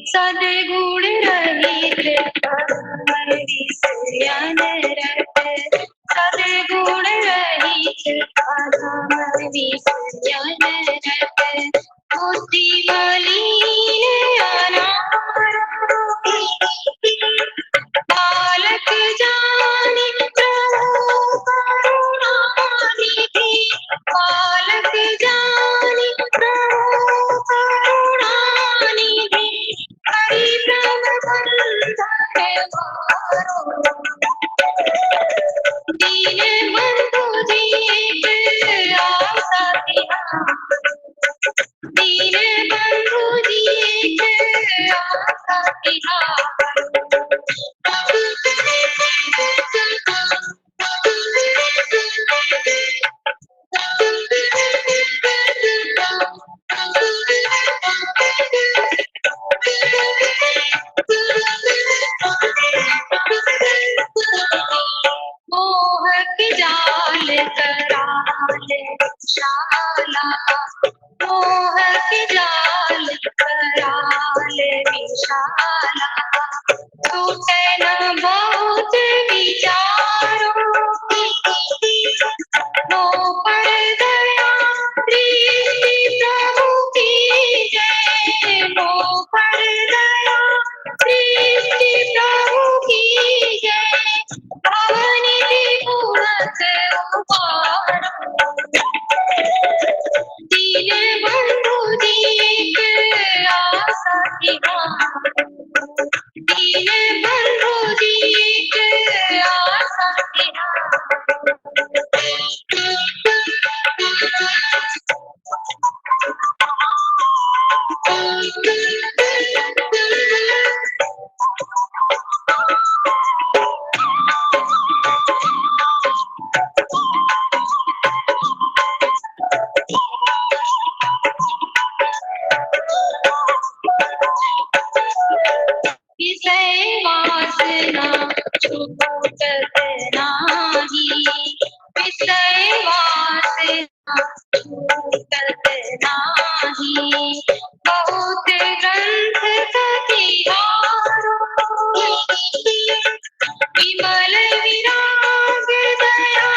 सदगुण रहित हरि सियान रट, सदगुण रहित हरि सियान रट, बुद्धि मलिन अनार बालक जानि प्रभु करुणानिधि, बालक जानि प्रभु करुणानिधि, हरि प्रबंधन मारो, दीन बंधु दीन आसा तिहार, दीन बंधु दीन आसा तिहार। मोह के जाल कराल विशाला, मोह के जाल कराल विशाला, टूटे न बहुत विचारो, नो पर दया दृष्टि प्रभु की जय, नो पर दया दृष्टि प्रभु की जय, भवनिधि गुणत उबारो, दीन बंधु दीन आसा तिहार, दीन बंधु दीन आसा तिहार। विषय वासना छूटत नाही, विषय वासना छूटत नाही, बहुत ग्रंथ कतिहारो, विमल विराग दया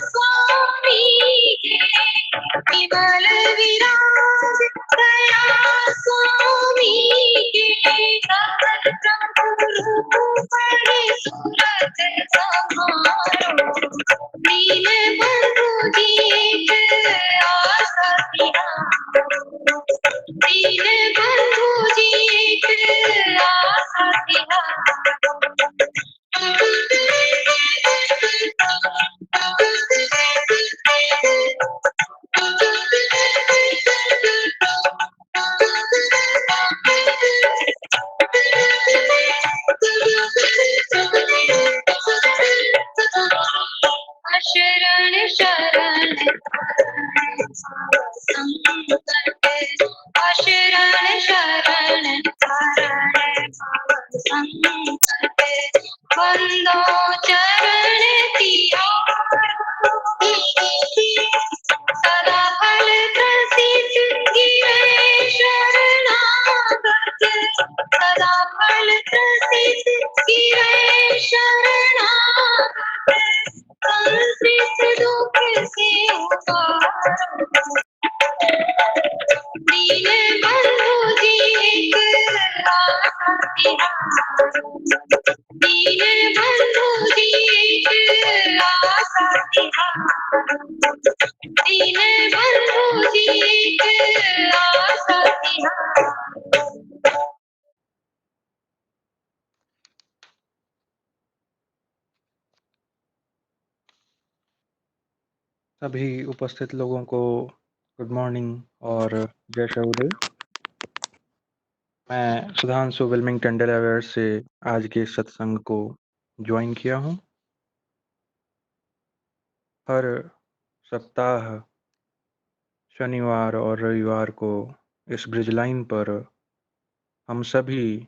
स्वामी के, विमल विराग दया स्वामी के, सकल प्रभु पड़े सूरत समारो, दीन बंधु दीन आसा तिहारो, दीन बंधु दीन आसा तिहारो। शरण शरण संकट, अशरण शरण शरण संकट, बंदो चरण तिहारो, सदा फल प्रसिद्ध गिरे शरणागत, सदा फल प्रसिद्ध गिरे शरणागत, संतृप्त दुख से उबारो, दीन बंधु दीन आसा तिहारो, दीन बंधु दीन आसा तिहारो, दीन बंधु दीन आसा तिहारो। सभी उपस्थित लोगों को गुड मॉर्निंग और जय शहुदेव। मैं सुधांशु विल्मिंगटन डेलावेयर से आज के सत्संग को ज्वाइन किया हूँ। हर सप्ताह शनिवार और रविवार को इस ब्रिज लाइन पर हम सभी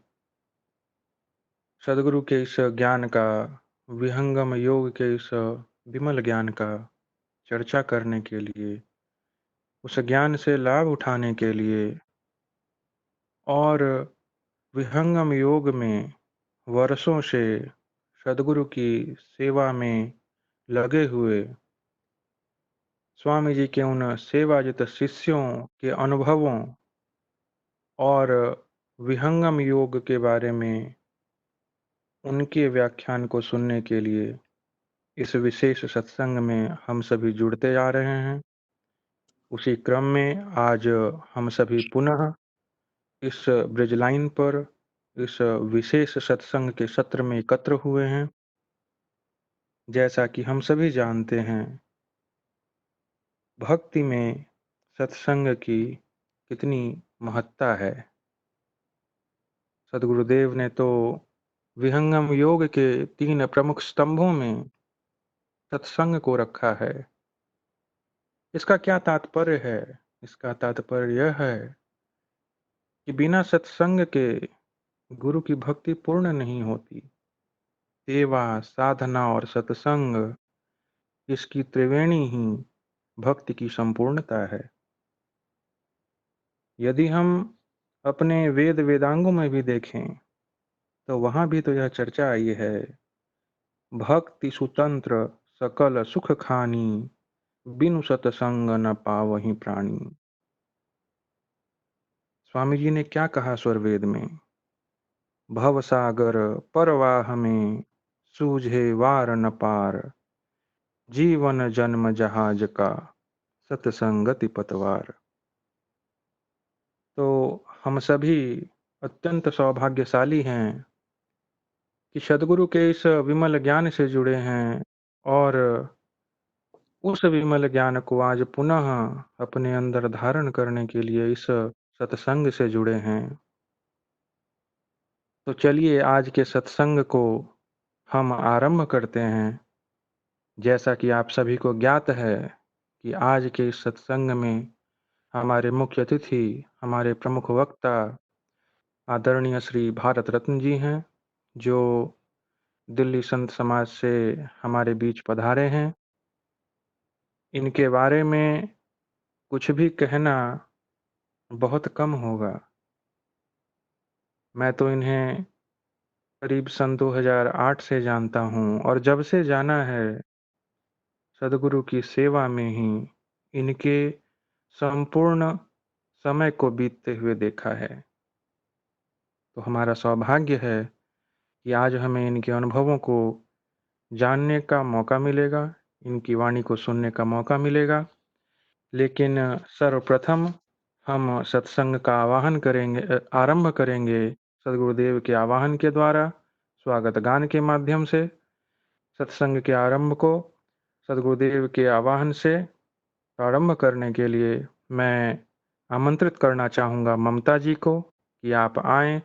सद्गुरु के इस ज्ञान का, विहंगम योग के इस विमल ज्ञान का चर्चा करने के लिए, उस ज्ञान से लाभ उठाने के लिए और विहंगम योग में वर्षों से सद्गुरु की सेवा में लगे हुए स्वामी जी के उन सेवाजित शिष्यों के अनुभवों और विहंगम योग के बारे में उनके व्याख्यान को सुनने के लिए इस विशेष सत्संग में हम सभी जुड़ते आ रहे हैं। उसी क्रम में आज हम सभी पुनः इस ब्रिज लाइन पर इस विशेष सत्संग के सत्र में एकत्र हुए हैं। जैसा कि हम सभी जानते हैं, भक्ति में सत्संग की कितनी महत्ता है। सद्गुरुदेव ने तो विहंगम योग के 3 प्रमुख स्तंभों में सत्संग को रखा है। इसका क्या तात्पर्य है? इसका तात्पर्य यह है कि बिना सत्संग के गुरु की भक्ति पूर्ण नहीं होती। सेवा, साधना और सत्संग, इसकी त्रिवेणी ही भक्ति की संपूर्णता है। यदि हम अपने वेद वेदांगों में भी देखें तो वहां भी तो यह चर्चा आई है, भक्ति सुतंत्र सकल सुख खानी, बिनु सतसंग न पावहीं प्राणी। स्वामी जी ने क्या कहा स्वरवेद में? भव सागर परवाह में, सूझे वार न पार, जीवन जन्म जहाज का, सतसंगति पतवार। तो हम सभी अत्यंत सौभाग्यशाली हैं कि सद्गुरु के इस विमल ज्ञान से जुड़े हैं और उस विमल ज्ञान को आज पुनः अपने अंदर धारण करने के लिए इस सत्संग से जुड़े हैं। तो चलिए आज के सत्संग को हम आरंभ करते हैं। जैसा कि आप सभी को ज्ञात है कि आज के इस सत्संग में हमारे मुख्य अतिथि, हमारे प्रमुख वक्ता आदरणीय श्री भारत रत्न जी हैं, जो दिल्ली संत समाज से हमारे बीच पधारे हैं। इनके बारे में कुछ भी कहना बहुत कम होगा। मैं तो इन्हें करीब सन 2008 से जानता हूँ और जब से जाना है, सद्गुरु की सेवा में ही इनके संपूर्ण समय को बीतते हुए देखा है। तो हमारा सौभाग्य है कि आज हमें इनके अनुभवों को जानने का मौका मिलेगा, इनकी वाणी को सुनने का मौका मिलेगा। लेकिन सर्वप्रथम हम सत्संग का आरंभ करेंगे सद्गुरुदेव के आवाहन के द्वारा, स्वागत गान के माध्यम से। सत्संग के आरंभ को सद्गुरुदेव के आवाहन से प्रारंभ करने के लिए मैं आमंत्रित करना चाहूँगा ममता जी को कि आप आएं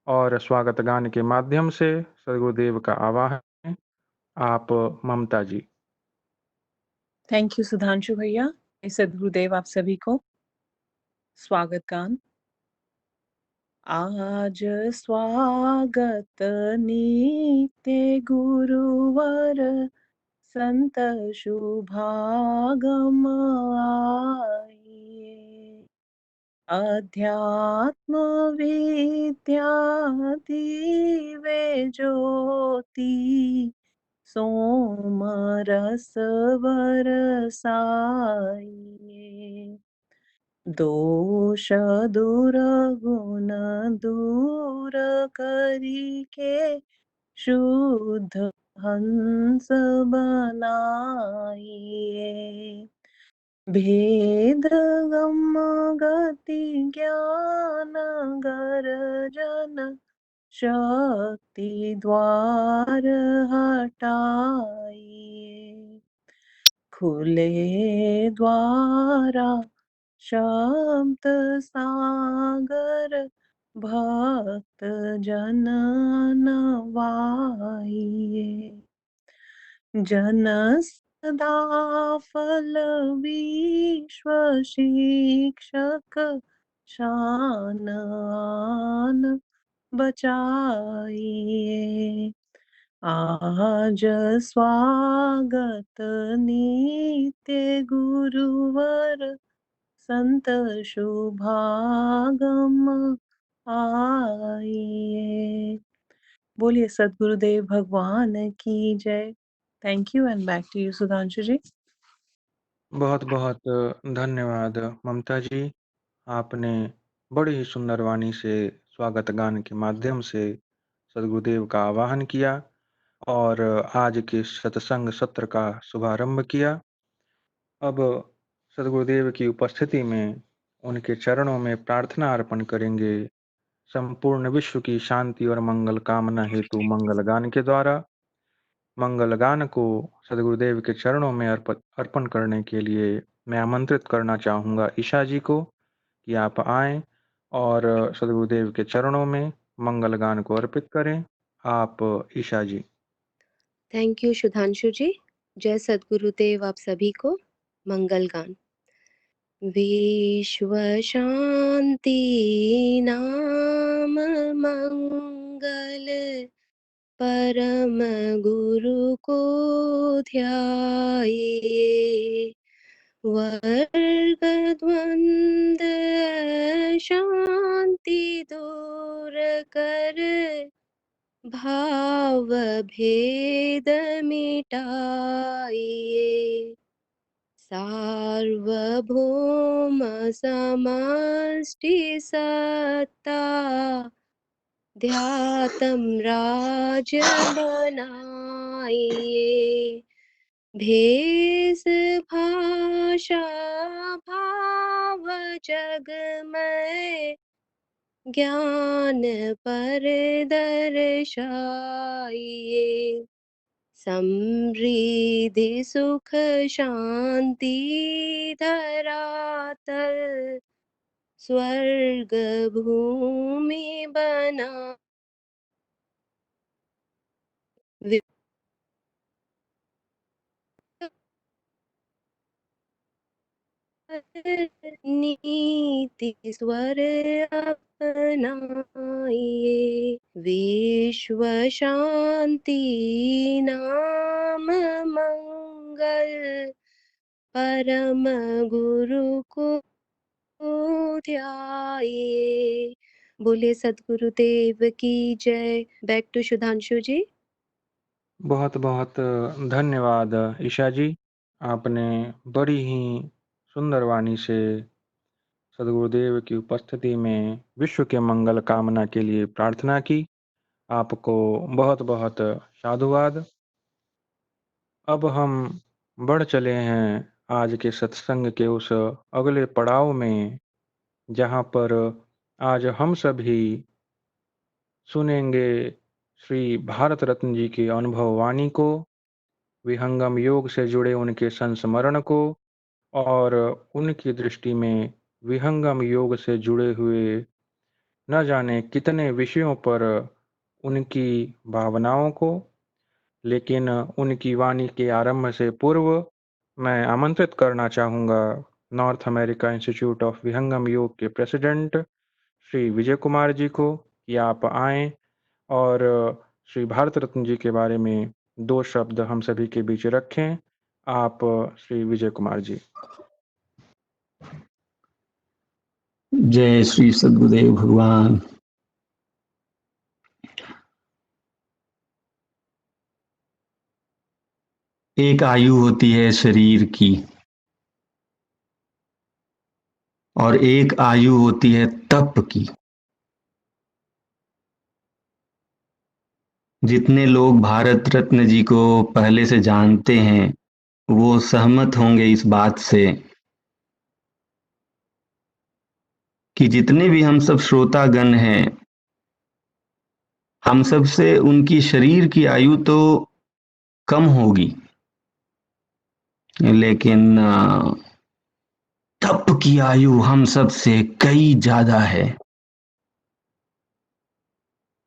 और स्वागत गान के माध्यम से सद्गुरुदेव का आवाहन करें। आप ममता जी। थैंक यू सुधांशु भैया। सद्गुरुदेव आप सभी को स्वागत गान। आज स्वागत नित्य गुरुवर, संत शुभागम आइए। अध्यात्म विद्या दिव्य ज्योति, सोम रस बरसाइए। दोष दुर्गुण दूर करी के, शुद्ध हंस बनाइए। भेद गम गति ज्ञान गर्जन, शक्ति द्वार हटाइए। खुले द्वारा शब्द सागर, भक्त जन नवाइए। जन सदा फल विश्व शिक्षक शान आन बचाइए। आज स्वागत नित्य गुरुवर संत शुभागम आइए। बोलिए सद्गुरुदेव भगवान की जय। Thank you and back to you Sudhanshu ji. बहुत बहुत धन्यवाद ममता जी। आपने बड़ी ही सुंदर वाणी से स्वागत गान के माध्यम से सद्गुरुदेव का आवाहन किया और आज के सत्संग सत्र का शुभारंभ किया। अब सद्गुरुदेव की उपस्थिति में उनके चरणों में प्रार्थना अर्पण करेंगे। संपूर्ण विश्व की शांति और मंगल कामना हेतु मंगल गान के द्वारा मंगल गान को सद्गुरुदेव के चरणों में अर्पण करने के लिए मैं आमंत्रित करना चाहूँगा ईशा जी को कि आप आएं और सद्गुरुदेव के चरणों में मंगल गान को अर्पित करें। आप ईशा जी। थैंक यू सुधांशु जी। जय सद्गुरुदेव आप सभी को। मंगल गान। विश्व शांति नाम मंगल परम गुरु को ध्याये। वर्ग द्वंद शांति दूर कर भाव भेद मिटाइए। सार्वभौम समष्टि सत्ता ध्यातम राज बनाइए। भेष भाषा भाव जगमय ज्ञान पर दर्शाइए। समृद्धि सुख शांति धरातल स्वर्ग भूमि बना। नीति स्वर अपनाइए। विश्व शांति नाम मंगल परम गुरु को ध्याये। बोले सद्गुरुदेव की जय। Back to Sudhanshu ji. बहुत बहुत धन्यवाद ईशा जी। आपने बड़ी ही सुंदर वाणी से सद्गुरुदेव की उपस्थिति में विश्व के मंगल कामना के लिए प्रार्थना की। आपको बहुत बहुत साधुवाद। अब हम बढ़ चले हैं आज के सत्संग के उस अगले पड़ाव में जहाँ पर आज हम सभी सुनेंगे श्री भारत रत्न जी की अनुभव वाणी को, विहंगम योग से जुड़े उनके संस्मरण को और उनकी दृष्टि में विहंगम योग से जुड़े हुए न जाने कितने विषयों पर उनकी भावनाओं को। लेकिन उनकी वाणी के आरंभ से पूर्व मैं आमंत्रित करना चाहूँगा नॉर्थ अमेरिका इंस्टीट्यूट ऑफ विहंगम योग के प्रेसिडेंट श्री विजय कुमार जी को कि आप आएं और श्री भारत रत्न जी के बारे में 2 शब्द हम सभी के बीच रखें। आप श्री विजय कुमार जी। जय श्री सद्गुरुदेव भगवान। एक आयु होती है शरीर की और एक आयु होती है तप की। जितने लोग भारत रत्न जी को पहले से जानते हैं वो सहमत होंगे इस बात से कि जितने भी हम सब श्रोतागण हैं, हम सब से उनकी शरीर की आयु तो कम होगी, लेकिन तप की आयु हम सब से कई ज्यादा है।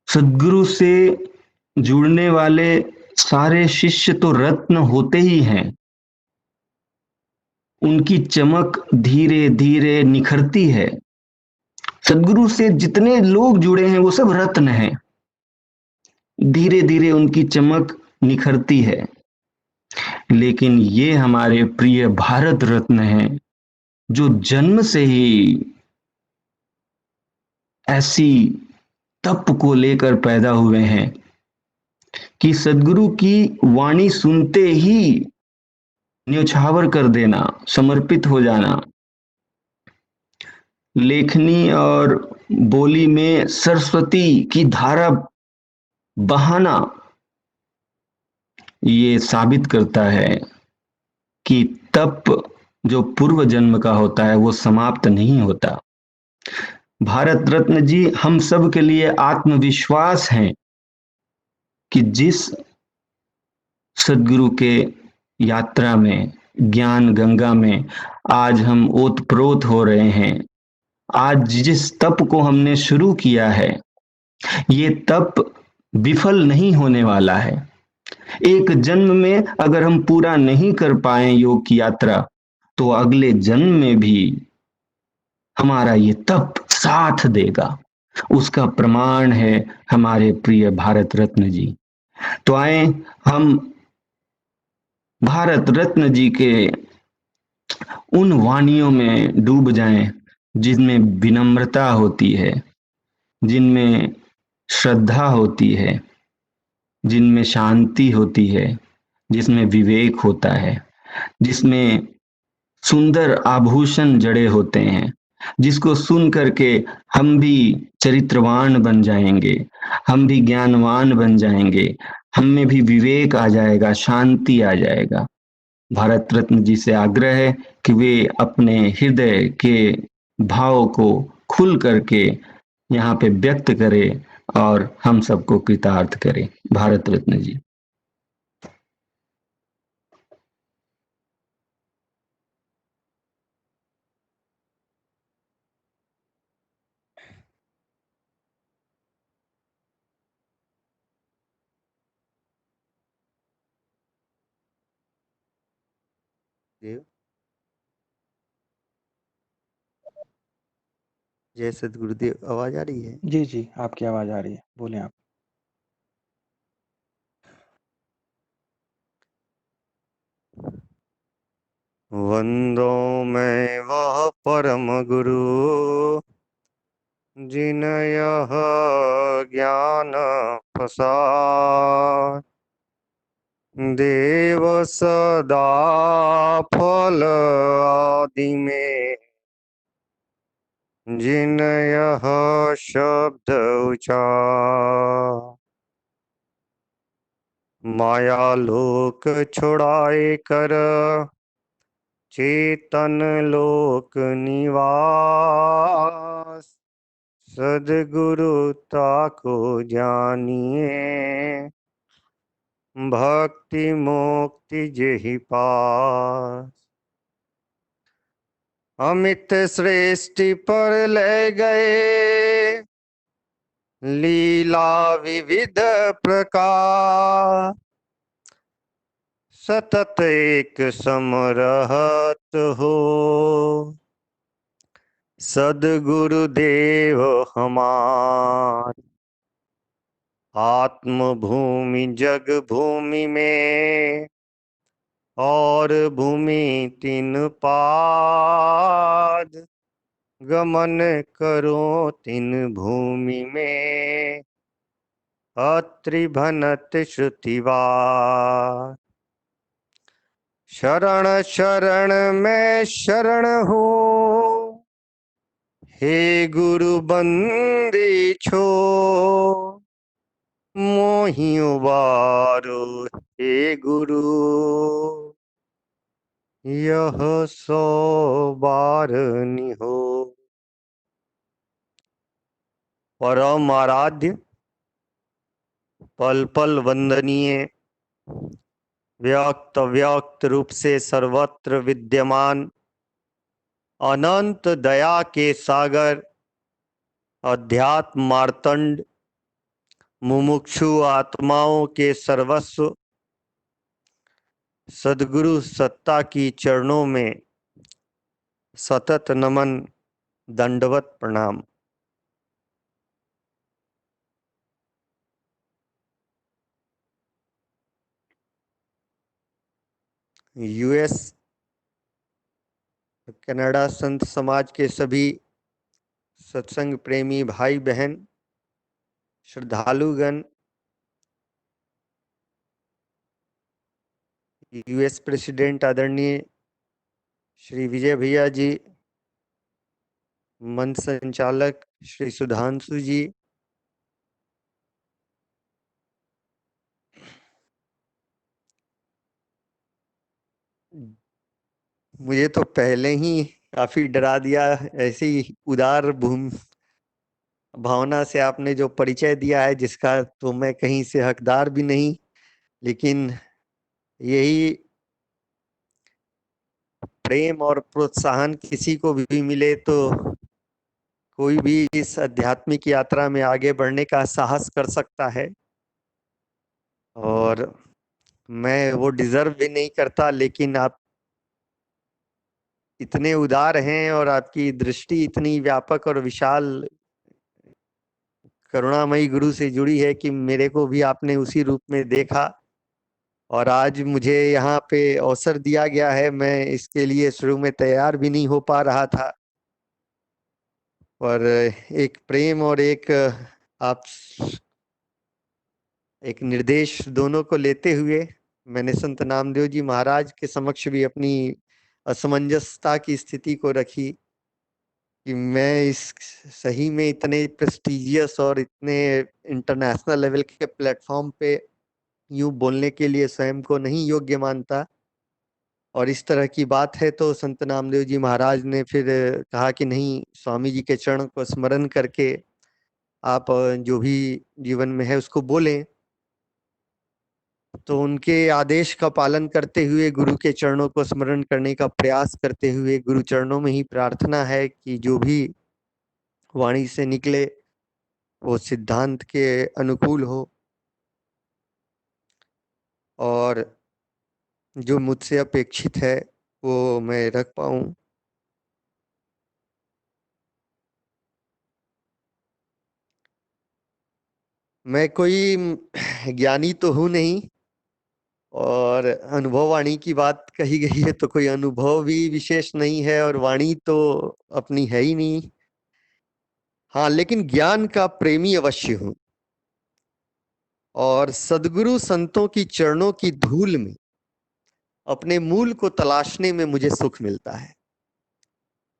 सद्गुरु से जुड़ने वाले सारे शिष्य तो रत्न होते ही हैं, उनकी चमक धीरे धीरे निखरती है। सदगुरु से जितने लोग जुड़े हैं वो सब रत्न हैं। धीरे धीरे उनकी चमक निखरती है। लेकिन ये हमारे प्रिय भारत रत्न हैं जो जन्म से ही ऐसी तप को लेकर पैदा हुए हैं कि सदगुरु की वाणी सुनते ही न्योछावर कर देना, समर्पित हो जाना, लेखनी और बोली में सरस्वती की धारा बहाना, ये साबित करता है कि तप जो पूर्व जन्म का होता है वो समाप्त नहीं होता। भारत रत्न जी हम सब के लिए आत्मविश्वास हैं कि जिस सदगुरु के यात्रा में, ज्ञान गंगा में आज हम ओतप्रोत हो रहे हैं, आज जिस तप को हमने शुरू किया है, ये तप विफल नहीं होने वाला है। एक जन्म में अगर हम पूरा नहीं कर पाए योग की यात्रा, तो अगले जन्म में भी हमारा ये तप साथ देगा। उसका प्रमाण है हमारे प्रिय भारत रत्न जी। तो आए हम भारत रत्न जी के उन वाणियों में डूब जाएं जिनमें विनम्रता होती है, जिनमें श्रद्धा होती है, जिनमें शांति होती है, जिसमें विवेक होता है, जिसमें सुंदर आभूषण जड़े होते हैं, जिसको सुन करके हम भी चरित्रवान बन जाएंगे, हम भी ज्ञानवान बन जाएंगे, हम में भी विवेक आ जाएगा, शांति आ जाएगा। भारत रत्न जी से आग्रह है कि वे अपने हृदय के भाव को खुल करके यहाँ पे व्यक्त करें और हम सबको कृतार्थ करें। भारत रत्न जी। देव जय सदगुरुदेव। आवाज आ रही है? जी जी, आपकी आवाज आ रही है, बोलें आप। वंदो मैं वह परम गुरु जिन यह ज्ञान प्रसाद, देव सदा फल आदि में जिन यह शब्द उचार, माया लोक छुड़ाए कर चेतन लोक निवास, सद्गुरुता को जानिए भक्ति मुक्ति जेहि पास। अमित श्रेष्ठि पर ले गए लीला विविध प्रकार, सतत एक समरहत हो सद्गुरुदेव हमार। आत्म भूमि जग भूमि में और भूमि तीन पाद, गमन करो तीन भूमि में अत्रिभनत श्रुतिवार। शरण शरण में शरण हूँ हे गुरु बंदी छो, मोहि उबारो हे गुरु यह 100 बार निहो। परम आराध्य, पल पल वंदनीय, व्यक्त व्यक्त रूप से सर्वत्र विद्यमान, अनंत दया के सागर, अध्यात्म मार्तंड, मुमुक्षु आत्माओं के सर्वस्व, सद्गुरु सत्ता की चरणों में सतत नमन, दंडवत प्रणाम। यूएस, कनाडा संत समाज के सभी सत्संग प्रेमी भाई बहन, श्रद्धालुगण, यूएस प्रेसिडेंट आदरणीय श्री विजय भैया जी, मंच संचालक श्री सुधांशु जी, मुझे तो पहले ही काफी डरा दिया। ऐसी उदार भावना से आपने जो परिचय दिया है, जिसका तो मैं कहीं से हकदार भी नहीं, लेकिन यही प्रेम और प्रोत्साहन किसी को भी मिले तो कोई भी इस आध्यात्मिक यात्रा में आगे बढ़ने का साहस कर सकता है। और मैं वो डिजर्व भी नहीं करता, लेकिन आप इतने उदार हैं और आपकी दृष्टि इतनी व्यापक और विशाल करुणामयी गुरु से जुड़ी है कि मेरे को भी आपने उसी रूप में देखा। और आज मुझे यहाँ पे अवसर दिया गया है, मैं इसके लिए शुरू में तैयार भी नहीं हो पा रहा था, पर एक प्रेम और आप एक निर्देश दोनों को लेते हुए मैंने संत नामदेव जी महाराज के समक्ष भी अपनी असमंजसता की स्थिति को रखी कि मैं इस सही में इतने प्रेस्टिजियस और इतने इंटरनेशनल लेवल के प्लेटफॉर्म पे यूं बोलने के लिए स्वयं को नहीं योग्य मानता। और इस तरह की बात है तो संत नामदेव जी महाराज ने फिर कहा कि नहीं, स्वामी जी के चरण को स्मरण करके आप जो भी जीवन में है उसको बोलें। तो उनके आदेश का पालन करते हुए, गुरु के चरणों को स्मरण करने का प्रयास करते हुए, गुरु चरणों में ही प्रार्थना है कि जो भी वाणी से निकले वो सिद्धांत के अनुकूल हो और जो मुझसे अपेक्षित है वो मैं रख पाऊं। मैं कोई ज्ञानी तो हूं नहीं, और अनुभव वाणी की बात कही गई है तो कोई अनुभव भी विशेष नहीं है, और वाणी तो अपनी है ही नहीं। हाँ, लेकिन ज्ञान का प्रेमी अवश्य हूं, और सदगुरु संतों की चरणों की धूल में अपने मूल को तलाशने में मुझे सुख मिलता है।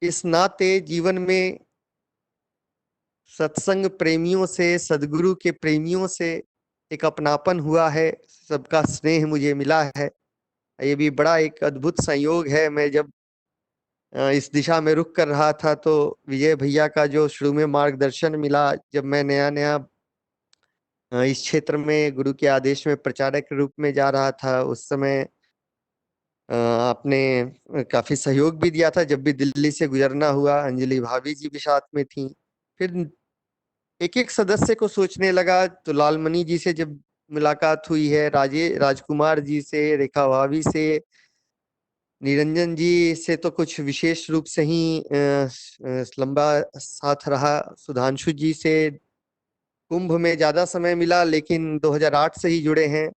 इस नाते जीवन में सत्संग प्रेमियों से, सदगुरु के प्रेमियों से एक अपनापन हुआ है, सबका स्नेह मुझे मिला है। ये भी बड़ा एक अद्भुत संयोग है। मैं जब इस दिशा में रुख कर रहा था तो विजय भैया का जो शुरू में मार्गदर्शन मिला, जब मैं नया नया इस क्षेत्र में गुरु के आदेश में प्रचारक के रूप में जा रहा था, उस समय आपने काफी सहयोग भी दिया था। जब भी दिल्ली से गुजरना हुआ, अंजलि भाभी जी भी साथ में थी। फिर एक एक सदस्य को सोचने लगा तो लालमणि जी से जब मुलाकात हुई है, राजकुमार जी से, रेखा भाभी से, निरंजन जी से तो कुछ विशेष रूप से ही लंबा साथ रहा। सुधांशु जी से कुंभ में ज्यादा समय मिला, लेकिन 2008 से ही जुड़े हैं।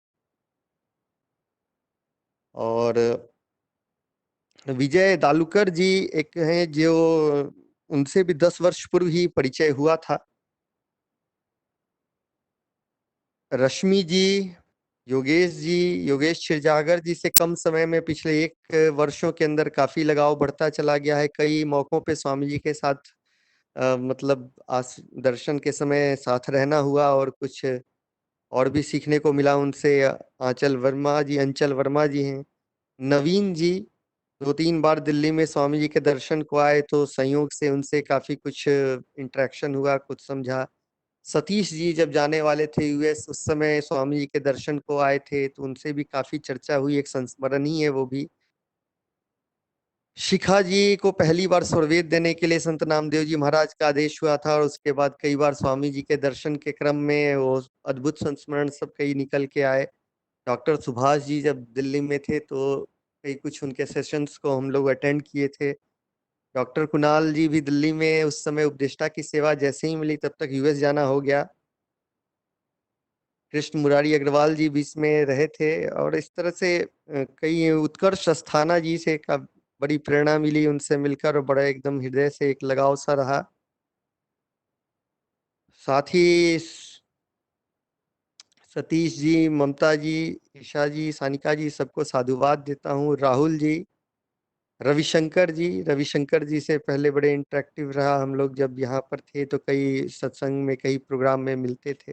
और विजय दालुकर जी एक हैं जो, उनसे भी 10 वर्ष पूर्व ही परिचय हुआ था। रश्मि जी, योगेश जी, योगेश क्षीरजागर जी से कम समय में पिछले 1 वर्षों के अंदर काफी लगाव बढ़ता चला गया है। कई मौकों पे स्वामी जी के साथ मतलब दर्शन के समय साथ रहना हुआ, और कुछ और भी सीखने को मिला उनसे। अंचल वर्मा जी हैं। नवीन जी 2-3 बार दिल्ली में स्वामी जी के दर्शन को आए तो संयोग से उनसे काफी कुछ इंटरेक्शन हुआ, कुछ समझा। सतीश जी जब जाने वाले थे यूएस, उस समय स्वामी जी के दर्शन को आए थे तो उनसे भी काफी चर्चा हुई, एक संस्मरणीय है वो भी। शिखा जी को पहली बार स्वरवेद देने के लिए संत नामदेव जी महाराज का आदेश हुआ था, और उसके बाद कई बार स्वामी जी के दर्शन के क्रम में वो अद्भुत संस्मरण सब कई निकल के आए। डॉक्टर सुभाष जी जब दिल्ली में थे तो कई कुछ उनके सेशंस को हम लोग अटेंड किए थे। डॉक्टर कुणाल जी भी दिल्ली में उस समय उपदेष्टा की सेवा जैसे ही मिली तब तक यूएस जाना हो गया। कृष्ण मुरारी अग्रवाल जी बीच में रहे थे और इस तरह से कई उत्कर्ष अस्थाना जी से का बड़ी प्रेरणा मिली उनसे मिलकर और बड़ा एकदम हृदय से एक लगाव सा रहा। साथ ही सतीश जी, ममता जी, ईशा जी, सानिका जी सबको साधुवाद देता हूँ। राहुल जी, रविशंकर जी से पहले बड़े इंटरेक्टिव रहा, हम लोग जब यहाँ पर थे तो कई सत्संग में कई प्रोग्राम में मिलते थे।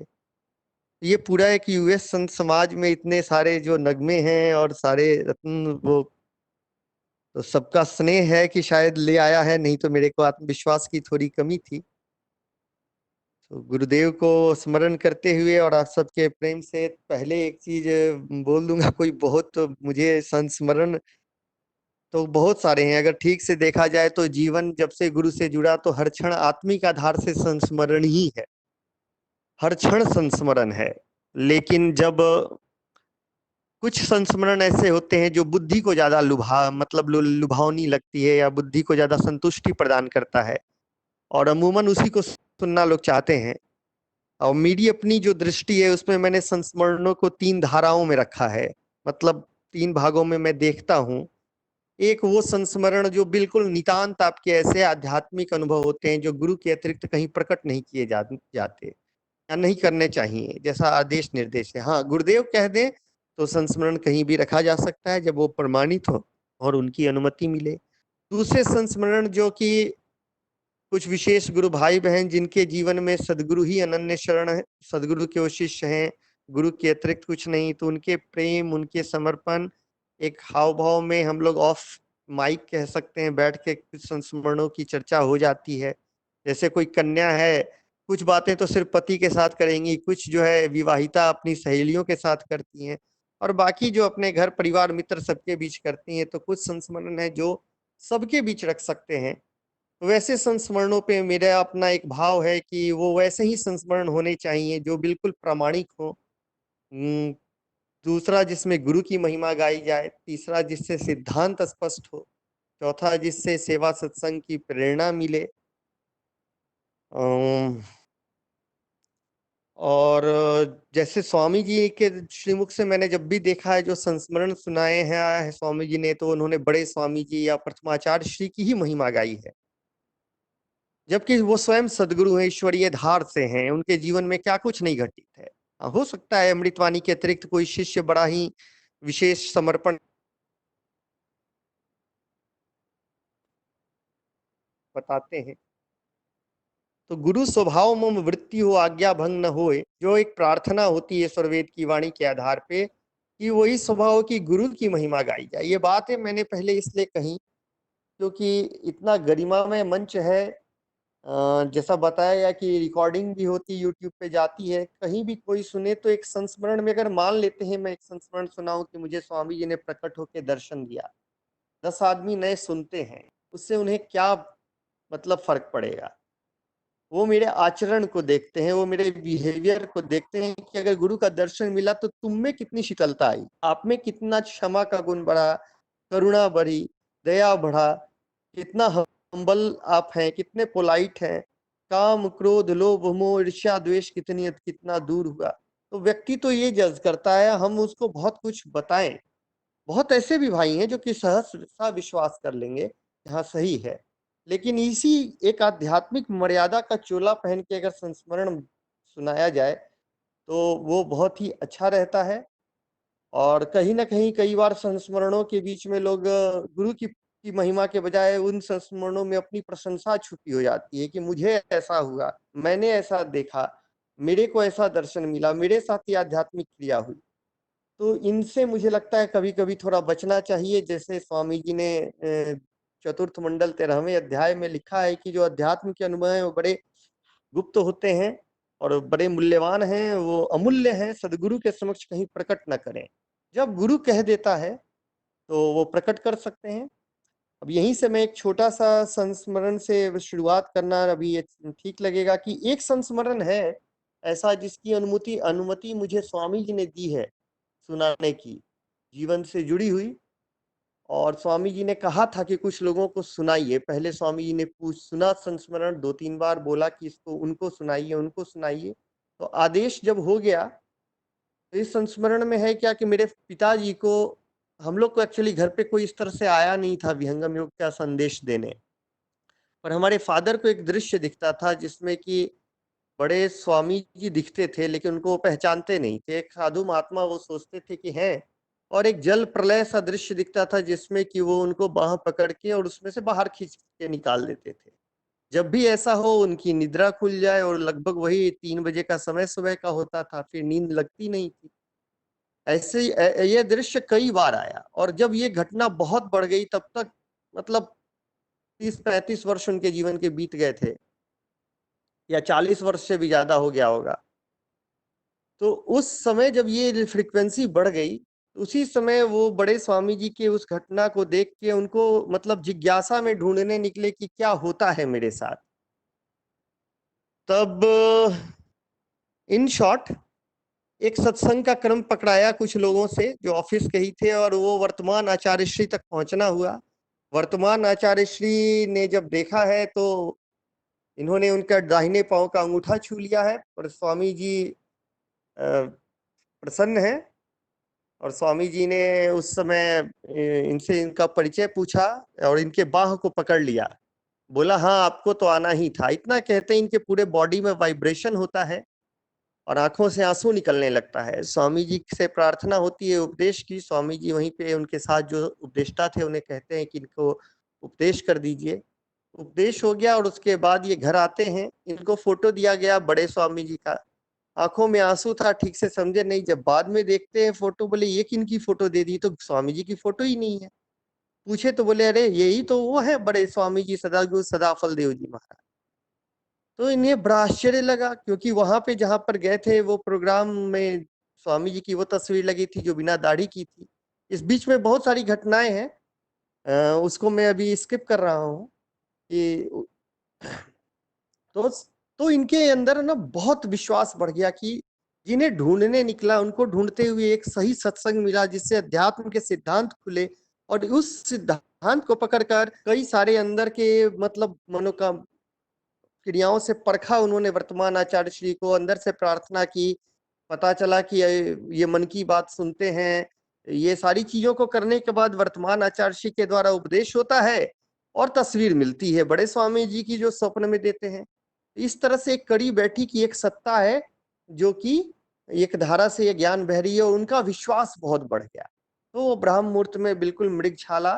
ये पूरा एक यूएस संत समाज में इतने सारे जो नगमे हैं और सारे रत्न, वो तो सबका स्नेह है कि शायद ले आया है, नहीं तो मेरे को आत्मविश्वास की थोड़ी कमी थी। तो गुरुदेव को स्मरण करते हुए और आप सबके प्रेम से पहले एक चीज बोल दूंगा, कोई बहुत तो मुझे संस्मरण तो बहुत सारे हैं। अगर ठीक से देखा जाए तो जीवन जब से गुरु से जुड़ा तो हर क्षण आत्मिक आधार से संस्मरण ही है, हर क्षण संस्मरण है। लेकिन जब कुछ संस्मरण ऐसे होते हैं जो बुद्धि को ज्यादा लुभावनी लगती है या बुद्धि को ज्यादा संतुष्टि प्रदान करता है और अमूमन उसी को सुनना लोग चाहते हैं। और मेरी अपनी जो दृष्टि है उसमें मैंने संस्मरणों को 3 धाराओं में रखा है, मतलब 3 भागों में मैं देखता हूँ। एक वो संस्मरण जो बिल्कुल नितांत आपके ऐसे आध्यात्मिक अनुभव होते हैं जो गुरु के अतिरिक्त कहीं प्रकट नहीं किए जाते या नहीं करने चाहिए, जैसा आदेश निर्देश है। हाँ, गुरुदेव कह दें तो संस्मरण कहीं भी रखा जा सकता है जब वो प्रमाणित हो और उनकी अनुमति मिले। दूसरे संस्मरण जो कि कुछ विशेष गुरु भाई बहन जिनके जीवन में सदगुरु ही अनन्य शरण है, सदगुरु के वो शिष्य हैं, गुरु के अतिरिक्त कुछ नहीं, तो उनके प्रेम, उनके समर्पण एक हाव भाव में हम लोग ऑफ माइक कह सकते हैं, बैठ के कुछ संस्मरणों की चर्चा हो जाती है। जैसे कोई कन्या है, कुछ बातें तो सिर्फ पति के साथ करेंगी, कुछ जो है विवाहिता अपनी सहेलियों के साथ करती हैं और बाकी जो अपने घर परिवार मित्र सबके बीच करती हैं। तो कुछ संस्मरण है जो सबके बीच रख सकते हैं। वैसे संस्मरणों पे मेरा अपना एक भाव है कि वो वैसे ही संस्मरण होने चाहिए जो बिल्कुल प्रामाणिक हो। दूसरा जिसमें गुरु की महिमा गाई जाए, तीसरा जिससे सिद्धांत स्पष्ट हो, चौथा जिससे सेवा सत्संग की प्रेरणा मिले। और जैसे स्वामी जी के श्रीमुख से मैंने जब भी देखा है जो संस्मरण सुनाए हैं स्वामी जी ने, तो उन्होंने बड़े स्वामी जी या प्रथमाचार्य श्री की ही महिमा गाई है, जबकि वो स्वयं सदगुरु हैं, ईश्वरीय धार से हैं, उनके जीवन में क्या कुछ नहीं घटित है। हो सकता है अमृतवाणी के अतिरिक्त कोई शिष्य बड़ा ही विशेष समर्पण बताते हैं। तो गुरु स्वभाव मम वृत्ति हो आज्ञा भंग न होए, जो एक प्रार्थना होती है स्वरवेद की वाणी के आधार पे कि वही स्वभाव की गुरु की महिमा गाई जाए। ये बात है मैंने पहले इसलिए कही क्योंकि इतना गरिमामय मंच है। जैसा बताया गया कि रिकॉर्डिंग भी होती है, यूट्यूब पे जाती है, कहीं भी कोई सुने तो एक संस्मरण में अगर मान लेते हैं, मैं एक संस्मरण सुनाऊं कि मुझे स्वामी जी ने प्रकट होकर दर्शन दिया, 10 आदमी नए सुनते हैं, उससे उन्हें क्या मतलब फर्क पड़ेगा? वो मेरे आचरण को देखते हैं, वो मेरे बिहेवियर को देखते हैं कि अगर गुरु का दर्शन मिला तो तुम में कितनी शीतलता आई, आप में कितना क्षमा का गुण बढ़ा, करुणा बढ़ी, दया बढ़ा, कितना हम्बल आप हैं, कितने पोलाइट हैं, काम क्रोध लोभ मोह ईर्ष्या द्वेष कितना दूर हुआ। तो व्यक्ति तो ये जज करता है, हम उसको बहुत कुछ बताएं। बहुत ऐसे भी भाई हैं जो कि सहसा विश्वास कर लेंगे, हाँ सही है, लेकिन इसी एक आध्यात्मिक मर्यादा का चोला पहन के अगर संस्मरण सुनाया जाए तो वो बहुत ही अच्छा रहता है। और कहीं ना कहीं कई बार संस्मरणों के बीच में लोग गुरु की महिमा के बजाय उन संस्मरणों में अपनी प्रशंसा छुपी हो जाती है कि मुझे ऐसा हुआ, मैंने ऐसा देखा, मेरे को ऐसा दर्शन मिला, मेरे साथ ये आध्यात्मिक क्रिया हुई। तो इनसे मुझे लगता है कभी कभी थोड़ा बचना चाहिए। जैसे स्वामी जी ने चतुर्थ मंडल 13वें अध्याय में लिखा है कि जो अध्यात्म के अनुभव है वो बड़े गुप्त होते हैं और बड़े मूल्यवान हैं, वो अमूल्य हैं, सदगुरु के समक्ष कहीं प्रकट न करें। जब गुरु कह देता है तो वो प्रकट कर सकते हैं। अब यहीं से मैं एक छोटा सा संस्मरण से शुरुआत करना अभी ये ठीक लगेगा कि एक संस्मरण है ऐसा जिसकी अनुमति मुझे स्वामी जी ने दी है सुनाने की, जीवन से जुड़ी हुई और स्वामी जी ने कहा था कि कुछ लोगों को सुनाइए। पहले स्वामी जी ने सुना संस्मरण 2-3 बार, बोला कि इसको उनको सुनाइए, उनको सुनाइए। तो आदेश जब हो गया, तो इस संस्मरण में है क्या कि मेरे पिताजी को, हम लोग को एक्चुअली घर पे कोई इस तरह से आया नहीं था विहंगम योग का संदेश देने, पर हमारे फादर को एक दृश्य दिखता था जिसमें कि बड़े स्वामी जी दिखते थे, लेकिन उनको वो पहचानते नहीं थे। एक साधु महात्मा वो सोचते थे कि हैं, और एक जल प्रलय सा दृश्य दिखता था जिसमें कि वो उनको बाह पकड़ के और उसमें से बाहर खींच के निकाल देते थे। जब भी ऐसा हो उनकी निद्रा खुल जाए, और लगभग वही 3 बजे का समय सुबह का होता था, फिर नींद लगती नहीं थी। ऐसे ही ये दृश्य कई बार आया, और जब ये घटना बहुत बढ़ गई तब तक मतलब 30-35 वर्ष उनके जीवन के बीत गए थे, या 40 वर्ष से भी ज्यादा हो गया होगा। तो उस समय जब ये फ्रीक्वेंसी बढ़ गई, उसी समय वो बड़े स्वामी जी के उस घटना को देख के उनको मतलब जिज्ञासा में ढूंढने निकले कि क्या होता है मेरे साथ। तब इन शॉर्ट एक सत्संग का क्रम पकड़ाया कुछ लोगों से जो ऑफिस के ही थे, और वो वर्तमान आचार्य श्री तक पहुंचना हुआ। वर्तमान आचार्य श्री ने जब देखा है तो इन्होंने उनका दाहिने पांव का अंगूठा छू लिया है, और स्वामी जी प्रसन्न है। और स्वामी जी ने उस समय इनसे इनका परिचय पूछा और इनके बाह को पकड़ लिया, बोला हाँ आपको तो आना ही था। इतना कहते हैं इनके पूरे बॉडी में वाइब्रेशन होता है और आंखों से आंसू निकलने लगता है। स्वामी जी से प्रार्थना होती है उपदेश की। स्वामी जी वहीं पे उनके साथ जो उपदेष्टा थे उन्हें कहते हैं कि इनको उपदेश कर दीजिए। उपदेश हो गया और उसके बाद ये घर आते हैं। इनको फोटो दिया गया बड़े स्वामी जी का, आंखों में आंसू था, ठीक से समझे नहीं। जब बाद में देखते हैं फोटो, बोले ये किनकी फोटो दे दी, तो स्वामी जी की फोटो ही नहीं है। पूछे तो बोले अरे यही तो वो है बड़े स्वामी जी सदागुरु सदाफल देव जी महाराज। तो इन्हें बड़ा आश्चर्य लगा, क्योंकि वहां पे जहां पर गए थे वो प्रोग्राम में स्वामी जी की वो तस्वीर लगी थी जो बिना दाढ़ी की थी। इस बीच में बहुत सारी घटनाएं हैं, उसको मैं अभी स्किप कर रहा हूँ कि तो तो इनके अंदर ना बहुत विश्वास बढ़ गया कि जिन्हें ढूंढने निकला उनको ढूंढते हुए एक सही सत्संग मिला जिससे अध्यात्म के सिद्धांत खुले, और उस सिद्धांत को पकड़कर कई सारे अंदर के मतलब मनोकाम क्रियाओं से परखा उन्होंने। वर्तमान आचार्य श्री को अंदर से प्रार्थना की, पता चला कि ये मन की बात सुनते हैं। ये सारी चीजों को करने के बाद वर्तमान आचार्य श्री के द्वारा उपदेश होता है और तस्वीर मिलती है बड़े स्वामी जी की जो स्वप्न में देते हैं। इस तरह से एक कड़ी बैठी की एक सत्ता है जो कि एक धारा से ये ज्ञान बह रही है, और उनका विश्वास बहुत बढ़ गया। तो वो ब्राह्म मुहूर्त में बिल्कुल मृगछाला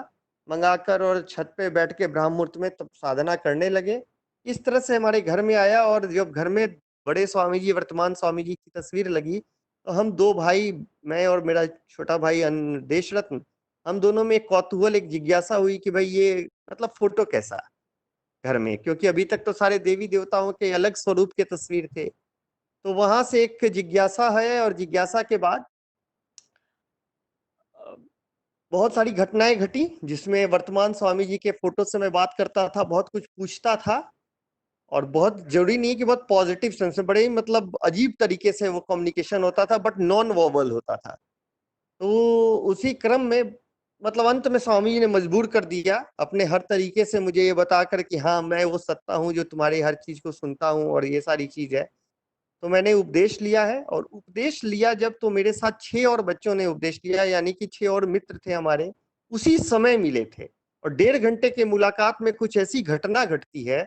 मंगाकर और छत पे बैठ के ब्राह्म मुहूर्त में तब साधना करने लगे। इस तरह से हमारे घर में आया, और जब घर में बड़े स्वामी जी वर्तमान स्वामी जी की तस्वीर लगी तो हम 2 भाई, मैं और मेरा छोटा भाई देश रत्न, हम दोनों में एक कौतूहल, एक जिज्ञासा हुई कि भाई ये मतलब फोटो कैसा घर में, क्योंकि अभी तक तो सारे देवी देवताओं के अलग स्वरूप के तस्वीर थे। तो वहां से एक जिज्ञासा है, और जिज्ञासा के बाद बहुत सारी घटनाएं घटी जिसमें वर्तमान स्वामी जी के फोटो से मैं बात करता था, बहुत कुछ पूछता था, और बहुत जरूरी नहीं कि बहुत पॉजिटिव सेंस में, बड़े ही मतलब अजीब तरीके से वो कम्युनिकेशन होता था, बट नॉन वर्बल होता था। तो उसी क्रम में मतलब अंत में स्वामी जी ने मजबूर कर दिया अपने हर तरीके से मुझे ये बताकर कि हाँ मैं वो सत्ता हूँ जो तुम्हारी हर चीज को सुनता हूँ और ये सारी चीज है। तो मैंने उपदेश लिया है, और उपदेश लिया जब तो मेरे साथ 6 और बच्चों ने उपदेश लिया, यानी कि 6 और मित्र थे हमारे, उसी समय मिले थे। और 1.5 घंटे के मुलाकात में कुछ ऐसी घटना घटती है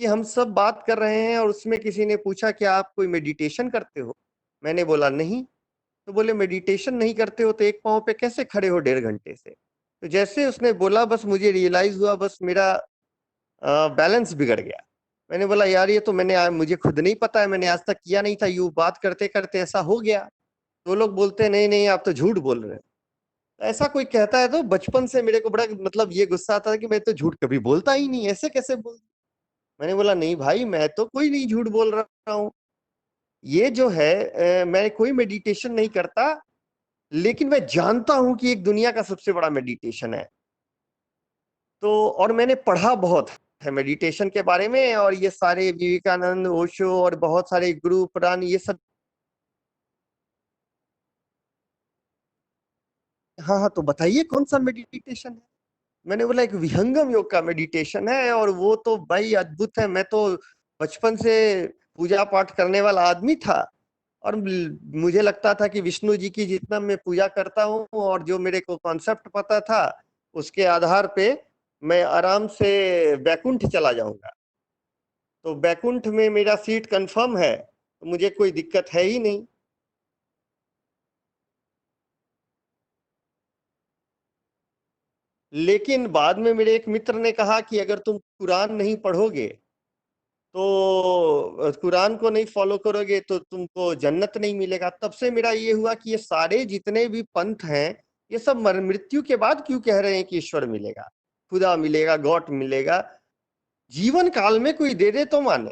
कि हम सब बात कर रहे हैं और उसमें किसी ने पूछा कि आप कोई मेडिटेशन करते हो। मैंने बोला नहीं। तो बोले मेडिटेशन नहीं करते हो तो एक पांव पे कैसे खड़े हो 1.5 घंटे से। तो जैसे उसने बोला बस मुझे रियलाइज हुआ, बस मेरा बैलेंस बिगड़ गया। मैंने बोला यार ये तो मुझे खुद नहीं पता है, मैंने आज तक किया नहीं था, यूं बात करते करते ऐसा हो गया। तो लोग बोलते हैं नहीं नहीं आप तो झूठ बोल रहे हो। तो ऐसा कोई कहता है तो बचपन से मेरे को बड़ा मतलब ये गुस्सा आता था कि मैं तो झूठ कभी बोलता ही नहीं, ऐसे कैसे बोल। मैंने बोला नहीं भाई मैं तो कोई नहीं झूठ बोल रहा हूँ। ये जो है मैं कोई मेडिटेशन नहीं करता, लेकिन मैं जानता हूं कि एक दुनिया का सबसे बड़ा मेडिटेशन है। तो और मैंने पढ़ा बहुत है मेडिटेशन के बारे में, और ये सारे विवेकानंद, ओशो और बहुत सारे गुरु पुराण ये सब हाँ हाँ, तो बताइए कौन सा मेडिटेशन है। मैंने बोला एक विहंगम योग का मेडिटेशन है, और वो तो भाई अद्भुत है। मैं तो बचपन से पूजा पाठ करने वाला आदमी था, और मुझे लगता था कि विष्णु जी की जितना मैं पूजा करता हूँ और जो मेरे को कॉन्सेप्ट पता था, उसके आधार पे मैं आराम से बैकुंठ चला जाऊंगा। तो बैकुंठ में मेरा सीट कंफर्म है, तो मुझे कोई दिक्कत है ही नहीं। लेकिन बाद में मेरे एक मित्र ने कहा कि अगर तुम कुरान नहीं पढ़ोगे, तो कुरान को नहीं फॉलो करोगे, तो तुमको जन्नत नहीं मिलेगा। तब से मेरा ये हुआ कि ये सारे जितने भी पंथ हैं, ये सब मृत्यु के बाद क्यों कह रहे हैं कि ईश्वर मिलेगा, खुदा मिलेगा, गॉड मिलेगा। जीवन काल में कोई दे दे तो माने।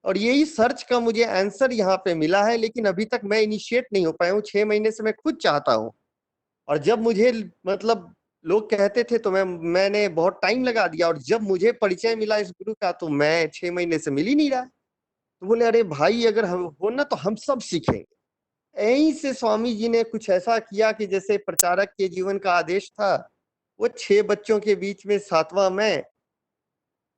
और यही सर्च का मुझे आंसर यहाँ पे मिला है, लेकिन अभी तक मैं इनिशिएट नहीं हो पाया हूँ। 6 महीने से मैं खुद चाहता हूँ, और जब मुझे मतलब लोग कहते थे तो मैंने बहुत टाइम लगा दिया, और जब मुझे परिचय मिला इस गुरु का, तो मैं 6 महीने से मिल ही नहीं रहा। तो बोले अरे भाई, अगर हम हो ना तो हम सब सीखेंगे। यहीं से स्वामी जी ने कुछ ऐसा किया कि जैसे प्रचारक के जीवन का आदेश था, वो 6 बच्चों के बीच में 7वां मैं,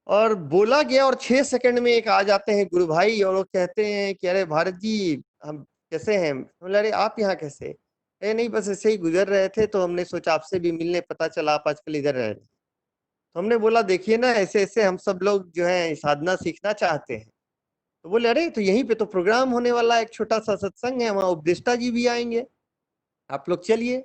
और बोला गया, और 6 सेकंड में एक आ जाते हैं गुरु भाई, और वो कहते हैं कि अरे भारत जी हम कैसे हैं। बोले अरे आप यहाँ कैसे। अरे नहीं, बस ऐसे ही गुजर रहे थे, तो हमने सोचा आपसे भी मिलने, पता चला आप आजकल इधर रह रहे। तो हमने बोला देखिए ना, ऐसे ऐसे हम सब लोग जो है साधना सीखना चाहते हैं। तो बोले अरे, तो यहीं पे तो प्रोग्राम होने वाला है, एक छोटा सा सत्संग है, वहाँ उपदेष्टा जी भी आएंगे, आप लोग चलिए।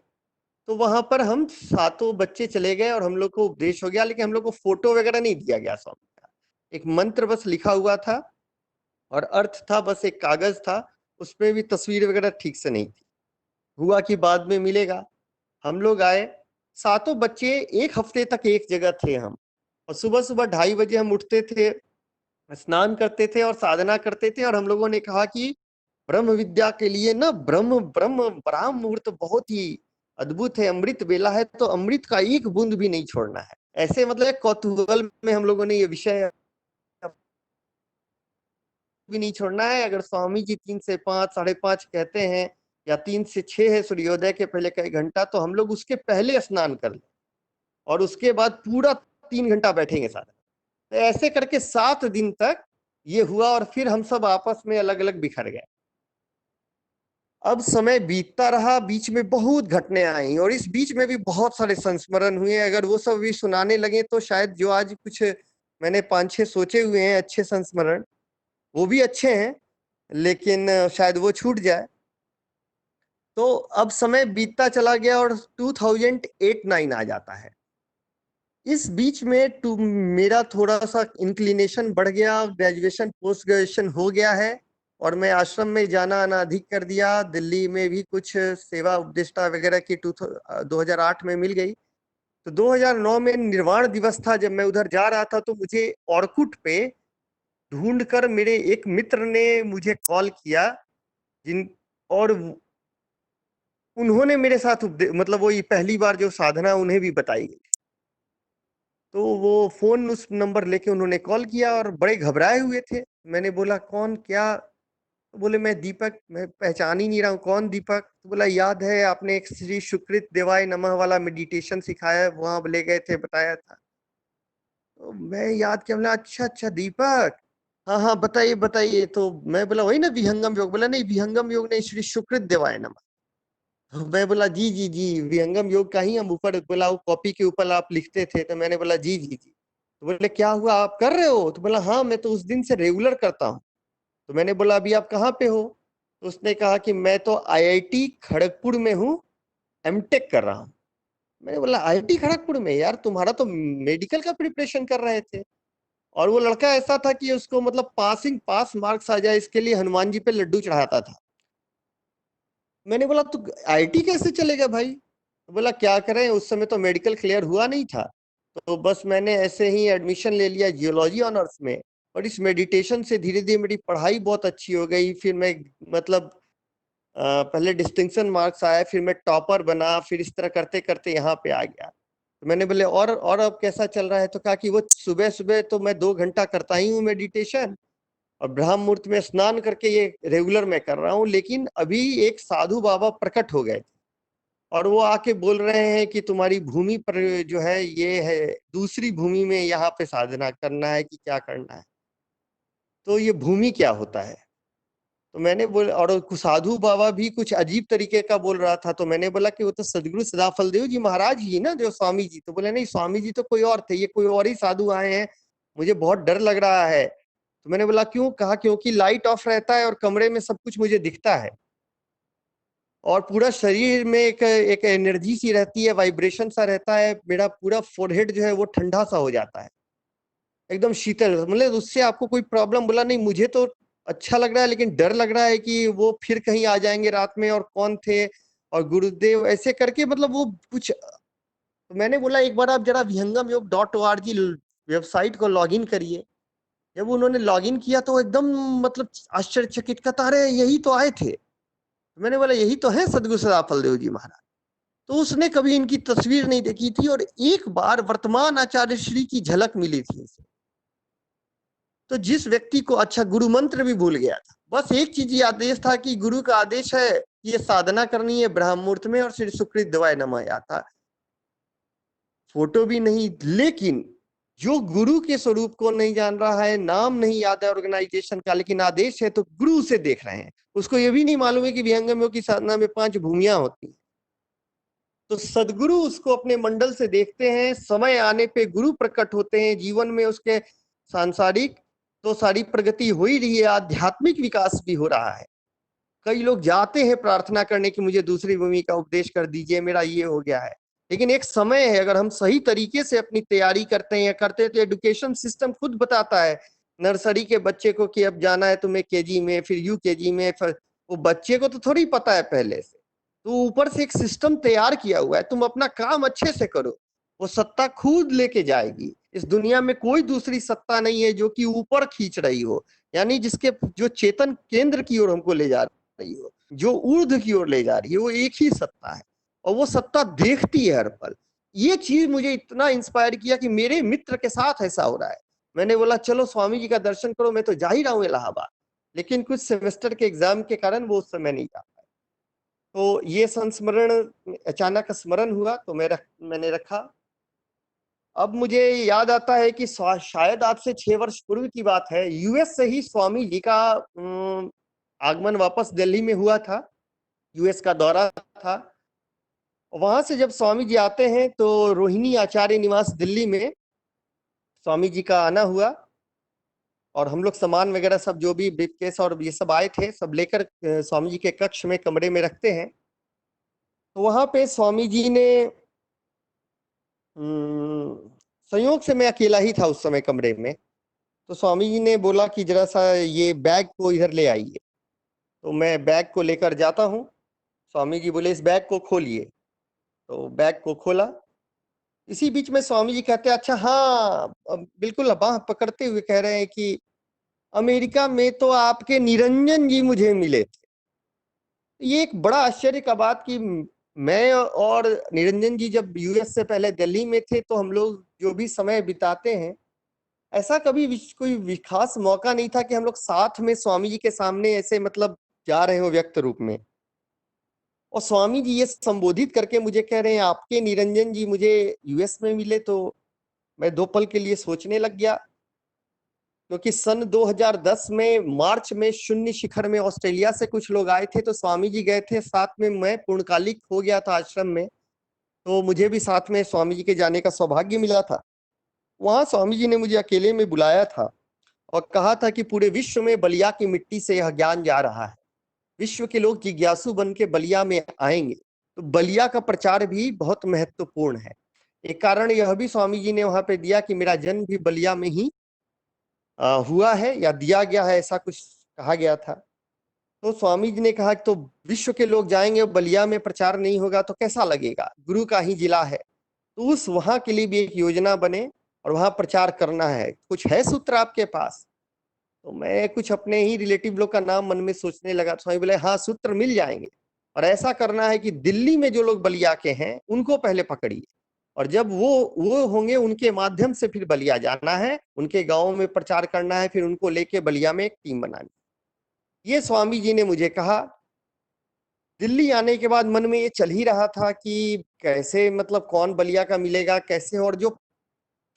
तो वहां पर हम 7 बच्चे चले गए, और हम लोग को उपदेश हो गया, लेकिन हम लोग को फोटो वगैरह नहीं दिया गया स्वामी का। एक मंत्र बस लिखा हुआ था, और अर्थ था बस एक कागज था, उसमें भी तस्वीर वगैरह ठीक से नहीं थी। हुआ कि बाद में मिलेगा। हम लोग आए, 7 बच्चे, एक हफ्ते तक एक जगह थे हम, और सुबह सुबह 2:30 बजे हम उठते थे, स्नान करते थे और साधना करते थे। और हम लोगों ने कहा कि ब्रह्म विद्या के लिए ना ब्रह्म ब्रह्म ब्राह्म मुहूर्त बहुत ही अद्भुत है, अमृत बेला है, तो अमृत का एक बूंद भी नहीं छोड़ना है। ऐसे मतलब एक कौतूहल में हम लोगों ने ये विषय भी नहीं छोड़ना है। अगर स्वामी जी 3 से 5, 5:30 कहते हैं, या 3 से 6 है सूर्योदय के पहले का 1 घंटा, तो हम लोग उसके पहले स्नान कर लें, और उसके बाद पूरा 3 घंटा बैठेंगे साधना। तो ऐसे करके 7 दिन तक ये हुआ, और फिर हम सब आपस में अलग अलग बिखर गए। अब समय बीतता रहा, बीच में बहुत घटनाएं आई, और इस बीच में भी बहुत सारे संस्मरण हुए। अगर वो सब भी सुनाने लगे तो शायद जो आज कुछ मैंने 5-6 सोचे हुए हैं अच्छे संस्मरण, वो भी अच्छे हैं, लेकिन शायद वो छूट जाए। तो अब समय बीतता चला गया, और 2008-9 आ जाता है। इस बीच में मेरा थोड़ा सा इंक्लिनेशन बढ़ गया, ग्रेजुएशन पोस्ट ग्रेजुएशन हो गया है, और मैं आश्रम में जाना आना अधिक कर दिया। दिल्ली में भी कुछ सेवा उपदेष्टा वगैरह की 2008 में मिल गई। तो 2009 में निर्वाण दिवस था, जब मैं उधर जा रहा था, तो मुझे ऑर्कुट पे ढूंढकर मेरे एक मित्र ने मुझे कॉल किया, जिन और उन्होंने मेरे साथ मतलब वो पहली बार जो साधना उन्हें भी बताई गई। तो वो फोन उस नंबर लेके उन्होंने कॉल किया, और बड़े घबराए हुए थे। मैंने बोला कौन, क्या। तो बोले मैं दीपक, मैं पहचान ही नहीं रहा हूँ, कौन दीपक। तो बोला याद है आपने एक श्री सुकृत देवाय नमः वाला मेडिटेशन सिखाया, वहां ले गए थे, बताया था। तो मैं याद किया, बोला अच्छा अच्छा दीपक, हाँ हाँ बताइए बताइए। तो मैं बोला वही ना विहंगम योग। बोला नहीं, विहंगम योग नहीं, श्री सुकृत देवाय नमः। तो मैं बोला जी जी जी, विहंगम योग का ही हम ऊपर, बोला वो कॉपी के ऊपर आप लिखते थे। तो मैंने बोला जी जी जी। तो बोले क्या हुआ, आप कर रहे हो। तो बोला हाँ, मैं तो उस दिन से रेगुलर करता हूँ। तो मैंने बोला अभी आप कहाँ पे हो। तो उसने कहा कि मैं तो आईआईटी खड़गपुर में हूँ, एमटेक कर रहा हूँ। मैंने बोला आईआईटी खड़गपुर में, यार तुम्हारा तो मेडिकल का प्रिपरेशन कर रहे थे। और वो लड़का ऐसा था कि उसको मतलब पास मार्क्स आ जाए, इसके लिए हनुमान जी पे लड्डू चढ़ाता था। मैंने बोला तू आईआईटी कैसे चलेगा भाई। तो बोला क्या करें, उस समय तो मेडिकल क्लियर हुआ नहीं था, तो बस मैंने ऐसे ही एडमिशन ले लिया जियोलॉजी ऑनर्स में। और इस मेडिटेशन से धीरे धीरे मेरी पढ़ाई बहुत अच्छी हो गई। फिर मैं मतलब पहले डिस्टिंक्शन मार्क्स आया, फिर मैं टॉपर बना, फिर इस तरह करते करते यहाँ पे आ गया। तो मैंने बोले और अब कैसा चल रहा है। तो कहा कि वो सुबह सुबह तो मैं 2 घंटा करता ही हूँ मेडिटेशन, और ब्रह्म मुहूर्त में स्नान करके ये रेगुलर मैं कर रहा हूँ। लेकिन अभी एक साधु बाबा प्रकट हो गए थे, और वो आके बोल रहे हैं कि तुम्हारी भूमि पर जो है ये है, दूसरी भूमि में यहाँ पे साधना करना है कि क्या करना है। तो ये भूमि क्या होता है? तो मैंने बोला, और कुछ साधु बाबा भी कुछ अजीब तरीके का बोल रहा था, तो मैंने बोला कि वो तो सदगुरु सदाफलदेव जी महाराज ही ना, जो स्वामी जी। तो बोले नहीं, स्वामी जी तो कोई और थे, ये कोई और ही साधु आए हैं, मुझे बहुत डर लग रहा है। तो मैंने बोला क्यों? कहा क्योंकि लाइट ऑफ रहता है और कमरे में सब कुछ मुझे दिखता है, और पूरा शरीर में एक एक एनर्जी सी रहती है, वाइब्रेशन सा रहता है, मेरा पूरा फोरहेड जो है वो ठंडा सा हो जाता है, एकदम शीतल। मतलब उससे आपको कोई प्रॉब्लम? बोला नहीं, मुझे तो अच्छा लग रहा है, लेकिन डर लग रहा है कि वो फिर कहीं आ जाएंगे रात में, और कौन थे, और गुरुदेव ऐसे करके, मतलब वो कुछ। तो मैंने बोला एक बार आप जरा vihangamyog.org वेबसाइट को लॉगिन करिए। जब उन्होंने लॉगिन किया तो एकदम मतलब आश्चर्यचकित, कहता अरे यही तो आए थे। तो मैंने बोला यही तो है सदगुरु सदाफलदेव जी महाराज। तो उसने कभी इनकी तस्वीर नहीं देखी थी, और एक बार वर्तमान आचार्य श्री की झलक मिली थी उसे। तो जिस व्यक्ति को, अच्छा गुरु मंत्र भी भूल गया था, बस एक चीज ये आदेश था कि गुरु का आदेश है कि ये साधना करनी है ब्रह्म मुहूर्त में, और श्री सुकृत दवाय नमः आता। फोटो भी नहीं, लेकिन जो गुरु के स्वरूप को नहीं जान रहा है, नाम नहीं याद है ऑर्गेनाइजेशन का, लेकिन आदेश है तो गुरु से देख रहे हैं, उसको ये भी नहीं मालूम है कि विहंगम योग की साधना में 5 भूमियां होती हैं। तो सदगुरु उसको अपने मंडल से देखते हैं, समय आने पे गुरु प्रकट होते हैं जीवन में उसके। सांसारिक तो सारी प्रगति हो ही रही है, आध्यात्मिक विकास भी हो रहा है। कई लोग जाते हैं प्रार्थना करने की मुझे दूसरी भूमि का उपदेश कर दीजिए, मेरा ये हो गया है। लेकिन एक समय है, अगर हम सही तरीके से अपनी तैयारी करते हैं, करते तो एजुकेशन सिस्टम खुद बताता है नर्सरी के बच्चे को कि अब जाना है तुम्हें केजी में, फिर यूकेजी में। फिर वो बच्चे को तो थोड़ी पता है पहले से, तो ऊपर से एक सिस्टम तैयार किया हुआ है, तुम अपना काम अच्छे से करो, वो सत्ता खुद लेके जाएगी। इस दुनिया में कोई दूसरी सत्ता नहीं है जो कि ऊपर खींच रही हो, यानी जिसके जो चेतन केंद्र की ओर हमको ले जा रही हो, जो ऊर्ध्व की ओर ले जा रही है, वो एक ही सत्ता है, और वो सत्ता देखती है हर पल। ये चीज मुझे इतना इंस्पायर किया कि मेरे मित्र के साथ ऐसा हो रहा है। मैंने बोला चलो स्वामी जी का दर्शन करो, मैं तो जा ही रहा हूँ इलाहाबाद, लेकिन कुछ सेमेस्टर के एग्जाम के कारण वो उस समय नहीं जा पाया। तो ये संस्मरण अचानक स्मरण हुआ, तो मैंने रखा। अब मुझे याद आता है कि शायद आज से 6 वर्ष पूर्व की बात है, यूएस से ही स्वामी जी का आगमन वापस दिल्ली में हुआ था, यूएस का दौरा था। वहां से जब स्वामी जी आते हैं तो रोहिणी आचार्य निवास दिल्ली में स्वामी जी का आना हुआ, और हम लोग सामान वगैरह सब जो भी ब्रीफकेस और ये सब आए थे, सब लेकर स्वामी जी के कक्ष में कमरे में रखते हैं। तो वहां पे स्वामी जी ने संयोग से, मैं अकेला ही था उस समय कमरे में, तो स्वामी जी ने बोला कि जरा सा ये बैग को इधर ले आइए। तो मैं बैग को लेकर जाता हूँ, स्वामी जी बोले इस बैग को खोलिए। तो बैग को खोला, इसी बीच में स्वामी जी कहते हैं अच्छा हाँ, बिल्कुल बाह पकड़ते हुए कह रहे हैं कि अमेरिका में तो आपके निरंजन जी मुझे मिले थे। ये एक बड़ा आश्चर्य का बात कि मैं और निरंजन जी जब यूएस से पहले दिल्ली में थे, तो हम लोग जो भी समय बिताते हैं, ऐसा कभी कोई खास मौका नहीं था कि हम लोग साथ में स्वामी जी के सामने ऐसे मतलब जा रहे हो व्यक्त रूप में। और स्वामी जी ये संबोधित करके मुझे कह रहे हैं आपके निरंजन जी मुझे यूएस में मिले। तो मैं 2 पल के लिए सोचने लग गया, क्योंकि सन 2010 में मार्च में शून्य शिखर में ऑस्ट्रेलिया से कुछ लोग आए थे, तो स्वामी जी गए थे साथ में, मैं पूर्णकालिक हो गया था आश्रम में, तो मुझे भी साथ में स्वामी जी के जाने का सौभाग्य मिला था। वहां स्वामी जी ने मुझे अकेले में बुलाया था और कहा था कि पूरे विश्व में बलिया की मिट्टी से यह ज्ञान जा रहा है, विश्व के लोग जिज्ञासु बन के बलिया में आएंगे, तो बलिया का प्रचार भी बहुत महत्वपूर्ण है। एक कारण यह भी स्वामी जी ने वहां पे दिया कि मेरा जन्म भी बलिया में ही हुआ है, या दिया गया है, ऐसा कुछ कहा गया था। तो स्वामी जी ने कहा कि तो विश्व के लोग जाएंगे, बलिया में प्रचार नहीं होगा तो कैसा लगेगा, गुरु का ही जिला है, तो उस वहां के लिए भी एक योजना बने और वहां प्रचार करना है, कुछ है सूत्र आपके पास? तो मैं कुछ अपने ही रिलेटिव लोग का नाम मन में सोचने लगा। स्वामी बोले हाँ सूत्र मिल जाएंगे, और ऐसा करना है कि दिल्ली में जो लोग बलिया के हैं उनको पहले पकड़िए, और जब वो होंगे उनके माध्यम से फिर बलिया जाना है, उनके गांव में प्रचार करना है, फिर उनको लेके बलिया में एक टीम बनानी। ये स्वामी जी ने मुझे कहा। दिल्ली आने के बाद मन में ये चल ही रहा था कि कैसे, मतलब कौन बलिया का मिलेगा कैसे। और जो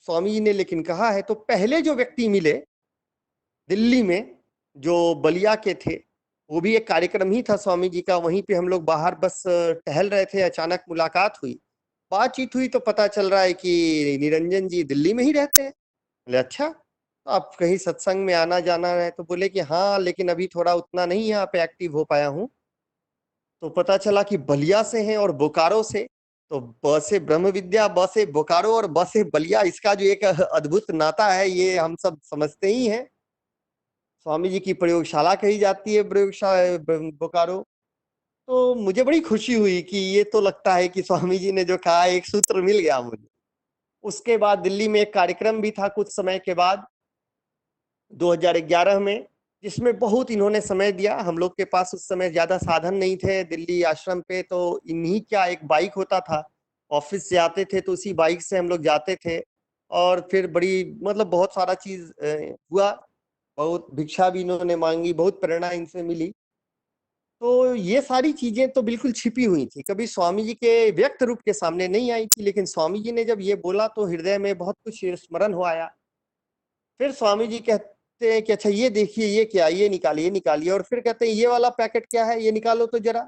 स्वामी जी ने लेकिन कहा है, तो पहले जो व्यक्ति मिले दिल्ली में जो बलिया के थे, वो भी एक कार्यक्रम ही था स्वामी जी का। वहीं पे हम लोग बाहर बस टहल रहे थे, अचानक मुलाकात हुई, बातचीत हुई, तो पता चल रहा है कि निरंजन जी दिल्ली में ही रहते हैं। बोले अच्छा, तो आप कहीं सत्संग में आना जाना है? तो बोले कि हाँ, लेकिन अभी थोड़ा उतना नहीं यहाँ पे एक्टिव हो पाया हूँ। तो पता चला कि बलिया से हैं और बोकारो से। तो ब से ब्रह्म विद्या, ब से बोकारो और ब से बलिया, इसका जो एक अद्भुत नाता है, ये हम सब समझते ही हैं। स्वामी जी की प्रयोगशाला कही जाती है प्रयोगशाला बोकारो। तो मुझे बड़ी खुशी हुई कि ये तो लगता है कि स्वामी जी ने जो कहा, एक सूत्र मिल गया मुझे। उसके बाद दिल्ली में एक कार्यक्रम भी था कुछ समय के बाद 2011 में, जिसमें बहुत इन्होंने समय दिया। हम लोग के पास उस समय ज्यादा साधन नहीं थे दिल्ली आश्रम पे, तो इन्हीं क्या एक बाइक होता था, ऑफिस से आते थे तो उसी बाइक से हम लोग जाते थे। और फिर बड़ी, मतलब बहुत सारा चीज हुआ, बहुत भिक्षा भी इन्होंने मांगी, बहुत प्रेरणा इनसे मिली। तो ये सारी चीजें तो बिल्कुल छिपी हुई थी, कभी स्वामी जी के व्यक्त रूप के सामने नहीं आई थी, लेकिन स्वामी जी ने जब ये बोला तो हृदय में बहुत कुछ स्मरण हो आया। फिर स्वामी जी कहते हैं कि अच्छा ये देखिए, ये क्या, ये निकालिए, ये निकालिए। और फिर कहते हैं ये वाला पैकेट क्या है, ये निकालो तो जरा।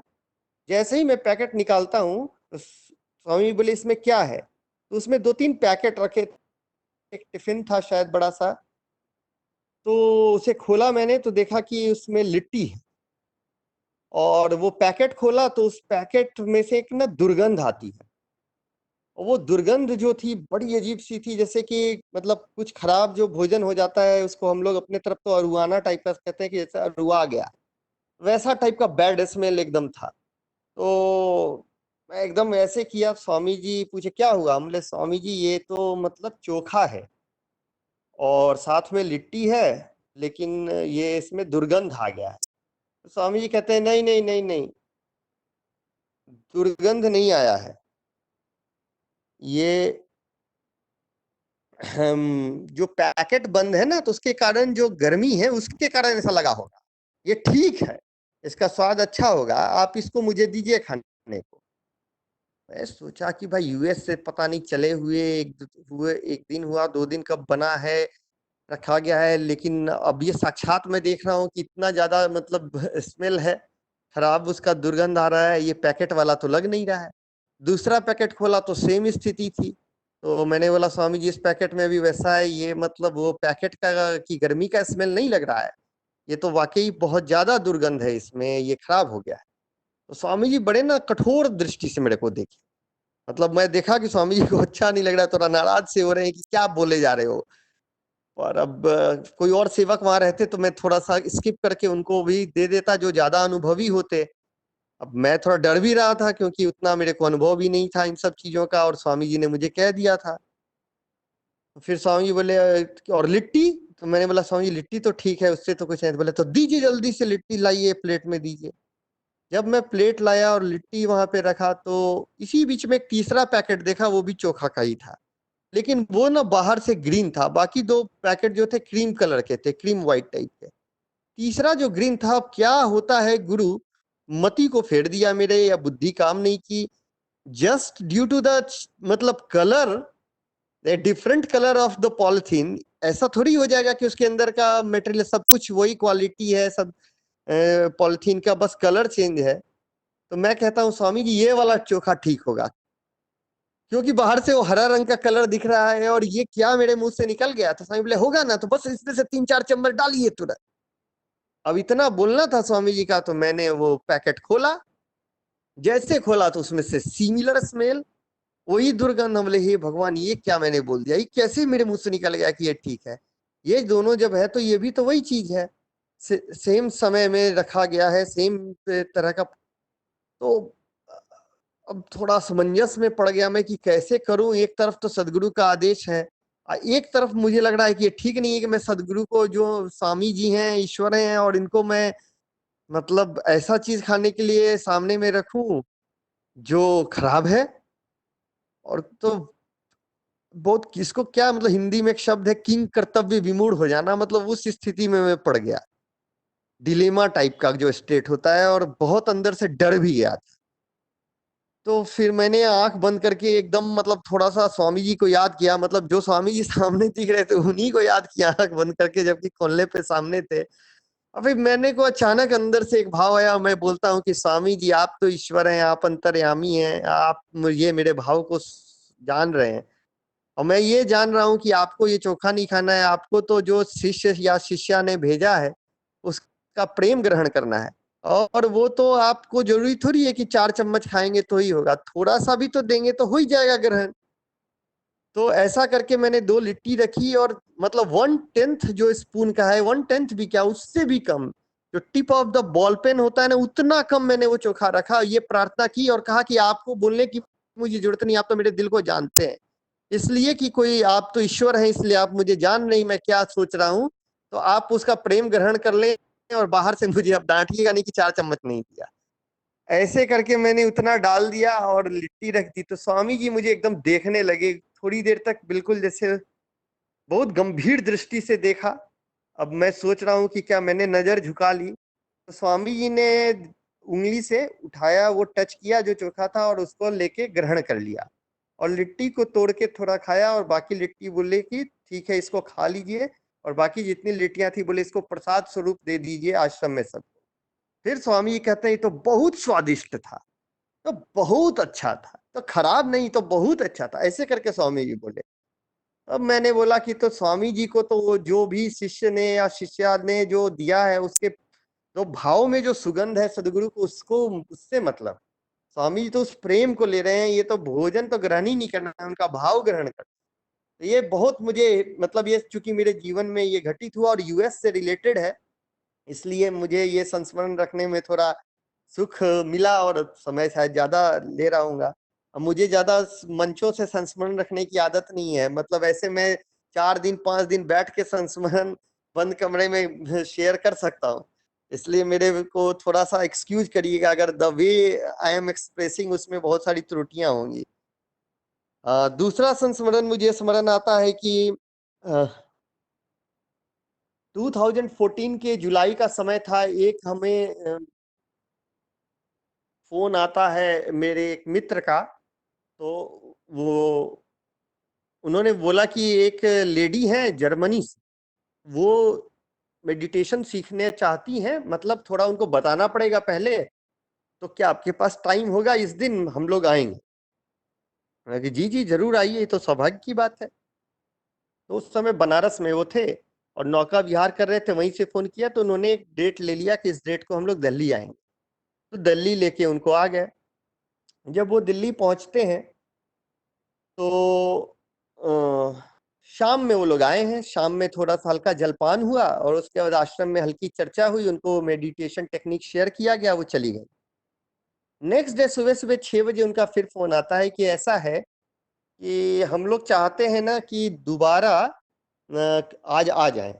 जैसे ही मैं पैकेट निकालता हूँ, तो स्वामी जी बोले इसमें क्या है? तो उसमें 2-3 पैकेट रखे थे, एक टिफिन था शायद बड़ा सा। तो उसे खोला मैंने, तो देखा कि उसमें लिट्टी है। और वो पैकेट खोला तो उस पैकेट में से एक ना दुर्गंध आती है। और वो दुर्गंध जो थी बड़ी अजीब सी थी, जैसे कि मतलब कुछ खराब जो भोजन हो जाता है उसको हम लोग अपने तरफ तो अरुआना टाइप का कहते हैं, कि जैसे अरुआ गया, वैसा टाइप का बैड स्मेल एकदम था। तो मैं एकदम ऐसे किया, स्वामी जी पूछे क्या हुआ? हम बोले स्वामी जी ये तो मतलब चोखा है और साथ में लिट्टी है, लेकिन ये इसमें दुर्गंध आ गया है। तो स्वामी जी कहते हैं नहीं नहीं नहीं नहीं, दुर्गंध नहीं आया है, ये जो पैकेट बंद है ना, तो उसके कारण जो गर्मी है उसके कारण ऐसा लगा होगा। ये ठीक है, इसका स्वाद अच्छा होगा, आप इसको मुझे दीजिए खाने को। मैं सोचा कि भाई यूएस से पता नहीं चले हुए एक दिन हुआ, 2 दिन कब बना है, रखा गया है, लेकिन अब ये साक्षात मैं देख रहा हूँ कि इतना ज्यादा मतलब स्मेल है, खराब उसका दुर्गंध आ रहा है। ये पैकेट वाला तो लग नहीं रहा है। दूसरा पैकेट खोला तो सेम स्थिति थी। तो मैंने बोला स्वामी जी इस पैकेट में भी वैसा है, ये मतलब वो पैकेट का की गर्मी का स्मेल नहीं लग रहा है, ये तो वाकई बहुत ज्यादा दुर्गंध है इसमें, ये खराब हो गया है। तो स्वामी जी बड़े ना कठोर दृष्टि से मेरे को देखे। मतलब मैं देखा कि स्वामी जी को अच्छा नहीं लग रहा है, थोड़ा नाराज से हो रहे हैं कि क्या बोले जा रहे हो। और अब कोई और सेवक वहां रहते तो मैं थोड़ा सा स्किप करके उनको भी दे देता, जो ज्यादा अनुभवी होते। अब मैं थोड़ा डर भी रहा था, क्योंकि उतना मेरे को अनुभव भी नहीं था इन सब चीजों का, और स्वामी जी ने मुझे कह दिया था। तो फिर स्वामी जी बोले और लिट्टी? तो मैंने बोला स्वामी जी लिट्टी तो ठीक है, उससे तो कुछ नहीं। बोले तो दीजिए जल्दी से लिट्टी लाइए, प्लेट में दीजिए। जब मैं प्लेट लाया और लिट्टी वहां पे रखा, तो इसी बीच में एक तीसरा पैकेट देखा, वो भी चोखा का ही था, लेकिन वो ना बाहर से ग्रीन था, बाकी 2 पैकेट जो थे क्रीम कलर के थे, क्रीम व्हाइट टाइप के। तीसरा जो ग्रीन था, अब क्या होता है गुरु, मति को फेर दिया मेरे, या बुद्धि काम नहीं की। जस्ट ड्यू टू द मतलब colour, different colour of the polythene, ऐसा थोड़ी हो जाएगा कि उसके अंदर का मटेरियल सब कुछ वही क्वालिटी है, सब पॉलिथीन का बस कलर चेंज है। तो मैं कहता हूँ स्वामी जी ये वाला चोखा ठीक होगा, क्योंकि बाहर से वो हरा रंग का कलर दिख रहा है, और ये क्या मेरे मुंह से निकल गया। तो स्वामी बोले होगा ना, तो बस इसमें से 3-4 चम्मच डालिए तुरंत। अब इतना बोलना था स्वामी जी का, तो मैंने वो पैकेट खोला। जैसे खोला तो उसमें से सिमिलर स्मेल, वही दुर्गंध। हम बोले हे भगवान, ये क्या मैंने बोल दिया, ये कैसे मेरे मुंह से निकल गया कि ये ठीक है। ये दोनों जब है तो ये भी तो वही चीज है, सेम समय में रखा गया है, सेम तरह का। तो अब थोड़ा असमंजस में पड़ गया मैं कि कैसे करूं। एक तरफ तो सदगुरु का आदेश है, एक तरफ मुझे लग रहा है कि ये ठीक नहीं है कि मैं सदगुरु को, जो स्वामी जी हैं, ईश्वर हैं, और इनको मैं मतलब ऐसा चीज खाने के लिए सामने में रखूं जो खराब है। और तो बहुत, किसको क्या मतलब, हिंदी में एक शब्द है किंग कर्तव्य विमूढ़ हो जाना, मतलब उस स्थिति में मैं पड़ गया। डिलेमा टाइप का जो स्टेट होता है, और बहुत अंदर से डर भी गया था। तो फिर मैंने आंख बंद करके एकदम मतलब थोड़ा सा स्वामी जी को याद किया, मतलब जो स्वामी जी सामने दिख रहे थे उन्हीं को याद किया आंख बंद करके, जबकि कोल्ले पे सामने थे। अभी मैंने को अचानक अंदर से एक भाव आया, मैं बोलता हूँ कि स्वामी जी आप तो ईश्वर हैं, आप अंतर्यामी हैं, आप ये मेरे भाव को जान रहे हैं, और मैं ये जान रहा हूँ कि आपको ये चोखा नहीं खाना है, आपको तो जो शिष्य या शिष्या ने भेजा है उसका प्रेम ग्रहण करना है। और वो तो आपको जरूरी थोड़ी है कि 4 चम्मच खाएंगे तो ही होगा, थोड़ा सा भी तो देंगे तो हो ही जाएगा ग्रहण। तो ऐसा करके मैंने 2 लिट्टी रखी, और मतलब 1/10 जो स्पून का है, 1/10 भी क्या, उससे भी कम, जो tip of the ball pen होता है ना, उतना कम मैंने वो चोखा रखा, ये प्रार्थना की और कहा कि आपको बोलने की मुझे जरूरत नहीं, आप तो मेरे दिल को जानते हैं, इसलिए कि कोई आप तो ईश्वर हैं, इसलिए आप मुझे जान नहीं मैं क्या सोच रहा हूँ, तो आप उसका प्रेम ग्रहण कर लें, और बाहर से मुझे अब डांटिएगा नहीं कि 4 चम्मच नहीं दिया। ऐसे करके मैंने उतना डाल दिया और लिट्टी रख दी। तो स्वामी जी मुझे एकदम देखने लगे, थोड़ी देर तक बिल्कुल जैसे बहुत गंभीर दृष्टि से देखा। अब मैं सोच रहा हूँ कि क्या मैंने नजर झुका ली, तो स्वामी जी ने उंगली से उठाया, वो टच किया जो चोखा था, और उसको लेके ग्रहण कर लिया, और लिट्टी को तोड़ के थोड़ा खाया, और बाकी लिट्टी बोले कि ठीक है इसको खा लीजिए, और बाकी जितनी लिट्टियां थी बोले इसको प्रसाद स्वरूप दे दीजिए आश्रम में सबको। फिर स्वामी जी कहते हैं ये तो बहुत स्वादिष्ट था, तो बहुत अच्छा था, तो खराब नहीं, तो बहुत अच्छा था, ऐसे करके स्वामी जी बोले। अब मैंने बोला कि तो स्वामी जी को तो वो जो भी शिष्य ने या शिष्या ने जो दिया है, उसके तो भाव में जो सुगंध है सदगुरु को, उसको उससे मतलब, स्वामी जी तो उस प्रेम को ले रहे हैं, ये तो भोजन तो ग्रहण ही नहीं करना है, उनका भाव ग्रहण करना। तो ये बहुत मुझे मतलब, ये चूंकि मेरे जीवन में ये घटित हुआ और यूएस से रिलेटेड है, इसलिए मुझे ये संस्मरण रखने में थोड़ा सुख मिला, और समय शायद ज्यादा ले रहा हूँ। मुझे ज्यादा मंचों से संस्मरण रखने की आदत नहीं है, मतलब ऐसे मैं 4 दिन 5 दिन बैठ के संस्मरण बंद कमरे में शेयर कर सकता हूँ, इसलिए मेरे को थोड़ा सा एक्सक्यूज करिएगा अगर the way I am expressing उसमें बहुत सारी त्रुटियां होंगी। दूसरा संस्मरण मुझे स्मरण आता है कि 2014 के जुलाई का समय था, एक हमें फोन आता है मेरे एक मित्र का, तो वो उन्होंने बोला कि एक लेडी है जर्मनी से, वो मेडिटेशन सीखने चाहती हैं, मतलब थोड़ा उनको बताना पड़ेगा पहले, तो क्या आपके पास टाइम होगा, इस दिन हम लोग आएंगे। मैंने कहा, जी जी जरूर आइए, ये तो सौभाग्य की बात है। तो उस समय बनारस में वो थे और नौका विहार कर रहे थे, वहीं से फोन किया, तो उन्होंने एक डेट ले लिया कि इस डेट को हम लोग दिल्ली आएंगे, तो दिल्ली लेके उनको आ गए। जब वो दिल्ली पहुंचते हैं तो शाम में वो लोग आए हैं, शाम में थोड़ा सा हल्का जलपान हुआ, और उसके बाद आश्रम में हल्की चर्चा हुई, उनको मेडिटेशन टेक्निक शेयर किया गया, वो चली गई। नेक्स्ट डे सुबह सुबह 6 बजे उनका फिर फोन आता है कि ऐसा है कि हम लोग चाहते हैं ना कि दोबारा आज आ जाएं,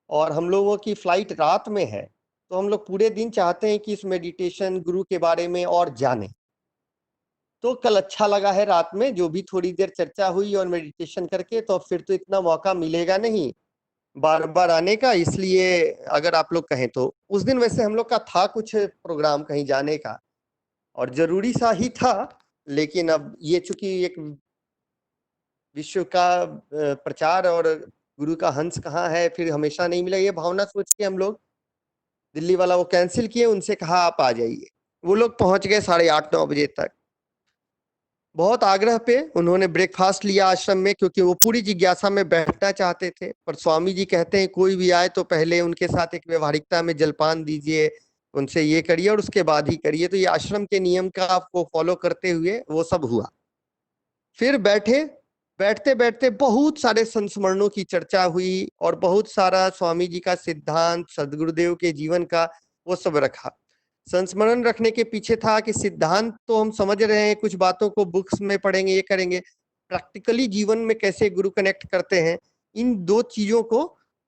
और हम लोगों की फ्लाइट रात में है, तो हम लोग पूरे दिन चाहते हैं कि इस मेडिटेशन गुरु के बारे में और जानें। तो कल अच्छा लगा है रात में जो भी थोड़ी देर चर्चा हुई और मेडिटेशन करके, तो फिर तो इतना मौका मिलेगा नहीं बार बार आने का, इसलिए अगर आप लोग कहें तो। उस दिन वैसे हम लोग का था कुछ प्रोग्राम कहीं जाने का, और जरूरी सा ही था, लेकिन अब ये चूंकि एक विश्व का प्रचार और गुरु का हंस कहाँ है, फिर हमेशा नहीं मिला, ये भावना सोच के हम लोग दिल्ली वाला वो कैंसिल किए, उनसे कहा आप आ जाइए। वो लोग पहुंच गए 8:30-9 बजे तक। बहुत आग्रह पे उन्होंने ब्रेकफास्ट लिया आश्रम में, क्योंकि वो पूरी जिज्ञासा में बैठना चाहते थे, पर स्वामी जी कहते हैं कोई भी आए तो पहले उनके साथ एक व्यवहारिकता में जलपान दीजिए, उनसे ये करिए और उसके बाद ही करिए। तो ये आश्रम के नियम का आपको फॉलो करते हुए वो सब हुआ। फिर बैठते बैठते बहुत सारे संस्मरणों की चर्चा हुई, और बहुत सारा स्वामी जी का सिद्धांत, सदगुरुदेव के जीवन का वो सब रखा। संस्मरण रखने के पीछे था कि सिद्धांत तो हम समझ रहे हैं, कुछ बातों को बुक्स में पढ़ेंगे, ये करेंगे, प्रैक्टिकली जीवन में कैसे गुरु कनेक्ट करते हैं, इन 2 चीजों को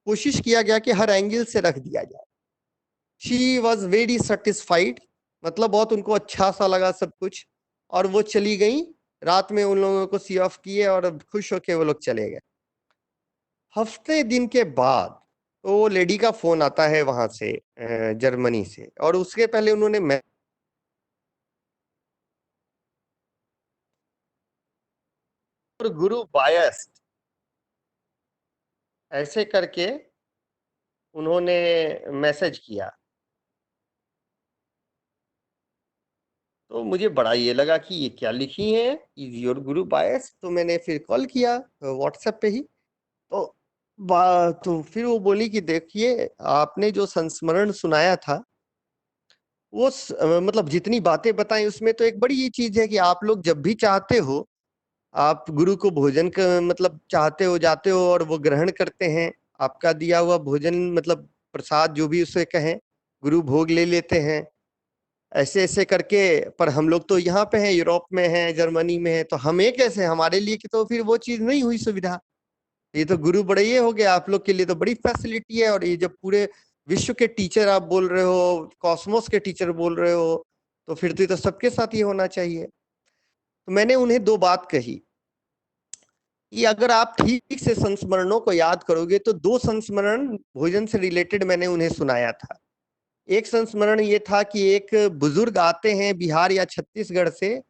कोशिश किया गया कि हर एंगल से रख दिया जाए। शी वॉज वेरी सेटिस्फाइड, मतलब बहुत उनको अच्छा सा लगा सब कुछ, और वो चली गई। रात में उन लोगों को सी ऑफ किए और खुश होके वो लोग चले गए। हफ्ते दिन के बाद तो वो लेडी का फोन आता है वहां से जर्मनी से, और उसके पहले उन्होंने गुरु बायस्ड ऐसे करके उन्होंने मैसेज किया। तो मुझे बड़ा ये लगा कि ये क्या लिखी है, इज योर गुरु बायस। तो मैंने फिर कॉल किया व्हाट्सएप पे ही। तो फिर वो बोली कि देखिए, आपने जो संस्मरण सुनाया था वो मतलब जितनी बातें बताई उसमें तो एक बड़ी ये चीज है कि आप लोग जब भी चाहते हो, आप गुरु को भोजन का मतलब चाहते हो, जाते हो और वो ग्रहण करते हैं, आपका दिया हुआ भोजन मतलब प्रसाद जो भी उसे कहें, गुरु भोग ले लेते हैं ऐसे ऐसे करके। पर हम लोग तो यहाँ पे हैं, यूरोप में हैं, जर्मनी में हैं, तो हमें कैसे, हमारे लिए कि तो फिर वो चीज नहीं हुई सुविधा। ये तो गुरु बड़े ये हो गया, आप लोग के लिए तो बड़ी फैसिलिटी है। और ये जब पूरे विश्व के टीचर आप बोल रहे हो, कॉस्मोस के टीचर बोल रहे हो, तो फिर तो ये तो सबके साथ ये होना चाहिए। तो मैंने उन्हें दो बात कही कि अगर आप ठीक से संस्मरणों को याद करोगे तो दो संस्मरण भोजन से रिलेटेड मैंने उन्हें सुनाया था। एक संस्मरण ये था कि एक बुजुर्ग आते हैं बिहार या छत्तीसगढ़ से,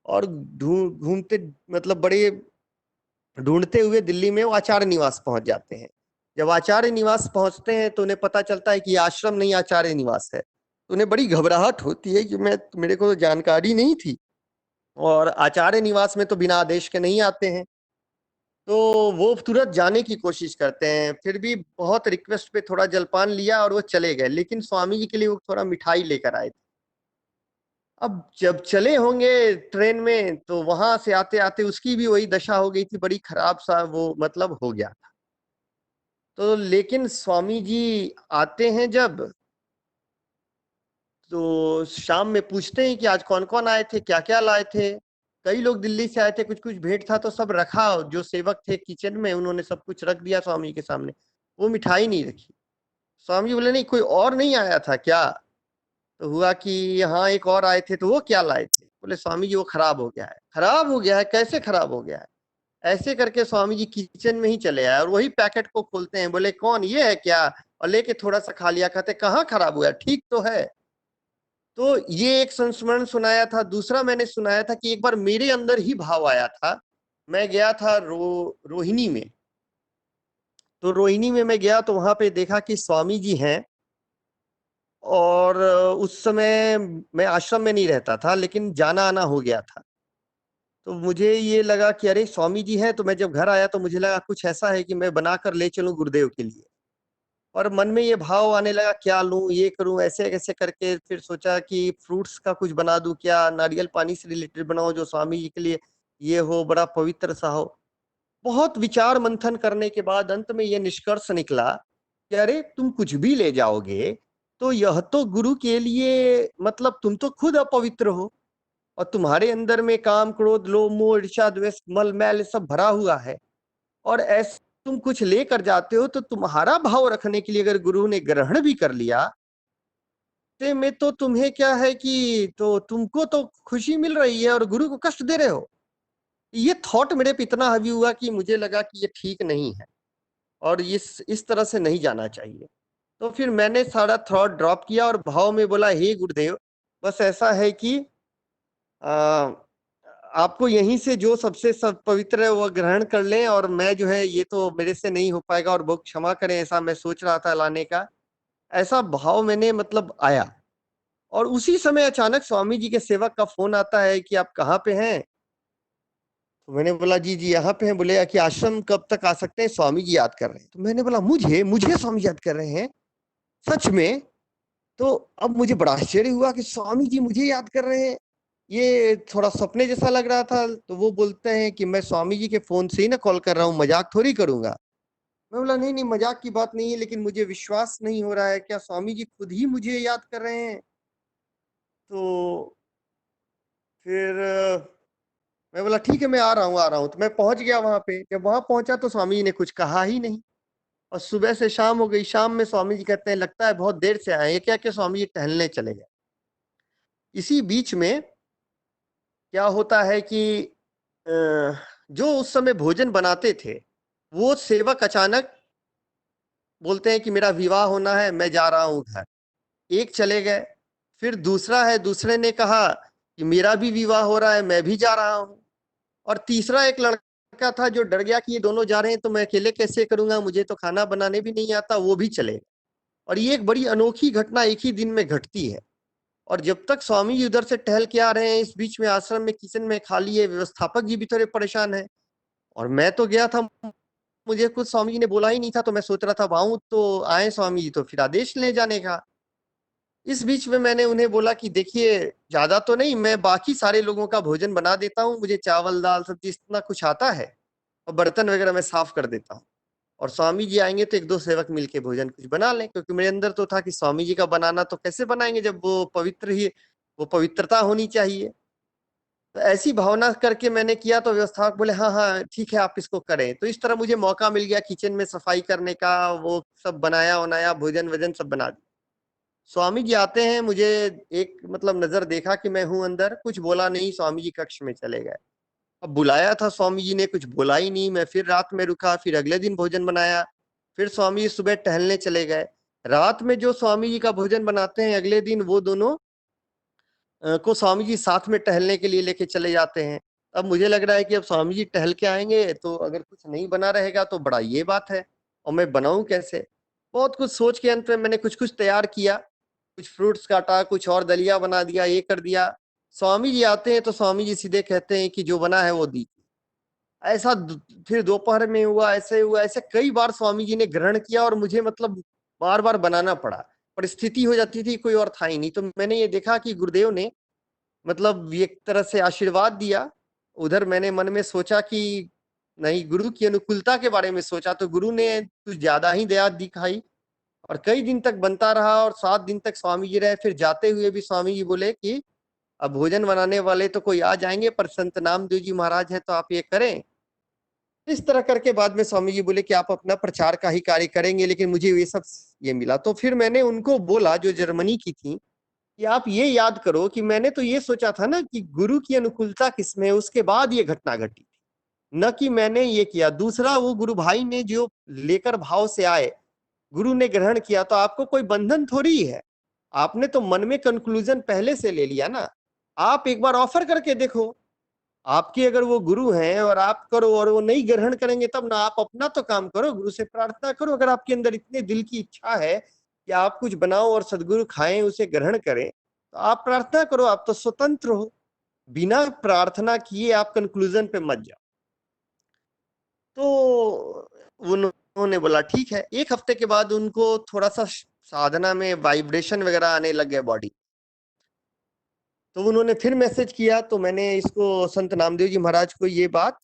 और घूमते मतलब बड़े ढूंढते हुए दिल्ली में वो आचार्य निवास पहुंच जाते हैं। जब आचार्य निवास पहुंचते हैं तो उन्हें पता चलता है कि ये आश्रम नहीं, आचार्य निवास है। तो उन्हें बड़ी घबराहट होती है कि मेरे को तो जानकारी नहीं थी, और आचार्य निवास में तो बिना आदेश के नहीं आते हैं। तो वो तुरंत जाने की कोशिश करते हैं, फिर भी बहुत रिक्वेस्ट पे थोड़ा जलपान लिया और वो चले गए। लेकिन स्वामी जी के लिए वो थोड़ा मिठाई लेकर आए थे। अब जब चले होंगे ट्रेन में तो वहां से आते आते उसकी भी वही दशा हो गई थी, बड़ी खराब सा वो मतलब हो गया था। तो लेकिन स्वामी जी आते हैं जब, तो शाम में पूछते हैं कि आज कौन कौन आए थे, क्या क्या लाए थे। कई लोग दिल्ली से आए थे, कुछ कुछ भेंट था तो सब रखा, जो सेवक थे किचन में उन्होंने सब कुछ रख दिया स्वामी के सामने, वो मिठाई नहीं रखी। स्वामी जी बोले नहीं, कोई और नहीं आया था क्या? तो हुआ कि हाँ एक और आए थे, तो वो क्या लाए थे? बोले स्वामी जी वो खराब हो गया है। खराब हो गया है? कैसे खराब हो गया है? ऐसे करके स्वामी जी किचन में ही चले आए और वही पैकेट को खोलते हैं, बोले कौन, ये है क्या? और लेके थोड़ा सा खा लिया, कहते कहाँ खराब हुआ, ठीक तो है। तो ये एक संस्मरण सुनाया था। दूसरा मैंने सुनाया था कि एक बार मेरे अंदर ही भाव आया था। मैं गया था रोहिणी में। तो रोहिणी में मैं गया तो वहां पे देखा कि स्वामी जी हैं, और उस समय मैं आश्रम में नहीं रहता था, लेकिन जाना आना हो गया था। तो मुझे ये लगा कि अरे स्वामी जी हैं। तो मैं जब घर आया तो मुझे लगा कुछ ऐसा है कि मैं बनाकर ले चलूं गुरुदेव के लिए। और मन में ये भाव आने लगा, क्या लूं, ये करूं, ऐसे कैसे करके। फिर सोचा कि फ्रूट्स का कुछ बना दूं, क्या नारियल पानी से रिलेटेड बनाओ जो स्वामी जी के लिए ये हो, बड़ा पवित्र सा हो। बहुत विचार मंथन करने के बाद अंत में ये निष्कर्ष निकला कि अरे तुम कुछ भी ले जाओगे तो यह तो गुरु के लिए, मतलब तुम तो खुद अपवित्र हो, और तुम्हारे अंदर में काम क्रोध लोभ मोह ईर्ष्या द्वेष मल मैल सब भरा हुआ है। और ऐसे तुम कुछ लेकर जाते हो तो तुम्हारा भाव रखने के लिए अगर गुरु ने ग्रहण भी कर लिया ते में, तो तुम्हें क्या है कि तो तुमको तो खुशी मिल रही है और गुरु को कष्ट दे रहे हो। ये थॉट मेरे पे इतना हावी हुआ कि मुझे लगा कि ये ठीक नहीं है और इस तरह से नहीं जाना चाहिए। तो फिर मैंने सारा थॉट ड्रॉप किया और भाव में बोला, हे गुरुदेव, बस ऐसा है कि आ, आपको यहीं से जो सबसे सब पवित्र है वो ग्रहण कर लें, और मैं जो है ये तो मेरे से नहीं हो पाएगा और बहुत क्षमा करें, ऐसा मैं सोच रहा था लाने का। ऐसा भाव मैंने मतलब आया। और उसी समय अचानक स्वामी जी के सेवक का फोन आता है कि आप कहाँ पे हैं? तो मैंने बोला जी जी यहाँ पे हैं। बोले कि आश्रम कब तक आ सकते हैं, स्वामी जी याद कर रहे हैं। तो मैंने बोला मुझे मुझे स्वामी याद कर रहे हैं सच में? तो अब मुझे बड़ा आश्चर्य हुआ कि स्वामी जी मुझे याद कर रहे हैं, ये थोड़ा सपने जैसा लग रहा था। तो वो बोलते हैं कि मैं स्वामी जी के फोन से ही ना कॉल कर रहा हूँ, मजाक थोड़ी करूंगा। मैं बोला नहीं नहीं, मजाक की बात नहीं है, लेकिन मुझे विश्वास नहीं हो रहा है, क्या स्वामी जी खुद ही मुझे याद कर रहे हैं? तो फिर मैं बोला ठीक है, मैं आ रहा हूँ आ रहा हूँ। तो मैं पहुंच गया वहां पे। जब वहां पहुंचा तो स्वामी जी ने कुछ कहा ही नहीं। और सुबह से शाम हो गई। शाम में स्वामी जी कहते हैं लगता है बहुत देर से आए। ये क्या कि स्वामी जी टहलने चले गए। इसी बीच में क्या होता है कि जो उस समय भोजन बनाते थे वो सेवक अचानक बोलते हैं कि मेरा विवाह होना है, मैं जा रहा हूँ घर। एक चले गए, फिर दूसरा है, दूसरे ने कहा कि मेरा भी विवाह हो रहा है, मैं भी जा रहा हूँ। और तीसरा एक लड़का था जो डर गया कि ये दोनों जा रहे हैं तो मैं अकेले कैसे करूंगा, मुझे तो खाना बनाने भी नहीं आता, वो भी चले गए। और ये एक बड़ी अनोखी घटना एक ही दिन में घटती है। और जब तक स्वामी जी उधर से टहल के आ रहे हैं, इस बीच में आश्रम में किचन में खाली है, व्यवस्थापक जी भी थोड़े परेशान है। और मैं तो गया था, मुझे कुछ स्वामी जी ने बोला ही नहीं था, तो मैं सोच रहा था आऊं तो आए स्वामी जी तो फिर आदेश ले जाने का। इस बीच में मैंने उन्हें बोला कि देखिए ज्यादा तो नहीं, मैं बाकी सारे लोगों का भोजन बना देता हूँ, मुझे चावल दाल सब्जी इतना कुछ आता है, और बर्तन वगैरह मैं साफ कर देता हूँ। और स्वामी जी आएंगे तो एक दो सेवक मिलके भोजन कुछ बना लें, क्योंकि मेरे अंदर तो था कि स्वामी जी का बनाना तो कैसे बनाएंगे जब वो पवित्र ही, वो पवित्रता होनी चाहिए। तो ऐसी भावना करके मैंने किया, तो व्यवस्थापक बोले हाँ हाँ ठीक है आप इसको करें। तो इस तरह मुझे मौका मिल गया किचन में सफाई करने का, वो सब बनाया बनाया, भोजन वजन सब बना दिया। स्वामी जी आते हैं, मुझे एक मतलब नजर देखा कि मैं हूं अंदर, कुछ बोला नहीं, स्वामी जी कक्ष में चले गए। अब बुलाया था स्वामी जी ने, कुछ बोला ही नहीं। मैं फिर रात में रुका, फिर अगले दिन भोजन बनाया, फिर स्वामी जी सुबह टहलने चले गए। रात में जो स्वामी जी का भोजन बनाते हैं अगले दिन, वो दोनों को स्वामी जी साथ में टहलने के लिए लेके चले जाते हैं। अब मुझे लग रहा है कि अब स्वामी जी टहल के आएंगे तो अगर कुछ नहीं बना रहेगा तो बड़ा ये बात है, और मैं बनाऊं कैसे। बहुत कुछ सोच के अंत में मैंने कुछ कुछ तैयार किया, कुछ फ्रूट्स काटा, कुछ और दलिया बना दिया, ये कर दिया। स्वामी जी आते हैं तो स्वामी जी सीधे कहते हैं कि जो बना है वो दीजिए। ऐसा फिर दोपहर में हुआ, ऐसे हुआ, ऐसे कई बार स्वामी जी ने ग्रहण किया, और मुझे मतलब बार बार बनाना पड़ा। परिस्थिति हो जाती थी, कोई और था ही नहीं। तो मैंने ये देखा कि गुरुदेव ने मतलब एक तरह से आशीर्वाद दिया। उधर मैंने मन में सोचा कि नहीं, गुरु की अनुकूलता के बारे में सोचा, तो गुरु ने कुछ ज्यादा ही दया दिखाई, और कई दिन तक बनता रहा, और 7 दिन तक स्वामी जी रहे। फिर जाते हुए भी स्वामी जी बोले कि अब भोजन बनाने वाले तो कोई आ जाएंगे, पर संत नामदेव जी महाराज है तो आप ये करें। इस तरह करके बाद में स्वामी जी बोले कि आप अपना प्रचार का ही कार्य करेंगे, लेकिन मुझे ये सब ये मिला। तो फिर मैंने उनको बोला, जो जर्मनी की थी, कि आप ये याद करो कि मैंने तो ये सोचा था ना कि गुरु की अनुकूलता किसमें है, उसके बाद ये घटना घटी, न कि मैंने ये किया। दूसरा, वो गुरु भाई ने जो लेकर भाव से आए, गुरु ने ग्रहण किया, तो आपको कोई बंधन थोड़ी है, आपने तो मन में कंक्लूजन पहले से ले लिया ना। आप एक बार ऑफर करके देखो, आपके अगर वो गुरु हैं और आप करो और वो नहीं ग्रहण करेंगे तब ना, आप अपना तो काम करो, गुरु से प्रार्थना करो। अगर आपके अंदर इतने दिल की इच्छा है कि आप कुछ बनाओ और सदगुरु खाएं, उसे ग्रहण करें, तो आप प्रार्थना करो, आप तो स्वतंत्र हो। बिना प्रार्थना किए आप कंक्लूजन पे मत जाओ। तो उन्होंने बोला ठीक है। एक हफ्ते के बाद उनको थोड़ा सा साधना में वाइब्रेशन वगैरह आने लग गए बॉडी, तो उन्होंने फिर मैसेज किया। तो मैंने इसको संत नामदेव जी महाराज को ये बात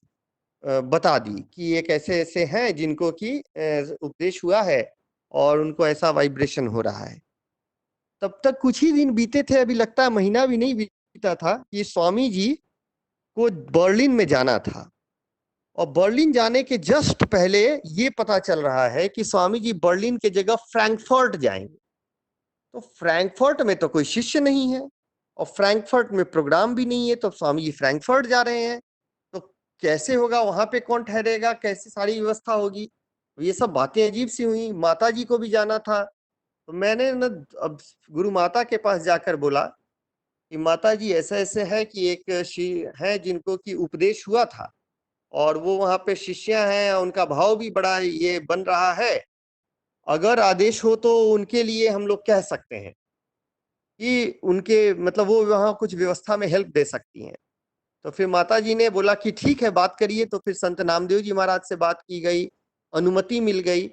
बता दी कि एक ऐसे ऐसे हैं जिनको कि उपदेश हुआ है और उनको ऐसा वाइब्रेशन हो रहा है। तब तक कुछ ही दिन बीते थे, अभी लगता है महीना भी नहीं बीता था कि स्वामी जी को बर्लिन में जाना था। और बर्लिन जाने के जस्ट पहले ये पता चल रहा है कि स्वामी जी बर्लिन के जगह फ्रैंकफर्ट जाएंगे। तो फ्रैंकफर्ट में तो कोई शिष्य नहीं है, और फ्रैंकफर्ट में प्रोग्राम भी नहीं है, तो स्वामी जी फ्रैंकफर्ट जा रहे हैं, तो कैसे होगा, वहां पे कौन ठहरेगा, कैसे सारी व्यवस्था होगी। ये सब बातें अजीब सी हुई। माता जी को भी जाना था, तो मैंने न अब गुरु माता के पास जाकर बोला कि माता जी ऐसा ऐसे है कि एक है जिनको कि उपदेश हुआ था, और वो वहां पे शिष्य हैं, उनका भाव भी बड़ा ये बन रहा है। अगर आदेश हो तो उनके लिए हम लोग कह सकते हैं कि उनके मतलब वो वहां कुछ व्यवस्था में हेल्प दे सकती हैं। तो फिर माता जी ने बोला कि ठीक है बात करिए। तो फिर संत नामदेव जी महाराज से बात की गई, अनुमति मिल गई।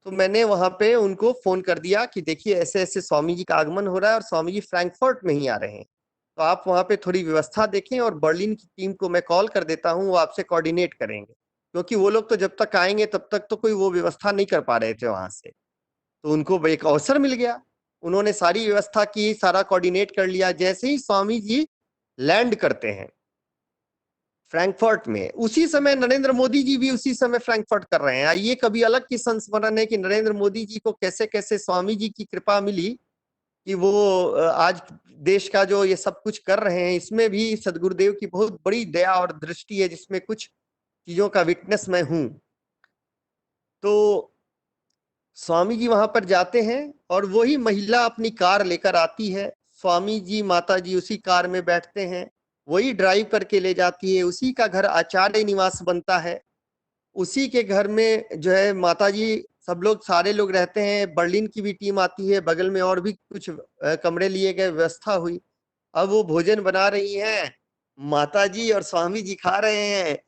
तो मैंने वहां पे उनको फोन कर दिया कि देखिए ऐसे ऐसे स्वामी जी का आगमन हो रहा है, और स्वामी जी फ्रैंकफर्ट में ही आ रहे हैं, तो आप वहां पे थोड़ी व्यवस्था देखें, और बर्लिन की टीम को मैं कॉल कर देता हूँ, वो आपसे कोऑर्डिनेट करेंगे। क्योंकि वो लोग तो जब तक आएंगे तब तक तो कोई वो व्यवस्था नहीं कर पा रहे थे वहां से। तो उनको एक अवसर मिल गया, उन्होंने सारी व्यवस्था की, सारा कोऑर्डिनेट कर लिया। जैसे ही स्वामी जी लैंड करते हैं फ्रैंकफर्ट में, उसी समय नरेंद्र मोदी जी भी उसी समय फ्रैंकफर्ट कर रहे हैं। ये कभी अलग की संस्मरण है कि नरेंद्र मोदी जी को कैसे कैसे स्वामी जी की कृपा मिली कि वो आज देश का जो ये सब कुछ कर रहे हैं। इसमें भी सदगुरुदेव की बहुत बड़ी दया और दृष्टि है, जिसमें कुछ चीजों का विटनेस मैं हूं। तो स्वामी जी वहां पर जाते हैं और वही महिला अपनी कार लेकर आती है। स्वामी जी माता जी उसी कार में बैठते हैं, वही ड्राइव करके ले जाती है। उसी का घर आचार्य निवास बनता है। उसी के घर में जो है माता जी सब लोग सारे लोग रहते हैं। बर्लिन की भी टीम आती है, बगल में और भी कुछ कमरे लिए गए, व्यवस्था हुई। अब वो भोजन बना रही हैं, माता जी और स्वामी जी खा रहे हैं।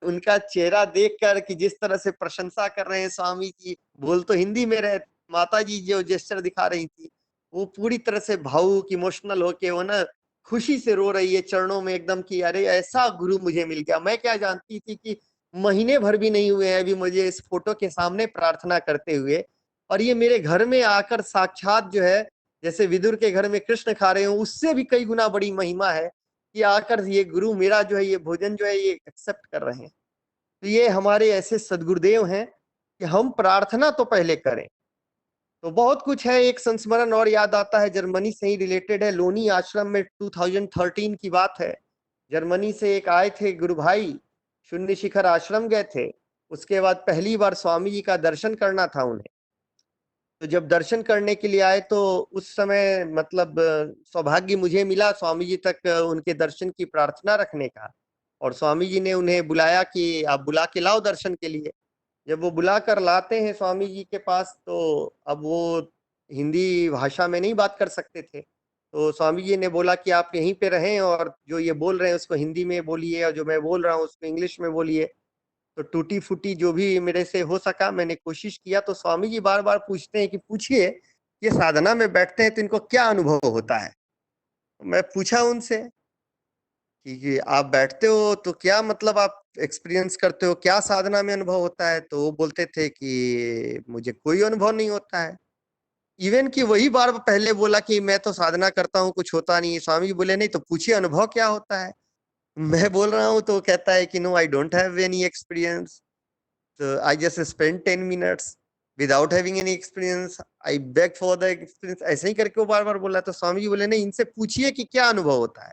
उनका चेहरा देखकर कि जिस तरह से प्रशंसा कर रहे हैं स्वामी जी, बोल तो हिंदी में रहे, माता जी जो जेस्चर दिखा रही थी वो पूरी तरह से भावुक इमोशनल होके वो ना खुशी से रो रही है चरणों में एकदम कि अरे ऐसा गुरु मुझे मिल गया। मैं क्या जानती थी कि महीने भर भी नहीं हुए हैं अभी मुझे इस फोटो के सामने प्रार्थना करते हुए, और ये मेरे घर में आकर साक्षात जो है जैसे विदुर के घर में कृष्ण खा रहे हो उससे भी कई गुना बड़ी महिमा है कि आकर ये गुरु मेरा जो है ये भोजन जो है ये एक्सेप्ट कर रहे हैं। तो ये हमारे ऐसे सदगुरुदेव हैं कि हम प्रार्थना तो पहले करें। तो बहुत कुछ है। एक संस्मरण और याद आता है, जर्मनी से ही रिलेटेड है। लोनी आश्रम में 2013 की बात है। जर्मनी से एक आए थे गुरु भाई, शून्य शिखर आश्रम गए थे। उसके बाद पहली बार स्वामी जी का दर्शन करना था उन्हें। तो जब दर्शन करने के लिए आए तो उस समय मतलब सौभाग्य मुझे मिला स्वामी जी तक उनके दर्शन की प्रार्थना रखने का। और स्वामी जी ने उन्हें बुलाया कि आप बुला के लाओ दर्शन के लिए। जब वो बुला कर लाते हैं स्वामी जी के पास तो अब वो हिंदी भाषा में नहीं बात कर सकते थे। तो स्वामी जी ने बोला कि आप यहीं पे रहें और जो ये बोल रहे हैं उसको हिंदी में बोलिए और जो मैं बोल रहा हूँ उसको इंग्लिश में बोलिए। तो टूटी फूटी जो भी मेरे से हो सका मैंने कोशिश किया। तो स्वामी जी बार बार पूछते हैं कि पूछिए ये साधना में बैठते हैं तो इनको क्या अनुभव होता है। मैं पूछा उनसे कि आप बैठते हो तो क्या मतलब आप एक्सपीरियंस करते हो, क्या साधना में अनुभव होता है। तो वो बोलते थे कि मुझे कोई अनुभव नहीं होता है। इवन कि वही बार पहले बोला कि मैं तो साधना करता हूँ कुछ होता नहीं। स्वामी जी बोले नहीं तो पूछिए अनुभव क्या होता है। मैं बोल रहा हूँ तो कहता है कि no I don't have any experience, I just spend 10 minutes without having any experience, I beg for the experience. ऐसे ही करके वो बार बार बोला। तो स्वामी जी बोले नहीं इनसे पूछिए कि क्या अनुभव होता है।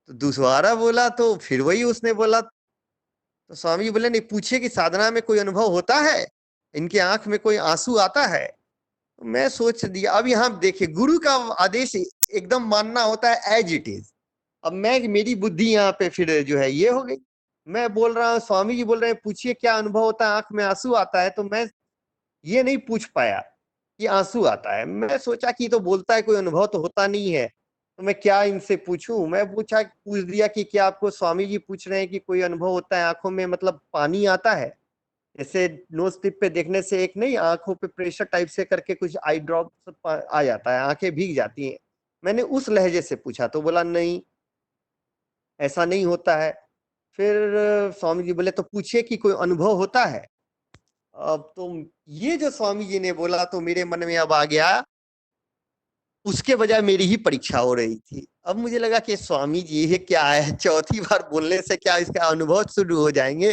तो दूसरा बोला तो फिर वही उसने बोला। तो स्वामी जी बोले नहीं पूछिए कि साधना में कोई अनुभव होता है, इनके आंख में कोई आंसू आता है। तो मैं सोच दिया अब यहाँ देखिए गुरु का आदेश एकदम मानना होता है एज इट इज। अब मैं मेरी बुद्धि यहाँ पे फिर जो है ये हो गई। मैं बोल रहा हूँ स्वामी जी बोल रहे हैं पूछिए क्या अनुभव होता है, आंख में आंसू आता है। तो मैं ये नहीं पूछ पाया कि आंसू आता है। मैं सोचा कि तो बोलता है कोई अनुभव तो होता नहीं है तो मैं क्या इनसे पूछूं। मैं पूछ दिया कि क्या आपको स्वामी जी पूछ रहे हैं कि कोई अनुभव होता है, आंखों में मतलब पानी आता है। जैसे नोज टिप पे देखने से एक नहीं आंखों पे प्रेशर टाइप से करके कुछ आई ड्रॉप आ जाता है, आंखें भीग जाती हैं। मैंने उस लहजे से पूछा तो बोला नहीं ऐसा नहीं होता है। फिर स्वामी जी बोले तो पूछिए कि कोई अनुभव होता है। अब तो ये जो स्वामी जी ने बोला तो मेरे मन में अब आ गया उसके बजाय मेरी ही परीक्षा हो रही थी। अब मुझे लगा कि स्वामी जी ये क्या है, चौथी बार बोलने से क्या इसका अनुभव शुरू हो जाएंगे।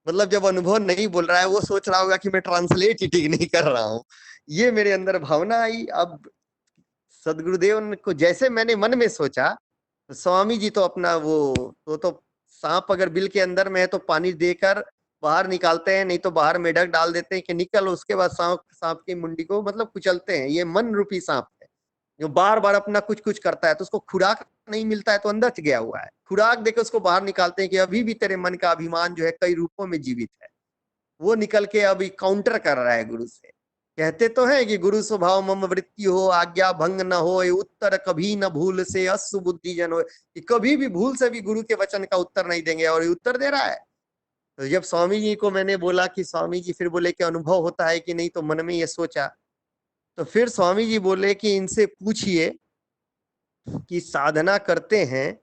मतलब जब अनुभव नहीं बोल रहा है वो सोच रहा होगा कि मैं ट्रांसलेट ही ठीक नहीं कर रहा हूँ। ये मेरे अंदर भावना आई। अब सदगुरुदेव को जैसे मैंने मन में सोचा तो स्वामी जी तो अपना वो तो सांप अगर बिल के अंदर में है तो पानी देकर बाहर निकालते हैं, नहीं तो बाहर मेढक डाल देते हैं कि निकल। उसके बाद सांप की मुंडी को मतलब कुचलते हैं। ये मन रूपी सांप है जो बार बार अपना कुछ कुछ करता है। तो उसको खुराक नहीं मिलता है तो अंदर गया हुआ है, खुराक देकर उसको बाहर निकालते हैं कि अभी भी तेरे मन का अभिमान जो है कई रूपों में जीवित है। वो निकल के अभी काउंटर कर रहा है गुरु से। कहते तो है कि गुरु स्वभाव मम वृत्ति हो, आज्ञा भंग न हो, उत्तर कभी न भूल से अश्रु बुद्धि जन हो। कि कभी भी भूल से भी गुरु के वचन का उत्तर नहीं देंगे और ये उत्तर दे रहा है। तो जब स्वामी जी को मैंने बोला कि स्वामी जी फिर बोले कि अनुभव होता है कि नहीं, तो मन में ये सोचा। तो फिर स्वामी जी बोले कि इनसे पूछिए कि साधना करते हैं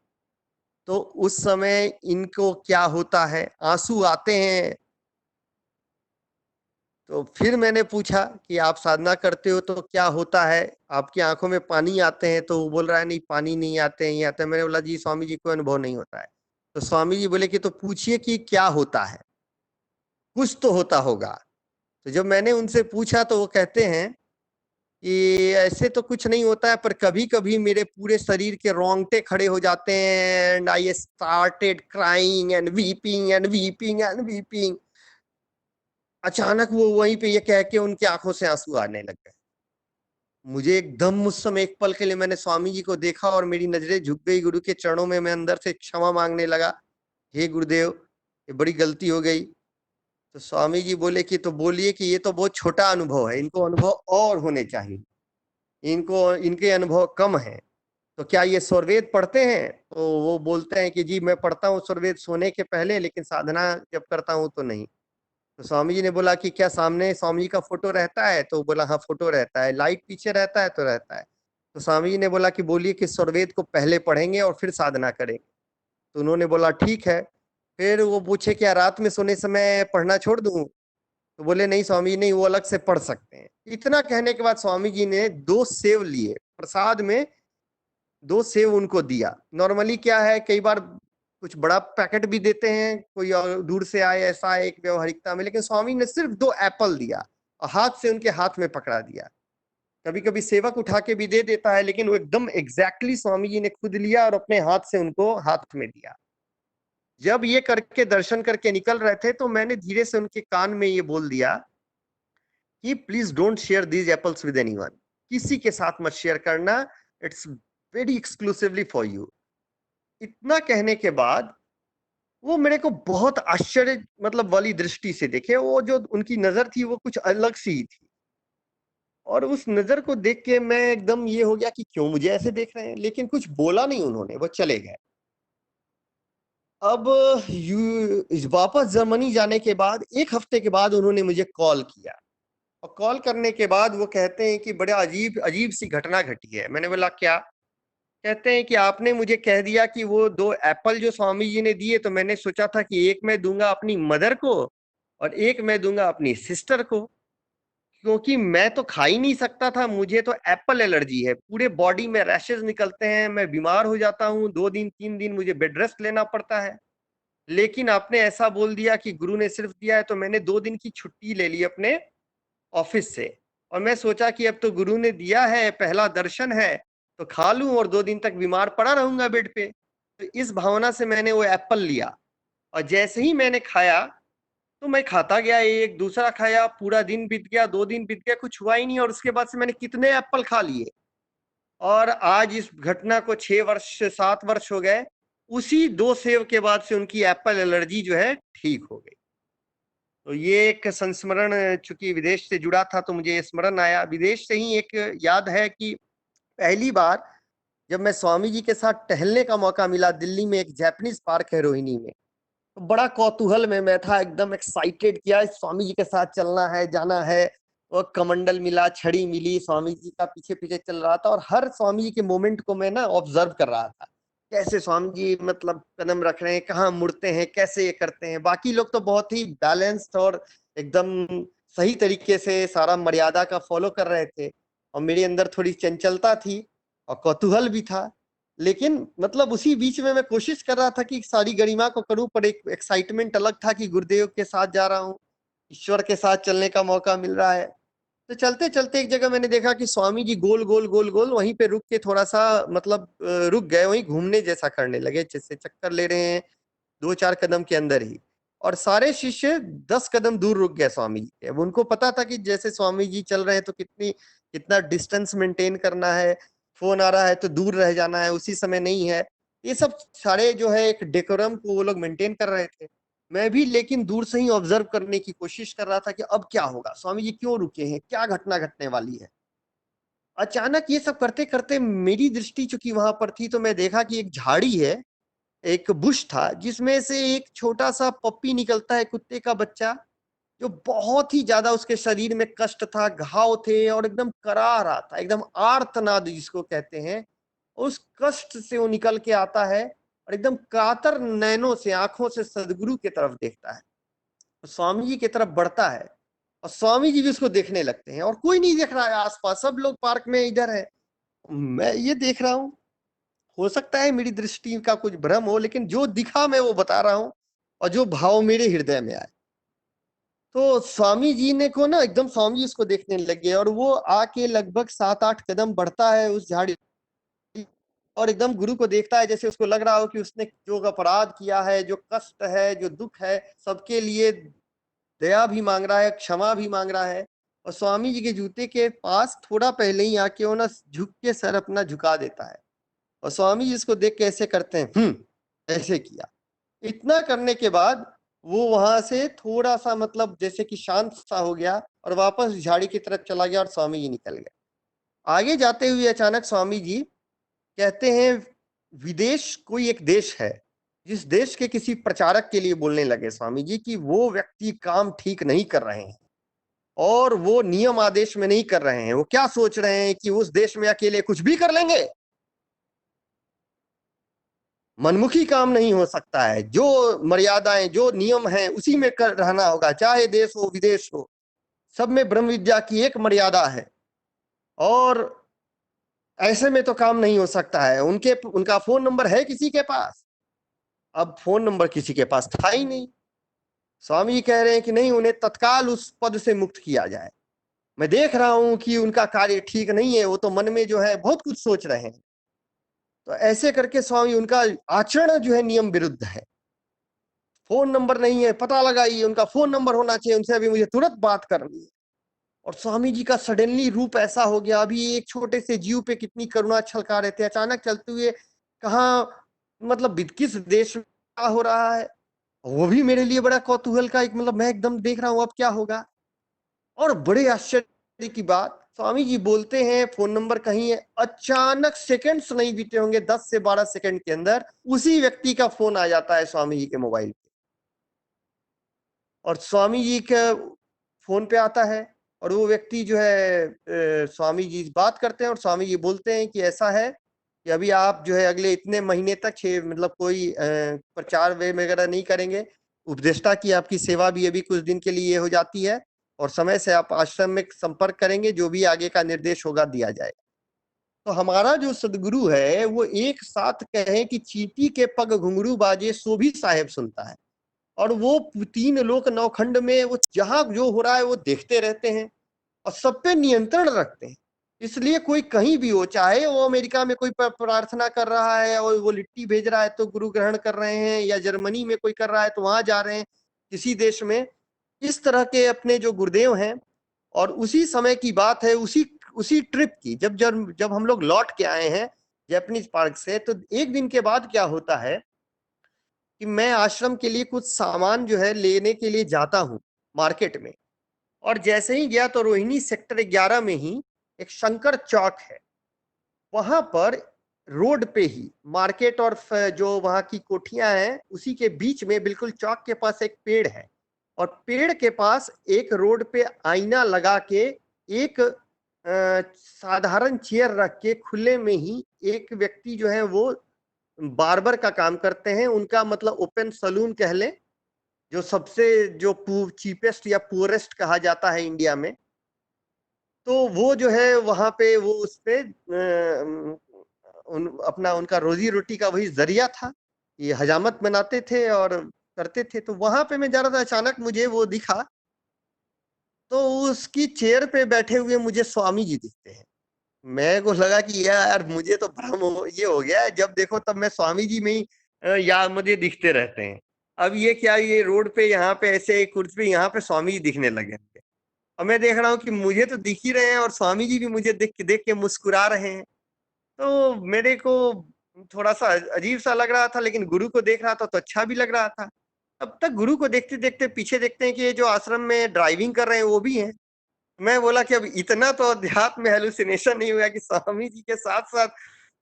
तो उस समय इनको क्या होता है, आंसू आते हैं। तो फिर मैंने पूछा कि आप साधना करते हो तो क्या होता है, आपकी आंखों में पानी आते हैं। तो वो बोल रहा है नहीं पानी नहीं आते हैं, ये आते हैं। मैंने बोला जी स्वामी जी कोई अनुभव नहीं होता है। तो स्वामी जी बोले कि तो पूछिए कि क्या होता है, कुछ तो होता होगा। तो जब मैंने उनसे पूछा तो वो कहते हैं कि ऐसे तो कुछ नहीं होता है पर कभी कभी मेरे पूरे शरीर के रोंगटे खड़े हो जाते हैं and I started crying and weeping and weeping and weeping. अचानक वो वहीं पे ये कह के उनकी आंखों से आंसू आने लग गए। मुझे एकदम उस समय एक पल के लिए मैंने स्वामी जी को देखा और मेरी नजरें झुक गई गुरु के चरणों में। मैं अंदर से क्षमा मांगने लगा, हे गुरुदेव ये बड़ी गलती हो गई। तो स्वामी जी बोले कि तो बोलिए कि ये तो बहुत छोटा अनुभव है, इनको अनुभव और होने चाहिए, इनको इनके अनुभव कम है। तो क्या ये स्वरवेद पढ़ते हैं? तो वो बोलते हैं कि जी मैं पढ़ता हूँ स्वरवेद सोने के पहले, लेकिन साधना जब करता हूँ तो नहीं। तो स्वामी जी ने बोला कि क्या सामने स्वामी जी का फोटो रहता है? तो बोला हाँ फोटो रहता है। लाइट पीछे रहता है? तो रहता है। तो स्वामी जी ने बोला कि बोलिए कि स्वरवेद को पहले पढ़ेंगे और फिर साधना करेंगे। तो उन्होंने बोला ठीक है। फिर वो पूछे क्या रात में सोने समय पढ़ना छोड़ दूं? तो बोले नहीं स्वामी जी नहीं, वो अलग से पढ़ सकते हैं। इतना कहने के बाद स्वामी जी ने 2 सेव लिए प्रसाद में, 2 सेव उनको दिया। नॉर्मली क्या है, कई बार कुछ बड़ा पैकेट भी देते हैं, कोई और दूर से आए ऐसा एक व्यवहारिकता में, लेकिन स्वामी ने सिर्फ 2 एप्पल दिया और हाथ से उनके हाथ में पकड़ा दिया। कभी कभी सेवक उठा के भी दे देता है, लेकिन वो एकदम एग्जैक्टली स्वामी जी ने खुद लिया और अपने हाथ से उनको हाथ में दिया। जब ये करके दर्शन करके निकल रहे थे तो मैंने धीरे से उनके कान में ये बोल दिया कि please don't share these apples with anyone, किसी के साथ मत शेयर करना, it's very exclusively for you. इतना कहने के बाद वो मेरे को बहुत आश्चर्य मतलब वाली दृष्टि से देखे। वो जो उनकी नजर थी वो कुछ अलग सी ही थी, और उस नजर को देख के मैं एकदम ये हो गया कि क्यों मुझे ऐसे देख रहे हैं, लेकिन कुछ बोला नहीं उन्होंने, वो चले गए। अब वापस जर्मनी जाने के बाद 1 हफ्ते के बाद उन्होंने मुझे कॉल किया, और कॉल करने के बाद वो कहते हैं कि बड़ा अजीब अजीब सी घटना घटी है। मैंने बोला क्या? कहते हैं कि आपने मुझे कह दिया कि वो 2 एप्पल जो स्वामी जी ने दिए, तो मैंने सोचा था कि एक मैं दूंगा अपनी मदर को और एक मैं दूंगा अपनी सिस्टर को, क्योंकि मैं तो खा ही नहीं सकता था, मुझे तो एप्पल एलर्जी है, पूरे बॉडी में रैशेज निकलते हैं, मैं बीमार हो जाता हूँ, 2 दिन 3 दिन मुझे बेड रेस्ट लेना पड़ता है। लेकिन आपने ऐसा बोल दिया कि गुरु ने सिर्फ दिया है, तो मैंने 2 दिन की छुट्टी ले ली अपने ऑफिस से, और मैं सोचा कि अब तो गुरु ने दिया है, पहला दर्शन है, तो खा लूं और 2 दिन तक बीमार पड़ा रहूंगा बेड पे। तो इस भावना से मैंने वो एप्पल लिया, और जैसे ही मैंने खाया तो मैं खाता गया, एक दूसरा खाया, पूरा दिन बीत गया, 2 दिन बीत गया, कुछ हुआ ही नहीं, और उसके बाद से मैंने कितने एप्पल खा लिए। और आज इस घटना को 6 वर्ष 7 वर्ष हो गए। उसी 2 सेव के बाद से उनकी एप्पल एलर्जी जो है ठीक हो गई। तो ये एक संस्मरण, चूंकि विदेश से जुड़ा था तो मुझे ये स्मरण आया। विदेश से ही एक याद है कि पहली बार जब मैं स्वामी जी के साथ टहलने का मौका मिला, दिल्ली में एक जापानीज पार्क है रोहिणी में, तो बड़ा कौतूहल में मैं था, एकदम एक्साइटेड किया, स्वामी जी के साथ चलना है, जाना है। और कमंडल मिला, छड़ी मिली, स्वामी जी का पीछे पीछे चल रहा था, और हर स्वामी जी के मोमेंट को मैं ना ऑब्जर्व कर रहा था, कैसे स्वामी जी मतलब कदम रख रहे हैं, कहाँ मुड़ते हैं, कैसे ये करते हैं। बाकी लोग तो बहुत ही बैलेंस्ड और एकदम सही तरीके से सारा मर्यादा का फॉलो कर रहे थे, और मेरे अंदर थोड़ी चंचलता थी और कौतूहल भी था। लेकिन मतलब उसी बीच में मैं कोशिश कर रहा था कि सारी गरिमा को करूं, पर एक एक्साइटमेंट अलग था कि गुरुदेव के साथ जा रहा हूँ, ईश्वर के साथ चलने का मौका मिल रहा है। तो चलते चलते एक जगह मैंने देखा कि स्वामी जी गोल गोल गोल गोल वहीं पे रुक के थोड़ा सा मतलब रुक गए, वहीं घूमने जैसा करने लगे, जैसे चक्कर ले रहे हैं 2-4 कदम के अंदर ही। और सारे शिष्य 10 कदम दूर रुक गए स्वामी जी के। अब उनको पता था कि जैसे स्वामी जी चल रहे हैं तो कितना डिस्टेंस मेंटेन करना है, फोन आ रहा है तो दूर रह जाना है, उसी समय नहीं है। ये सब सारे जो है एक डेकोरम को वो लोग मेंटेन कर रहे थे। मैं भी लेकिन दूर से ही ऑब्जर्व करने की कोशिश कर रहा था कि अब क्या होगा, स्वामी जी क्यों रुके हैं, क्या घटना घटने वाली है। अचानक ये सब करते करते मेरी दृष्टि चूंकि वहां पर थी, तो मैं देखा कि एक झाड़ी है, एक बुश था, जिसमें से एक छोटा सा पप्पी निकलता है, कुत्ते का बच्चा, जो बहुत ही ज्यादा उसके शरीर में कष्ट था, घाव थे, और एकदम करा रहा था, एकदम आर्तनाद जिसको कहते हैं, उस कष्ट से वो निकल के आता है, और एकदम कातर नैनों से, आंखों से सदगुरु की तरफ देखता है, तो स्वामी जी की तरफ बढ़ता है, और स्वामी जी भी उसको देखने लगते हैं, और कोई नहीं देख रहा है आसपास, सब लोग पार्क में इधर है, मैं ये देख रहा हूँ। हो सकता है मेरी दृष्टि का कुछ भ्रम हो, लेकिन जो दिखा मैं वो बता रहा हूँ, और जो भाव मेरे हृदय में आए। तो स्वामी जी ने को ना एकदम स्वामी जी उसको देखने लगे, और वो आके लगभग 7-8 कदम बढ़ता है उस झाड़ी, और एकदम गुरु को देखता है, जैसे उसको लग रहा हो कि उसने जो अपराध किया है, जो कष्ट है, जो दुख है, सबके लिए दया भी मांग रहा है, क्षमा भी मांग रहा है, और स्वामी जी के जूते के पास थोड़ा पहले ही आके वो ना झुक के सर अपना झुका देता है, और स्वामी जी इसको देख के ऐसे करते हैं, ऐसे किया। इतना करने के बाद वो वहां से थोड़ा सा मतलब जैसे कि शांत सा हो गया और वापस झाड़ी की तरफ चला गया और स्वामी जी निकल गए। आगे जाते हुए अचानक स्वामी जी कहते हैं, विदेश कोई एक देश है, जिस देश के किसी प्रचारक के लिए बोलने लगे स्वामी जी कि वो व्यक्ति काम ठीक नहीं कर रहे हैं और वो नियम आदेश में नहीं कर रहे हैं। वो क्या सोच रहे हैं कि उस देश में अकेले कुछ भी कर लेंगे? मनमुखी काम नहीं हो सकता है, जो मर्यादाएं जो नियम हैं उसी में कर रहना होगा, चाहे देश हो विदेश हो, सब में ब्रह्म विद्या की एक मर्यादा है, और ऐसे में तो काम नहीं हो सकता है। उनका फोन नंबर है किसी के पास? अब फोन नंबर किसी के पास था ही नहीं। स्वामी जी कह रहे हैं कि नहीं, उन्हें तत्काल उस पद से मुक्त किया जाए। मैं देख रहा हूं कि उनका कार्य ठीक नहीं है, वो तो मन में जो है बहुत कुछ सोच रहे हैं। तो ऐसे करके स्वामी, उनका आचरण जो है नियम विरुद्ध है। फोन नंबर नहीं है, पता लगाइए, उनका फोन नंबर होना चाहिए, उनसे अभी मुझे तुरंत बात करनी है। और स्वामी जी का सडनली रूप ऐसा हो गया, अभी एक छोटे से जीव पे कितनी करुणा छलका रहे थे, अचानक चलते हुए कहाँ, मतलब किस देश में क्या हो रहा है, वो भी मेरे लिए बड़ा कौतूहल का एक, मतलब मैं एकदम देख रहा हूं अब क्या होगा। और बड़े आश्चर्य की बात, स्वामी जी बोलते हैं फोन नंबर कहीं है, अचानक सेकंड्स नहीं बीते होंगे, 10 से 12 सेकंड के अंदर उसी व्यक्ति का फोन आ जाता है स्वामी जी के मोबाइल पे, और स्वामी जी के फोन पे आता है, और वो व्यक्ति जो है स्वामी जी बात करते हैं, और स्वामी जी बोलते हैं कि ऐसा है कि अभी आप जो है अगले इतने महीने तक मतलब कोई प्रचार वगैरह नहीं करेंगे, उपदेष्टा की आपकी सेवा भी अभी कुछ दिन के लिए हो जाती है, और समय से आप आश्रम में संपर्क करेंगे, जो भी आगे का निर्देश होगा दिया जाएगा। तो हमारा जो सदगुरु है वो एक साथ कहें कि चींटी के पग घुंघरू बाजे सो भी साहेब सुनता है, और वो 3 लोक 9 खंड में वो जहां जो हो रहा है वो देखते रहते हैं और सब पे नियंत्रण रखते हैं। इसलिए कोई कहीं भी हो, चाहे वो अमेरिका में कोई प्रार्थना कर रहा है और वो लिट्टी भेज रहा है तो गुरु ग्रहण कर रहे हैं, या जर्मनी में कोई कर रहा है तो वहां जा रहे हैं, किसी देश में, इस तरह के अपने जो गुरुदेव हैं। और उसी समय की बात है, उसी ट्रिप की, जब हम लोग लौट के आए हैं जैपनीज पार्क से, तो एक दिन के बाद क्या होता है कि मैं आश्रम के लिए कुछ सामान जो है लेने के लिए जाता हूँ मार्केट में, और जैसे ही गया तो रोहिणी सेक्टर 11 में ही एक शंकर चौक है, वहां पर रोड पे ही मार्केट और जो वहां की कोठियां हैं उसी के बीच में बिल्कुल चौक के पास एक पेड़ है, और पेड़ के पास एक रोड पे आईना लगा के एक साधारण चेयर रख के खुले में ही एक व्यक्ति जो है वो बार्बर का काम करते हैं, उनका मतलब ओपन सलून कह ले, जो सबसे जो चीपेस्ट या पुअरेस्ट कहा जाता है इंडिया में। तो वो जो है वहां पे वो उस पे अपना उनका रोजी रोटी का वही जरिया था, ये हजामत बनाते थे और करते थे। तो वहां पे मैं जा रहा था, अचानक मुझे वो दिखा, तो उसकी चेयर पे बैठे हुए मुझे स्वामी जी दिखते हैं। मैं को लगा कि यार मुझे तो भ्रम ये हो गया है, जब देखो तब मैं स्वामी जी में ही या मुझे दिखते रहते हैं। अब ये क्या, ये रोड पे यहाँ पे ऐसे कुर्सी पे यहाँ पे स्वामी जी दिखने लगे, और मैं देख रहा हूँ कि मुझे तो दिख ही रहे हैं और स्वामी जी भी मुझे देख के मुस्कुरा रहे हैं। तो मेरे को थोड़ा सा अजीब सा लग रहा था, लेकिन गुरु को देख रहा था तो अच्छा भी लग रहा था। अब तक गुरु को देखते देखते पीछे देखते हैं कि ये जो आश्रम में ड्राइविंग कर रहे हैं वो भी हैं। मैं बोला कि अब इतना तो अध्यात्म में हेलुसिनेशन नहीं हुआ कि स्वामी जी के साथ साथ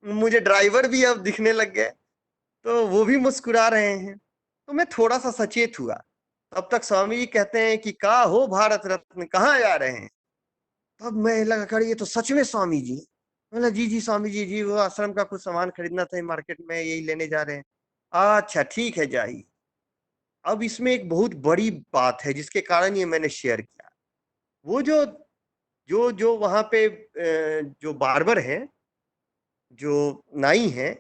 मुझे ड्राइवर भी अब दिखने लग गए, तो वो भी मुस्कुरा रहे हैं। तो मैं थोड़ा सा सचेत हुआ। तब तक स्वामी जी कहते हैं कि का हो भारत रत्न, कहाँ जा रहे हैं? तब मैं लगा कर ये तो सच में स्वामी जी। बोला जी जी स्वामी जी, जी वो आश्रम का कुछ सामान खरीदना था मार्केट में, यही लेने जा रहे हैं। अच्छा ठीक है जाइए। अब इसमें एक बहुत बड़ी बात है जिसके कारण ये मैंने शेयर किया। वो जो जो जो वहां पे जो बार्बर है, जो नाई है,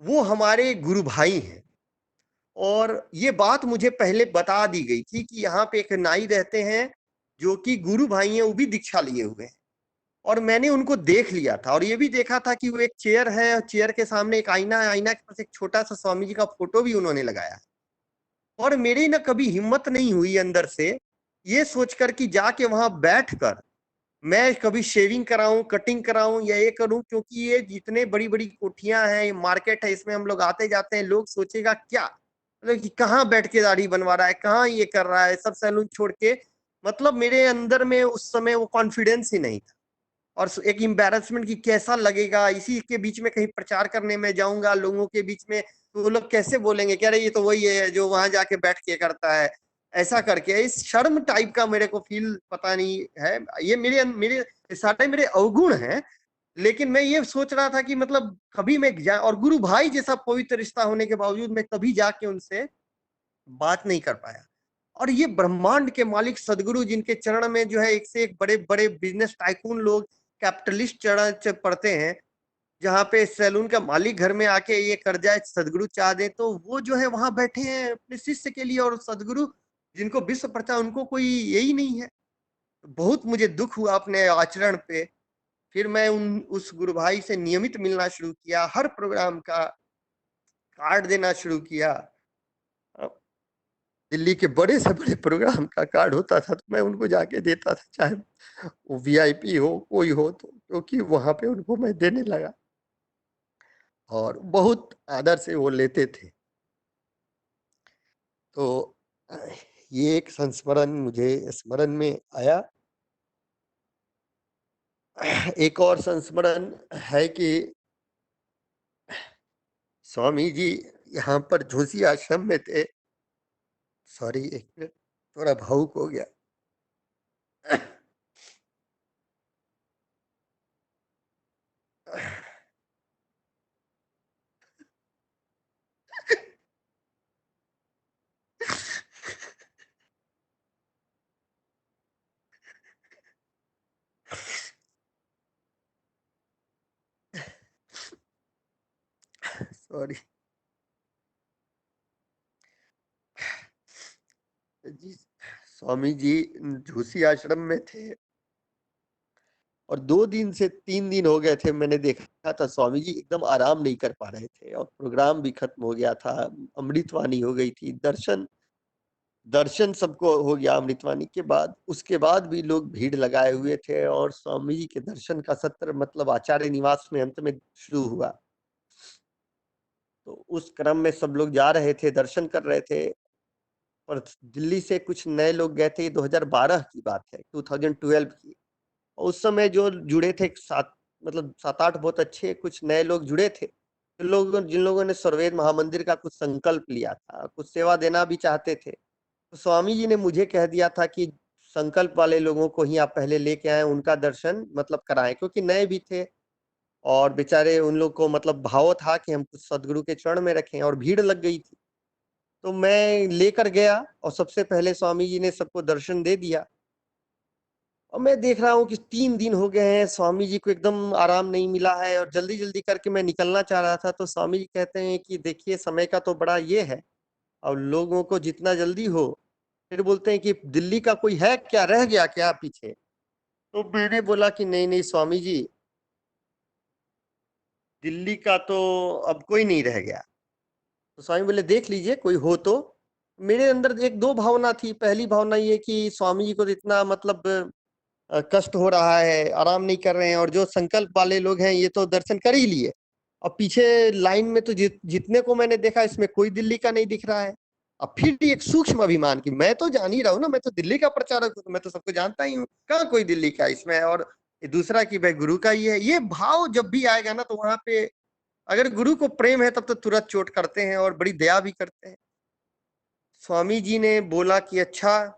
वो हमारे गुरु भाई हैं। और ये बात मुझे पहले बता दी गई थी कि यहाँ पे एक नाई रहते हैं जो कि गुरु भाई हैं, वो भी दीक्षा लिए हुए हैं, और मैंने उनको देख लिया था। और ये भी देखा था कि वो एक चेयर है और चेयर के सामने एक आईना है, आईना के पास एक छोटा सा स्वामी जी का फोटो भी उन्होंने लगाया। और मेरी ना कभी हिम्मत नहीं हुई अंदर से ये सोचकर कि जाके वहां बैठकर मैं कभी शेविंग कराऊं, कटिंग कराऊं या ये करूं, क्योंकि ये जितने बड़ी बड़ी कोठियां हैं, ये मार्केट है, इसमें हम लोग आते जाते हैं, लोग सोचेगा क्या, मतलब कि कहाँ बैठ के दाढ़ी बनवा रहा है, कहाँ ये कर रहा है, सब सैलून छोड़ के। मतलब मेरे अंदर में उस समय वो कॉन्फिडेंस ही नहीं था, और एक एम्बैरेसमेंट की कैसा लगेगा, इसी के बीच में कहीं प्रचार करने में जाऊंगा लोगों के बीच में, तो वो लोग कैसे बोलेंगे कि अरे ये तो वही है जो वहां जाके बैठ के करता है, ऐसा करके इस शर्म टाइप का मेरे को फील पता नहीं है। ये मेरे मेरे सारे मेरे अवगुण हैं, लेकिन मैं ये सोच रहा था कि मतलब कभी मैं जा, और गुरु भाई जैसा पवित्र रिश्ता होने के बावजूद मैं कभी जाके उनसे बात नहीं कर पाया। और ये ब्रह्मांड के मालिक सदगुरु जिनके चरण में जो है एक से एक बड़े बड़े बिजनेस टाइकून लोग, कैपिटलिस्ट चरण पढ़ते हैं, जहाँ पे सैलून का मालिक घर में आके ये कर जाए, सदगुरु चाह दे, तो वो जो है वहां बैठे हैं अपने शिष्य के लिए, और सदगुरु जिनको विश्व प्रचा उनको कोई यही नहीं है। बहुत मुझे दुख हुआ अपने आचरण पे। फिर मैं उस गुरु भाई से नियमित मिलना शुरू किया, हर प्रोग्राम का कार्ड देना शुरू किया। दिल्ली के बड़े से बड़े प्रोग्राम का कार्ड होता था तो मैं उनको जाके देता था, चाहे वो वीआईपी हो कोई हो, तो क्योंकि वहां पे उनको मैं देने लगा और बहुत आदर से वो लेते थे। तो ये एक संस्मरण मुझे स्मरण में आया। एक और संस्मरण है कि स्वामी जी यहाँ पर झूसी आश्रम में थे। सॉरी, एक मिनट, थोड़ा भावुक हो गया। सॉरी जी। स्वामी जी झूसी आश्रम में थे और 2 दिन से 3 दिन हो गए थे, मैंने देखा था स्वामी जी एकदम आराम नहीं कर पा रहे थे और प्रोग्राम भी खत्म हो गया था, अमृतवाणी हो गई थी, दर्शन दर्शन सबको हो गया अमृतवाणी के बाद। उसके बाद भी लोग भीड़ लगाए हुए थे और स्वामी जी के दर्शन का सत्र मतलब आचार्य निवास में अंत में शुरू हुआ। तो उस क्रम में सब लोग जा रहे थे, दर्शन कर रहे थे, और दिल्ली से कुछ नए लोग गए थे। 2012 की बात है, 2012 की। उस समय जो जुड़े थे, मतलब 7-8 बहुत अच्छे कुछ नए लोग जुड़े थे, जिन लोगों ने सर्ववेद महामंदिर का कुछ संकल्प लिया था, कुछ सेवा देना भी चाहते थे, तो स्वामी जी ने मुझे कह दिया था कि संकल्प वाले लोगों को ही आप पहले लेके आए, उनका दर्शन मतलब कराएं, क्योंकि नए भी थे और बेचारे उन लोग को मतलब भाव था कि हम कुछ सदगुरु के चरण में रखें, और भीड़ लग गई थी। तो मैं लेकर गया और सबसे पहले स्वामी जी ने सबको दर्शन दे दिया। और मैं देख रहा हूँ कि 3 दिन हो गए हैं, स्वामी जी को एकदम आराम नहीं मिला है, और जल्दी जल्दी करके मैं निकलना चाह रहा था। तो स्वामी जी कहते हैं कि देखिए समय का तो बड़ा ये है, और लोगों को जितना जल्दी हो। फिर बोलते हैं कि दिल्ली का कोई है क्या, रह गया क्या पीछे? तो मैंने बोला कि नहीं नहीं स्वामी जी, दिल्ली का तो अब कोई नहीं रह गया। तो स्वामी बोले देख लीजिए कोई हो तो। मेरे अंदर एक दो भावना थी। पहली भावना ये कि स्वामी जी को तो इतना मतलब कष्ट हो रहा है, आराम नहीं कर रहे हैं, और जो संकल्प वाले लोग हैं ये तो दर्शन कर ही लिए, और पीछे लाइन में तो जितने को मैंने देखा इसमें कोई दिल्ली का नहीं दिख रहा है। अब फिर एक सूक्ष्म अभिमान की, मैं तो जान ही रहा हूँ ना, मैं तो दिल्ली का प्रचारक हूँ, तो मैं तो सबको जानता ही हूँ, कहाँ कोई दिल्ली का इसमें। और दूसरा कि भाई गुरु का ही है। ये भाव जब भी आएगा ना, तो वहां पे अगर गुरु को प्रेम है तब तो तुरंत चोट करते हैं और बड़ी दया भी करते हैं। स्वामी जी ने बोला कि अच्छा,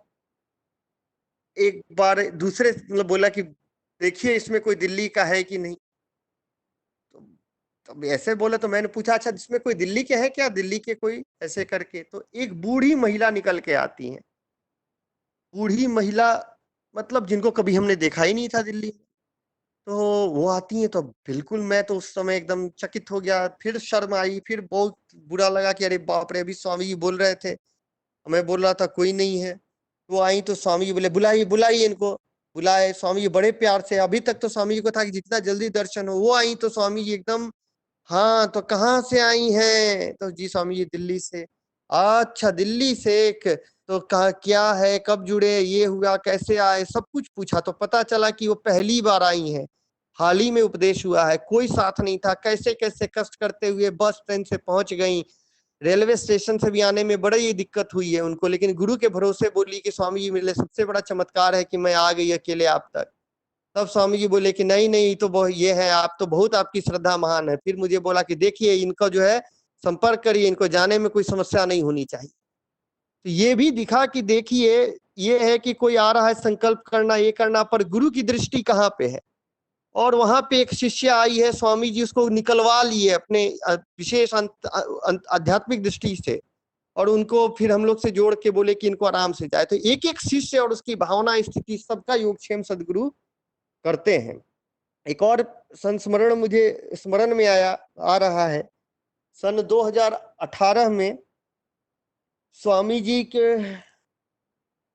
एक बार दूसरे मतलब बोला कि देखिए इसमें कोई दिल्ली का है कि नहीं। तो तब ऐसे बोले तो मैंने पूछा अच्छा इसमें कोई दिल्ली के है क्या, दिल्ली के कोई, ऐसे करके। तो एक बूढ़ी महिला निकल के आती है। बूढ़ी महिला मतलब जिनको कभी हमने देखा ही नहीं था दिल्ली में। तो वो आती है तो बिल्कुल मैं तो उस समय एकदम चकित हो गया, फिर शर्म आई, फिर बहुत बुरा लगा कि अरे बाप रे, अभी स्वामी जी बोल रहे थे, मैं बोल रहा था कोई नहीं है। वो आई तो स्वामी जी बोले बुलाइए बुलाइए इनको। बुलाए स्वामी जी बड़े प्यार से। अभी तक तो स्वामी जी को था कि जितना जल्दी दर्शन हो। वो आई तो स्वामी जी एकदम, हाँ तो कहाँ से आई हैं? तो जी स्वामी जी दिल्ली से। अच्छा दिल्ली से, एक तो कहा क्या है, कब जुड़े, ये हुआ, कैसे आए, सब कुछ पूछा। तो पता चला कि वो पहली बार आई हैं, हाल ही में उपदेश हुआ है, कोई साथ नहीं था, कैसे कैसे कष्ट करते हुए बस ट्रेन से पहुंच गई। रेलवे स्टेशन से भी आने में बड़ी दिक्कत हुई है उनको, लेकिन गुरु के भरोसे बोली कि स्वामी जी मेरे लिए सबसे बड़ा चमत्कार है कि मैं आ गई अकेले आप तक। तब स्वामी जी बोले कि नहीं नहीं, तो ये है, आप तो बहुत, आपकी श्रद्धा महान है। फिर मुझे बोला कि देखिए इनका जो है संपर्क करिए, इनको जाने में कोई समस्या नहीं होनी चाहिए। तो ये भी दिखा कि देखिए ये है कि कोई आ रहा है संकल्प करना, ये करना, पर गुरु की दृष्टि कहाँ पे है। और वहां पे एक शिष्य आई है, स्वामी जी उसको निकलवा लिए अपने विशेष आध्यात्मिक दृष्टि से, और उनको फिर हम लोग से जोड़ के बोले कि इनको आराम से जाए। तो एक एक शिष्य और उसकी भावना, स्थिति, सबका योगक्षेम सदगुरु करते हैं। एक और संस्मरण मुझे स्मरण में आ रहा है। सन 2018 में स्वामी जी के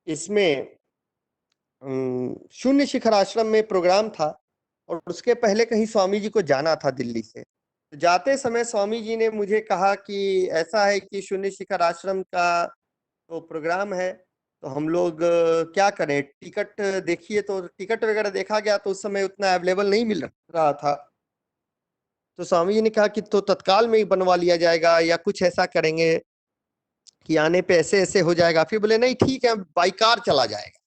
इसमें शून्य शिखर आश्रम में प्रोग्राम था, और उसके पहले कहीं स्वामी जी को जाना था दिल्ली से। तो जाते समय स्वामी जी ने मुझे कहा कि ऐसा है कि शून्य शिखर आश्रम का तो प्रोग्राम है, तो हम लोग क्या करें, टिकट देखिए। तो टिकट वगैरह देखा गया तो उस समय उतना अवेलेबल नहीं मिल रहा था। तो स्वामी जी ने कहा कि तो तत्काल में ही बनवा लिया जाएगा, या कुछ ऐसा करेंगे कि आने पे ऐसे ऐसे हो जाएगा। फिर बोले नहीं ठीक है, बाई कार चला जाएगा।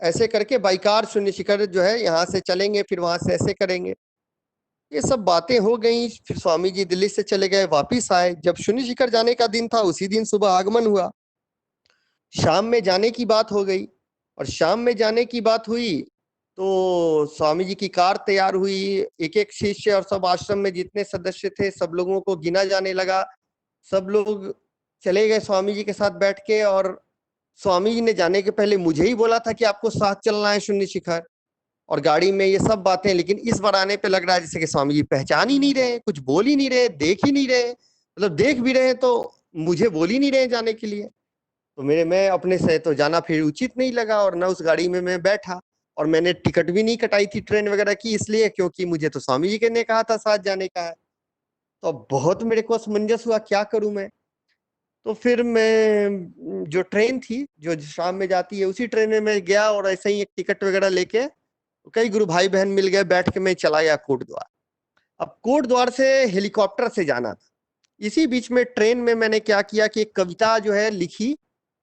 ऐसे करके बाई कार शून्य शिखर जो है यहाँ से चलेंगे, फिर वहां से ऐसे करेंगे। ये सब बातें हो गई। फिर स्वामी जी दिल्ली से चले गए, वापिस आए। जब शून्य शिखर जाने का दिन था, उसी दिन सुबह आगमन हुआ। शाम में जाने की बात हो गई, और शाम में जाने की बात हुई तो स्वामी जी की कार तैयार हुई। एक एक शिष्य और सब आश्रम में जितने सदस्य थे सब लोगों को गिना जाने लगा। सब लोग चले गए स्वामी जी के साथ बैठ के, और स्वामी जी ने जाने के पहले मुझे ही बोला था कि आपको साथ चलना है शून्य शिखर, और गाड़ी में ये सब बातें। लेकिन इस बार आने पे लग रहा है जैसे कि स्वामी जी पहचान ही नहीं रहे, कुछ बोल ही नहीं रहे, देख ही नहीं रहे, मतलब देख भी रहे तो मुझे बोल ही नहीं रहे जाने के लिए। तो मैं अपने से तो जाना फिर उचित नहीं लगा, और न उस गाड़ी में मैं बैठा, और मैंने टिकट भी नहीं कटाई थी ट्रेन वगैरह की, इसलिए क्योंकि मुझे तो स्वामी जी ने कहा था साथ जाने का है। तो बहुत मेरे को असमंजस हुआ, क्या करूं मैं। तो फिर मैं जो ट्रेन थी जो शाम में जाती है उसी ट्रेन में मैं गया, और ऐसे ही एक टिकट वगैरह लेके कई गुरु भाई बहन मिल गए, बैठ के मैं चला गया कोट द्वार। अब कोट द्वार से हेलीकॉप्टर से जाना था। इसी बीच में ट्रेन में मैंने क्या किया कि एक कविता जो है लिखी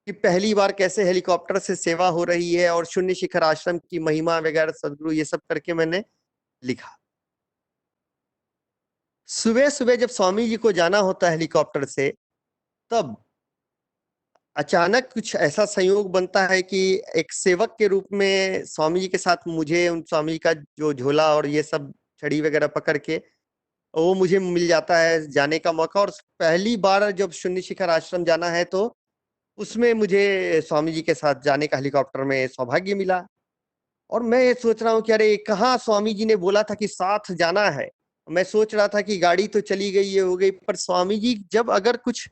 कि पहली बार कैसे हेलीकॉप्टर से सेवा हो रही है, और शून्य शिखर आश्रम की महिमा वगैरह सदगुरु ये सब करके मैंने लिखा। सुबह सुबह जब स्वामी जी को जाना होता है हेलीकॉप्टर से, तब अचानक कुछ ऐसा संयोग बनता है कि एक सेवक के रूप में स्वामी जी के साथ मुझे उन स्वामी जी का जो झोला और ये सब छड़ी वगैरह पकड़ के वो मुझे मिल जाता है जाने का मौका। और पहली बार जब शून्य शिखर आश्रम जाना है तो उसमें मुझे स्वामी जी के साथ जाने का हेलीकॉप्टर में सौभाग्य मिला। और मैं ये सोच रहा हूँ कि अरे कहाँ स्वामी जी ने बोला था कि साथ जाना है। मैं सोच रहा था कि गाड़ी तो चली गई, ये हो गई, पर स्वामी जी जब अगर कुछ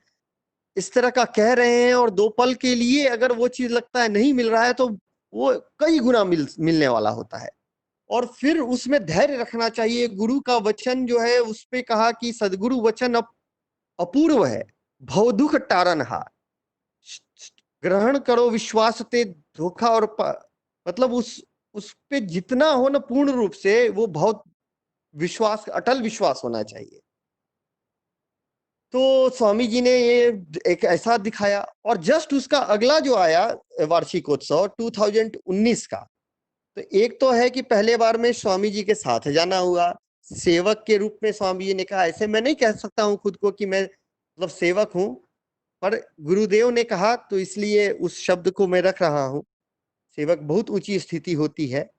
इस तरह का कह रहे हैं और 2 पल के लिए अगर वो चीज लगता है नहीं मिल रहा है, तो वो कई गुना मिलने वाला होता है। और फिर उसमें धैर्य रखना चाहिए। गुरु का वचन जो है उस पे कहा कि सदगुरु वचन अपूर्व है, भव दुख टारन हार, ग्रहण करो विश्वास ते धोखा। और मतलब उस पे जितना हो ना पूर्ण रूप से वो बहुत विश्वास, अटल विश्वास होना चाहिए। तो स्वामी जी ने ये एक ऐसा दिखाया। और जस्ट उसका अगला जो आया वार्षिकोत्सव 2019 का, तो एक तो है कि पहले बार में स्वामी जी के साथ जाना हुआ, सेवक के रूप में स्वामी जी ने कहा। ऐसे मैं नहीं कह सकता हूँ खुद को कि मैं मतलब सेवक हूँ, पर गुरुदेव ने कहा तो इसलिए उस शब्द को मैं रख रहा हूँ। सेवक बहुत ऊंची स्थिति होती है।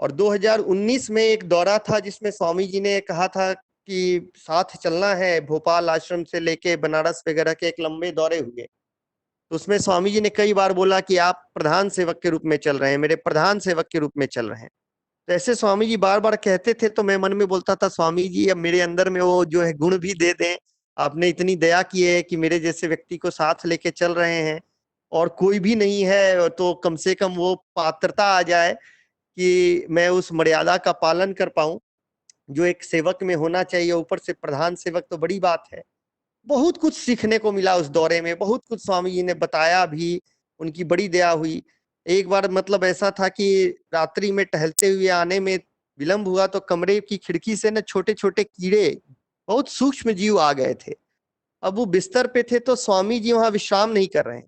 और 2019 में एक दौरा था जिसमें स्वामी जी ने कहा था कि साथ चलना है। भोपाल आश्रम से लेके बनारस वगैरह के एक लंबे दौरे हुए, तो उसमें स्वामी जी ने कई बार बोला कि आप प्रधान सेवक के रूप में चल रहे हैं, मेरे प्रधान सेवक के रूप में चल रहे हैं। तो ऐसे स्वामी जी बार बार कहते थे, तो मैं मन में बोलता था स्वामी जी अब मेरे अंदर में वो जो है गुण भी दे दें। आपने इतनी दया की है कि मेरे जैसे व्यक्ति को साथ लेके चल रहे हैं, और कोई भी नहीं है तो कम से कम वो पात्रता आ जाए कि मैं उस मर्यादा का पालन कर पाऊं जो एक सेवक में होना चाहिए। ऊपर से प्रधान सेवक तो बड़ी बात है। बहुत कुछ सीखने को मिला उस दौरे में, बहुत कुछ स्वामी जी ने बताया भी, उनकी बड़ी दया हुई। एक बार मतलब ऐसा था कि रात्रि में टहलते हुए आने में विलंब हुआ तो कमरे की खिड़की से ना छोटे छोटे कीड़े, बहुत सूक्ष्म जीव आ गए थे। अब वो बिस्तर पे थे तो स्वामी जी वहां विश्राम नहीं कर रहे हैं,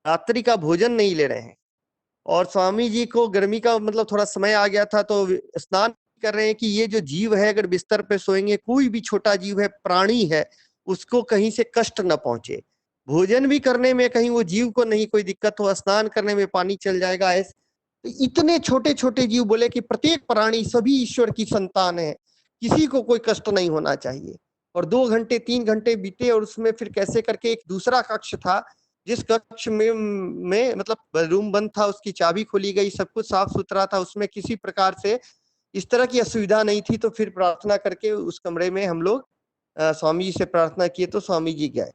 रात्रि का भोजन नहीं ले रहे हैं, और स्वामी जी को गर्मी का मतलब थोड़ा समय आ गया था तो स्नान कर रहे हैं कि ये जो जीव है अगर बिस्तर पे सोएंगे, कोई भी छोटा जीव है, प्राणी है, उसको कहीं से कष्ट न पहुंचे, भोजन भी करने में कहीं वो जीव को नहीं कोई दिक्कत हो, स्नान करने में पानी चल जाएगा। ऐसे तो इतने छोटे छोटे जीव, बोले कि प्रत्येक प्राणी सभी ईश्वर की संतान है, किसी को कोई कष्ट नहीं होना चाहिए। और 2 घंटे 3 घंटे बीते और उसमें फिर कैसे करके एक दूसरा कक्ष था, जिस कक्ष में मतलब रूम बंद था, उसकी चाबी खोली गई, सब कुछ साफ सुथरा था, उसमें किसी प्रकार से इस तरह की असुविधा नहीं थी। तो फिर प्रार्थना करके उस कमरे में हम लोग स्वामी जी से प्रार्थना किए तो स्वामी जी गए।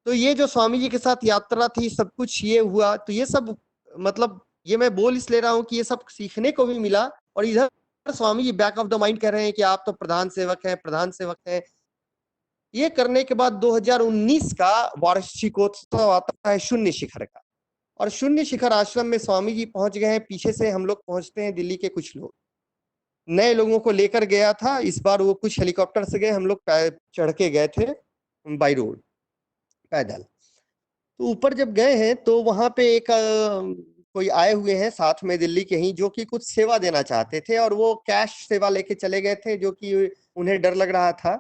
तो ये जो स्वामी जी के साथ यात्रा थी, सब कुछ ये हुआ, तो ये सब मतलब ये मैं बोल इस ले रहा हूँ कि ये सब सीखने को भी मिला। और इधर Swami ji back of the mind कह रहे हैं कि आप तो प्रधान सेवक हैं, प्रधान सेवक हैं। ये करने के बाद 2019 का वार्षिकोत्सव आता है शून्य शिखर का, और शून्य शिखर आश्रम में स्वामी जी पहुंच गए हैं। पीछे से हम लोग पहुंचते हैं, दिल्ली के कुछ लोग, नए लोगों को लेकर गया था। इस बार वो कुछ हेलीकॉप्टर से गए, हम लोग चढ़ के गए थे बाई रोड पैदल। तो ऊपर जब गए हैं तो वहां पे एक कोई आए हुए हैं साथ में दिल्ली के ही, जो कि कुछ सेवा देना चाहते थे, और वो कैश सेवा लेके चले गए थे, जो कि उन्हें डर लग रहा था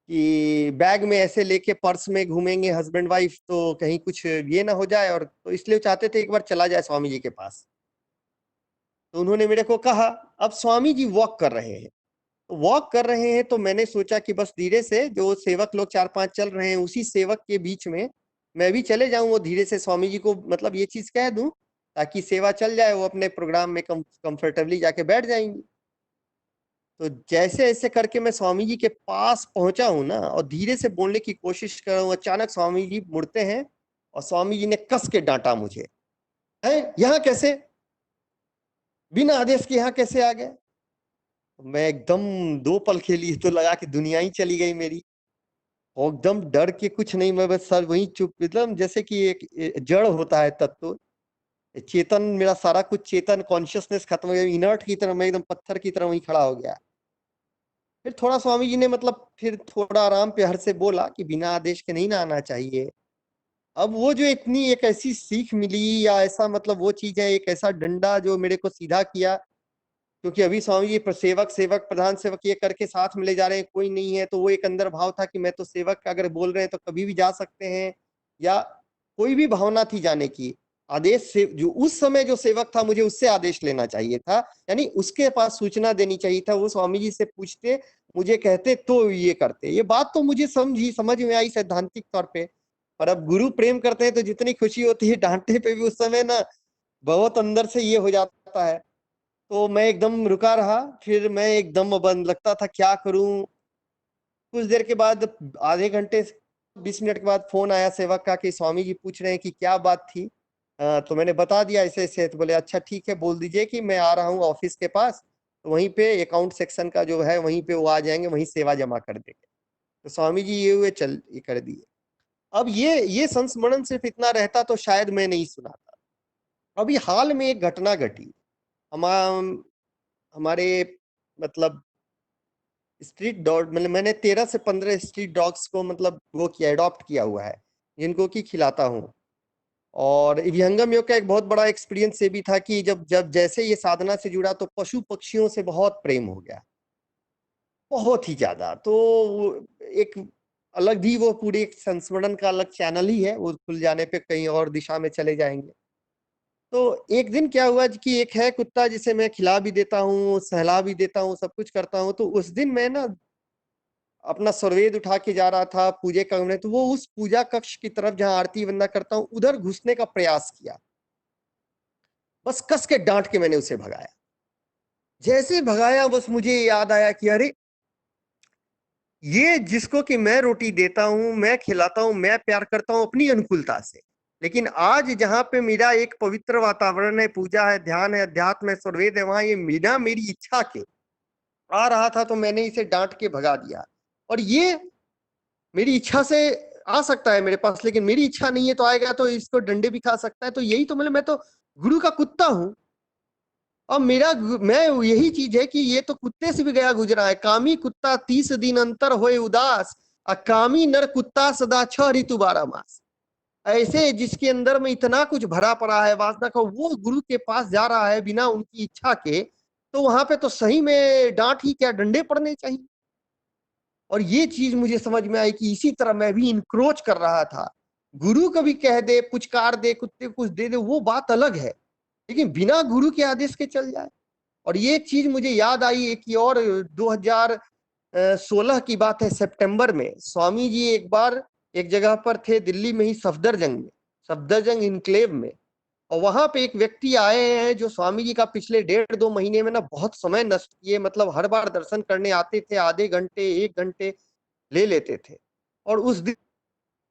कि बैग में ऐसे लेके पर्स में घूमेंगे हस्बैंड वाइफ तो कहीं कुछ ये ना हो जाए, और तो इसलिए चाहते थे एक बार चला जाए स्वामी जी के पास। तो उन्होंने मेरे को कहा, अब स्वामी जी वॉक कर रहे हैं, वॉक कर रहे हैं, तो मैंने सोचा कि बस धीरे से जो सेवक लोग 4-5 चल रहे हैं, उसी सेवक के बीच में मैं भी चले जाऊं, वो धीरे से स्वामी जी को मतलब ये चीज कह दूं ताकि सेवा चल जाए, वो अपने प्रोग्राम में कंफर्टेबली जाके बैठ जाएंगी। तो जैसे ऐसे करके मैं स्वामी जी के पास पहुंचा हूं ना, और धीरे से बोलने की कोशिश कर रहा हूं, अचानक स्वामी जी मुड़ते हैं और स्वामी जी ने कस के डांटा मुझे, है यहाँ कैसे, बिना आदेश के यहाँ कैसे आ गए। मैं एकदम 2 पल खेली तो लगा कि दुनिया ही चली गई मेरी, और एकदम डर के कुछ नहीं, मैं बस सर वहीं चुप, मतलब जैसे कि एक जड़ होता है तत्व, चेतन मेरा सारा कुछ चेतन कॉन्शियसनेस खत्म हो गया, इनर्ट की तरह मैं एकदम पत्थर की तरह वहीं खड़ा हो गया। फिर थोड़ा स्वामी जी ने मतलब फिर थोड़ा आराम प्यार से बोला कि बिना आदेश के नहीं ना आना चाहिए। अब वो जो इतनी एक ऐसी सीख मिली, या ऐसा मतलब वो चीज है, एक ऐसा डंडा जो मेरे को सीधा किया, क्योंकि अभी स्वामी जी सेवक सेवक प्रधान सेवक ये करके साथ में ले जा रहे हैं, कोई नहीं है, तो वो एक अंदर भाव था कि मैं तो सेवक अगर बोल रहे हैं तो कभी भी जा सकते हैं, या कोई भी भावना थी जाने की। आदेश से जो उस समय जो सेवक था, मुझे उससे आदेश लेना चाहिए था, यानी उसके पास सूचना देनी चाहिए था, वो स्वामी जी से पूछते, मुझे कहते तो ये करते। ये बात तो मुझे समझ में आई सैद्धांतिक तौर पे, पर अब गुरु प्रेम करते हैं तो जितनी खुशी होती है डांटने पे भी उस समय ना बहुत अंदर से ये हो जाता है। तो मैं एकदम रुका रहा, फिर मैं एकदम बंद लगता था क्या करूं। कुछ देर के बाद, आधे घंटे 20 मिनट के बाद फोन आया सेवक का कि स्वामी जी पूछ रहे हैं कि क्या बात थी। तो मैंने बता दिया ऐसे ऐसे, तो बोले अच्छा ठीक है, बोल दीजिए कि मैं आ रहा हूँ ऑफिस के पास, तो वहीं पे अकाउंट सेक्शन का जो है वहीं पे वो आ जाएंगे, वहीं सेवा जमा कर देंगे। तो स्वामी जी ये हुए, चल ये कर दिए। अब ये संस्मरण सिर्फ इतना रहता तो शायद मैं नहीं सुनाता। अभी हाल में एक घटना घटी, हमारे मतलब स्ट्रीट डॉग, मतलब मैंने 13 से 15 स्ट्रीट डॉग्स को मतलब वो किया, अडॉप्ट किया हुआ है, जिनको कि खिलाता हूँ। और विहंगम योग का एक बहुत बड़ा एक्सपीरियंस ये भी था कि जब जब जैसे ये साधना से जुड़ा तो पशु पक्षियों से बहुत प्रेम हो गया, बहुत ही ज्यादा। तो एक अलग ही वो पूरी एक संस्मरण का अलग चैनल ही है, वो खुल जाने पे कहीं और दिशा में चले जाएंगे। तो एक दिन क्या हुआ कि एक है कुत्ता जिसे मैं खिला भी देता हूँ, सहला भी देता हूँ, सब कुछ करता हूँ। तो उस दिन मैं ना अपना सर्वेद उठा के जा रहा था पूजे कमरे, तो वो उस पूजा कक्ष की तरफ जहां आरती वंदना करता हूँ उधर घुसने का प्रयास किया, बस कस के डांट के मैंने उसे भगाया। जैसे भगाया बस मुझे याद आया कि अरे ये जिसको कि मैं रोटी देता हूँ, मैं खिलाता हूँ, मैं प्यार करता हूँ अपनी अनुकूलता से, लेकिन आज जहाँ पे मेरा एक पवित्र वातावरण है, पूजा है, ध्यान है, अध्यात्म है, सर्वेद है, वहां ये बिना मेरी इच्छा के आ रहा था, तो मैंने इसे डांट के भगा दिया। और ये मेरी इच्छा से आ सकता है मेरे पास, लेकिन मेरी इच्छा नहीं है तो आएगा, तो इसको डंडे भी खा सकता है। तो यही तो मतलब मैं तो गुरु का कुत्ता हूँ। और मैं यही चीज है कि ये तो कुत्ते से भी गया गुजरा है। कामी कुत्ता 30 दिन अंतर होए उदास, अकामी नर कुत्ता सदा 6 ऋतु 12 मास। ऐसे जिसके अंदर में इतना कुछ भरा पड़ा है वासना का, वो गुरु के पास जा रहा है बिना उनकी इच्छा के, तो वहां पे तो सही में डांट ही क्या, डंडे पड़ने चाहिए। और ये चीज मुझे समझ में आई कि इसी तरह मैं भी इंक्रोच कर रहा था। गुरु कभी कह दे, पुचकार दे, कुत्ते कुछ दे दे, वो बात अलग है, लेकिन बिना गुरु के आदेश के चल जाए। और ये चीज मुझे याद आई एक और 2016 की बात है, सितंबर में स्वामी जी एक बार एक जगह पर थे दिल्ली में ही, सफदरजंग में, सफदरजंग इनक्लेव में। और वहां पे एक व्यक्ति आए हैं जो स्वामी जी का पिछले 1.5-2 महीने में ना बहुत समय नष्ट किए। मतलब हर बार दर्शन करने आते थे, आधे घंटे 1 घंटे ले लेते थे। और उस दिन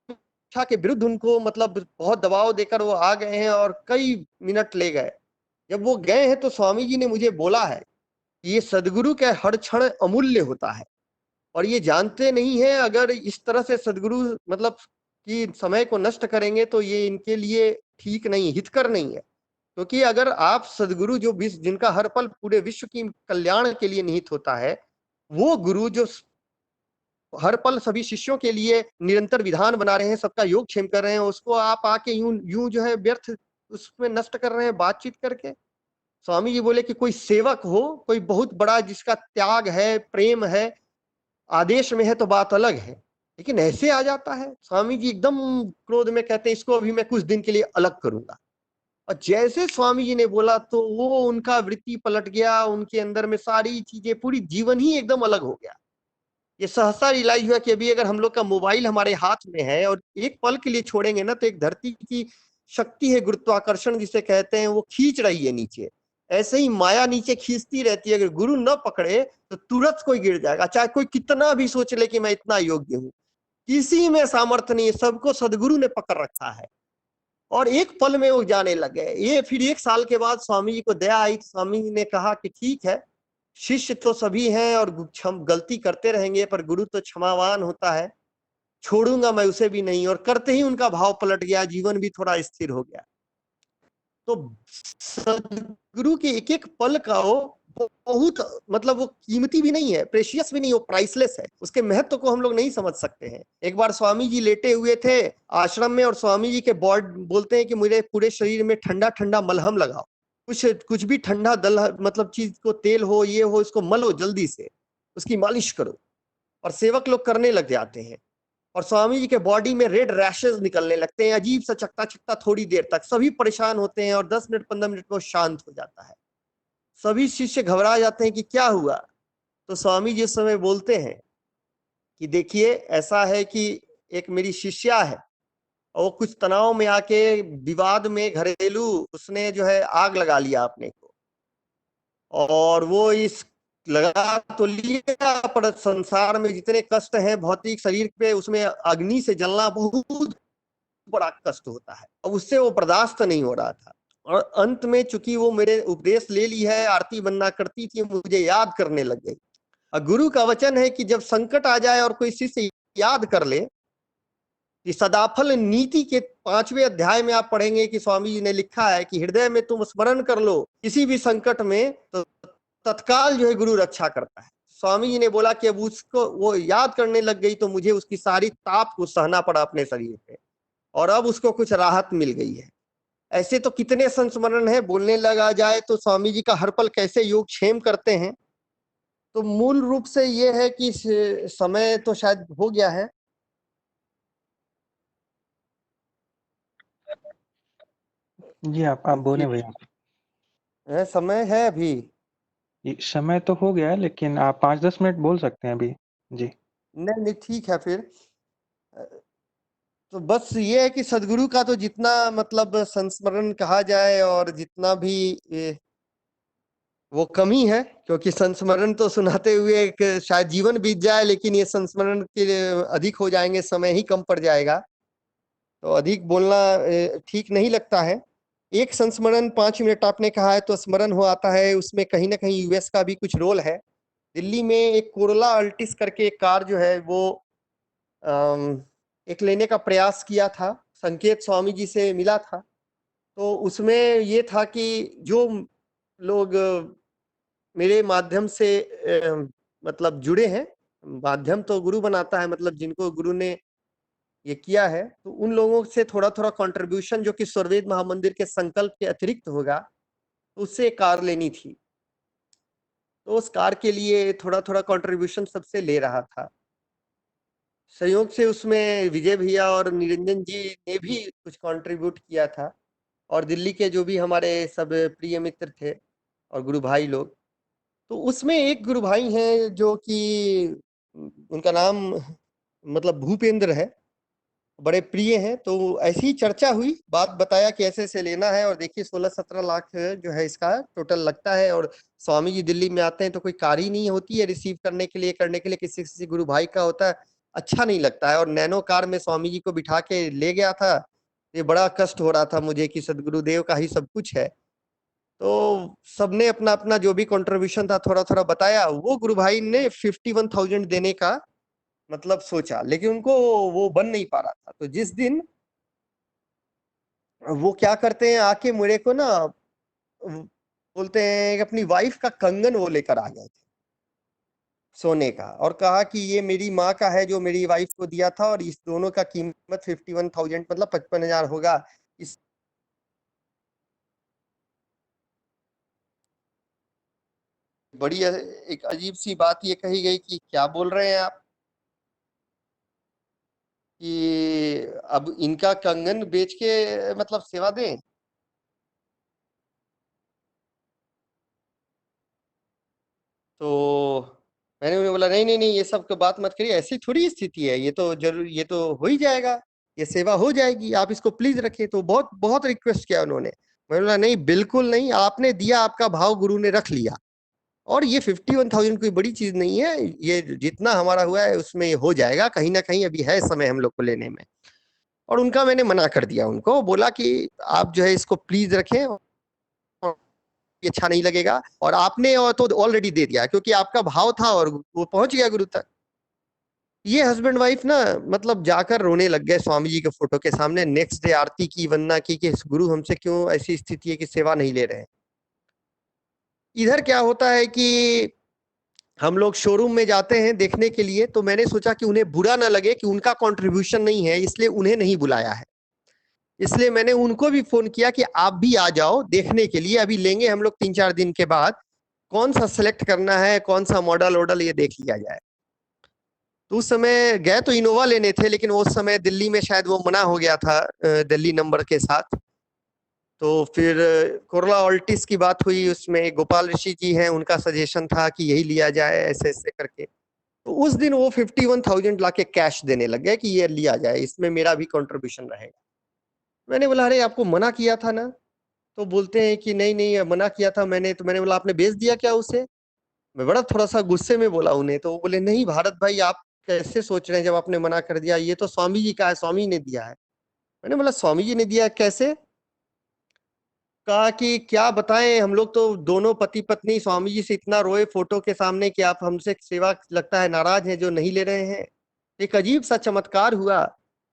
इच्छा के विरुद्ध उनको मतलब बहुत दबाव देकर वो आ गए हैं और कई मिनट ले गए। जब वो गए हैं तो स्वामी जी ने मुझे बोला है कि ये सदगुरु का हर क्षण अमूल्य होता है, और ये जानते नहीं है अगर इस तरह से सदगुरु मतलब कि समय को नष्ट करेंगे तो ये इनके लिए ठीक नहीं, हितकर नहीं है। क्योंकि अगर आप सदगुरु जो विश्व जिनका हर पल पूरे विश्व की कल्याण के लिए निहित होता है, वो गुरु जो हर पल सभी शिष्यों के लिए निरंतर विधान बना रहे हैं, सबका योगक्षेम कर रहे हैं, उसको आप आके यूं यूं जो है व्यर्थ उसमें नष्ट कर रहे हैं बातचीत करके। स्वामी जी बोले कि कोई सेवक हो, कोई बहुत बड़ा जिसका त्याग है, प्रेम है, आदेश में है तो बात अलग है, लेकिन ऐसे आ जाता है। स्वामी जी एकदम क्रोध में कहते हैं इसको अभी मैं कुछ दिन के लिए अलग करूंगा। और जैसे स्वामी जी ने बोला तो वो उनका वृत्ति पलट गया, उनके अंदर में सारी चीजें, पूरी जीवन ही एकदम अलग हो गया। ये सहसा रियलाइज हुआ कि अभी अगर हम लोग का मोबाइल हमारे हाथ में है और एक पल के लिए छोड़ेंगे ना, तो एक धरती की शक्ति है गुरुत्वाकर्षण जिसे कहते हैं, वो खींच रही है नीचे। ऐसे ही माया नीचे खींचती रहती है, अगर गुरु न पकड़े तो तुरंत कोई गिर जाएगा, चाहे कोई कितना भी सोच ले कि मैं इतना योग्य हूँ। किसी में सामर्थ्य नहीं है, सबको सदगुरु ने पकड़ रखा है। और एक पल में वो जाने लग गए। ये फिर 1 साल के बाद स्वामी जी को दया आई, स्वामी जी ने कहा कि ठीक है, शिष्य तो सभी हैं और गलती करते रहेंगे, पर गुरु तो क्षमावान होता है, छोड़ूंगा मैं उसे भी नहीं। और करते ही उनका भाव पलट गया, जीवन भी थोड़ा स्थिर हो गया। तो सदगुरु के एक एक पल का वो बहुत मतलब वो कीमती भी नहीं है, प्रेशियस भी नहीं, वो प्राइसलेस है। उसके महत्व को हम लोग नहीं समझ सकते हैं। एक बार स्वामी जी लेटे हुए थे आश्रम में, और स्वामी जी के बोलते हैं कि मुझे पूरे शरीर में ठंडा ठंडा मलहम लगाओ, कुछ भी ठंडा दल मतलब चीज को, तेल हो ये हो, इसको मलो जल्दी से, उसकी मालिश करो। और सेवक लोग करने लग जाते हैं, और स्वामी जी के बॉडी में रेड रैशेस निकलने लगते हैं, अजीब सा चकता चकता थोड़ी देर तक। सभी परेशान होते हैं और 10 मिनट 15 मिनट में वो शांत हो जाता है। सभी शिष्य घबरा जाते हैं कि क्या हुआ। तो स्वामी जी उस समय बोलते हैं कि देखिए ऐसा है कि एक मेरी शिष्या है, और वो कुछ तनाव में आके विवाद में घरेलू उसने जो है आग लगा लिया अपने को, और वो इस लगा तो लिया, पर संसार में जितने कष्ट हैं भौतिक शरीर पे, उसमें अग्नि से जलना बहुत बड़ा कष्ट होता है, और उससे वो बर्दाश्त नहीं हो रहा था। और अंत में चूंकि वो मेरे उपदेश ले ली है, आरती बनना करती थी, मुझे याद करने लग गई। और गुरु का वचन है कि जब संकट आ जाए और कोई शिष्य याद कर ले, कि सदाफल नीति के 5वें अध्याय में आप पढ़ेंगे कि स्वामी जी ने लिखा है कि हृदय में तुम स्मरण कर लो किसी भी संकट में, तो तत्काल जो है गुरु रक्षा करता है। स्वामी जी ने बोला कि अब उसको वो याद करने लग गई, तो मुझे उसकी सारी ताप को सहना पड़ा अपने शरीर पे, और अब उसको कुछ राहत मिल गई है। ऐसे तो कितने संस्मरण है, बोलने लगा जाए तो स्वामी जी का हर पल कैसे योगक्षेम करते हैं। तो मूल रूप से ये है कि समय तो शायद हो गया है। जी आप बोले भैया। समय है अभी? समय तो हो गया है, लेकिन आप 5-10 मिनट बोल सकते हैं अभी। जी नहीं नहीं, ठीक है फिर। तो बस ये है कि सदगुरु का तो जितना मतलब संस्मरण कहा जाए और जितना भी वो कमी है, क्योंकि संस्मरण तो सुनाते हुए एक शायद जीवन बीत जाए, लेकिन ये संस्मरण के अधिक हो जाएंगे, समय ही कम पड़ जाएगा, तो अधिक बोलना ठीक नहीं लगता है। एक संस्मरण 5 मिनट आपने कहा है तो स्मरण हो आता है, उसमें कहीं ना कहीं यूएस का भी कुछ रोल है। दिल्ली में एक कोरोला अल्टिस करके एक कार जो है वो एक लेने का प्रयास किया था, संकेत स्वामी जी से मिला था। तो उसमें ये था कि जो लोग मेरे माध्यम से मतलब जुड़े हैं, माध्यम तो गुरु बनाता है, मतलब जिनको गुरु ने ये किया है, तो उन लोगों से थोड़ा थोड़ा कंट्रीब्यूशन जो कि स्वर्वेद महामंदिर के संकल्प के अतिरिक्त होगा, तो उससे एक कार लेनी थी। तो उस कार के लिए थोड़ा थोड़ा कंट्रीब्यूशन सबसे ले रहा था। संयोग से उसमें विजय भैया और निरंजन जी ने भी कुछ कंट्रीब्यूट किया था, और दिल्ली के जो भी हमारे सब प्रिय मित्र थे और गुरु भाई लोग। तो उसमें एक गुरु भाई हैं जो कि उनका नाम मतलब भूपेंद्र है, बड़े प्रिय हैं। तो ऐसी ही चर्चा हुई, बात बताया कि ऐसे ऐसे लेना है, और देखिए 16-17 लाख जो है इसका टोटल लगता है। और स्वामी जी दिल्ली में आते हैं तो कोई कार ही नहीं होती है रिसीव करने के लिए, करने के लिए किसी किसी गुरु भाई का होता है, अच्छा नहीं लगता है। और नैनो कार में स्वामी जी को बिठा के ले गया था, ये बड़ा कष्ट हो रहा था मुझे कि सदगुरुदेव का ही सब कुछ है। तो सबने अपना अपना जो भी कंट्रीब्यूशन था थोड़ा थोड़ा बताया। वो गुरु भाई ने 51,000 देने का मतलब सोचा, लेकिन उनको वो बन नहीं पा रहा था। तो जिस दिन वो क्या करते हैं, आके मेरे को ना बोलते हैं कि अपनी वाइफ का कंगन वो लेकर आ गए थे सोने का, और कहा कि ये मेरी माँ का है जो मेरी वाइफ को दिया था, और इस दोनों का कीमत 51,000 मतलब 55,000 होगा। इस बड़ी एक अजीब सी बात ये कही गई कि क्या बोल रहे हैं आप, कि अब इनका कंगन बेच के मतलब सेवा दें। तो मैंने उन्हें बोला नहीं नहीं नहीं, ये सब का बात मत करिए, ऐसी थोड़ी स्थिति है, ये तो जरूर, ये तो हो ही जाएगा, ये सेवा हो जाएगी, आप इसको प्लीज रखिए। तो बहुत बहुत रिक्वेस्ट किया उन्होंने। मैंने बोला नहीं, बिल्कुल नहीं, आपने दिया, आपका भाव गुरु ने रख लिया, और ये 51,000 कोई बड़ी चीज नहीं है, ये जितना हमारा हुआ है उसमें ये हो जाएगा, कहीं ना कहीं अभी है समय हम लोग को लेने में। और उनका मैंने मना कर दिया, उनको बोला कि आप जो है इसको प्लीज रखें, और ये अच्छा नहीं लगेगा, और आपने और तो ऑलरेडी दे दिया क्योंकि आपका भाव था और वो पहुंच गया गुरु तक। ये हस्बैंड वाइफ ना मतलब जाकर रोने लग गए स्वामी जी के फोटो के सामने। नेक्स्ट डे आरती की, वंदना की कि गुरु हमसे क्यों ऐसी स्थिति है कि सेवा नहीं ले रहे हैं। इधर क्या होता है कि हम लोग शोरूम में जाते हैं देखने के लिए, तो मैंने सोचा कि उन्हें बुरा ना लगे कि उनका कंट्रीब्यूशन नहीं है, इसलिए उन्हें नहीं बुलाया है। इसलिए मैंने उनको भी फोन किया कि आप भी आ जाओ देखने के लिए, अभी लेंगे हम लोग 3-4 दिन के बाद, कौन सा सेलेक्ट करना है, कौन सा मॉडल वॉडल ये देख लिया जाए। तो उस समय गए तो इनोवा लेने थे, लेकिन उस समय दिल्ली में शायद वो मना हो गया था दिल्ली नंबर के साथ। तो फिर कोरला ऑल्टिस की बात हुई, उसमें गोपाल ऋषि जी हैं, उनका सजेशन था कि यही लिया जाए ऐसे ऐसे करके। तो उस दिन वो 51,000 लाके कैश देने लग गए कि ये लिया जाए, इसमें मेरा भी कंट्रीब्यूशन रहेगा। मैंने बोला अरे आपको मना किया था ना। तो बोलते हैं कि नहीं नहीं मना किया था मैंने। तो मैंने बोला आपने बेच दिया क्या उसे। मैं बड़ा थोड़ा सा गुस्से में बोला उन्हें। तो वो बोले नहीं भारत भाई, आप कैसे सोच रहे हैं, जब आपने मना कर दिया, ये तो स्वामी जी का है, स्वामी ने दिया है। मैंने बोला स्वामी जी ने दिया कैसे। कहा कि क्या बताएं, हम लोग तो दोनों पति पत्नी स्वामी जी से इतना रोए फोटो के सामने कि आप हमसे सेवा लगता है नाराज हैं जो नहीं ले रहे हैं। एक अजीब सा चमत्कार हुआ।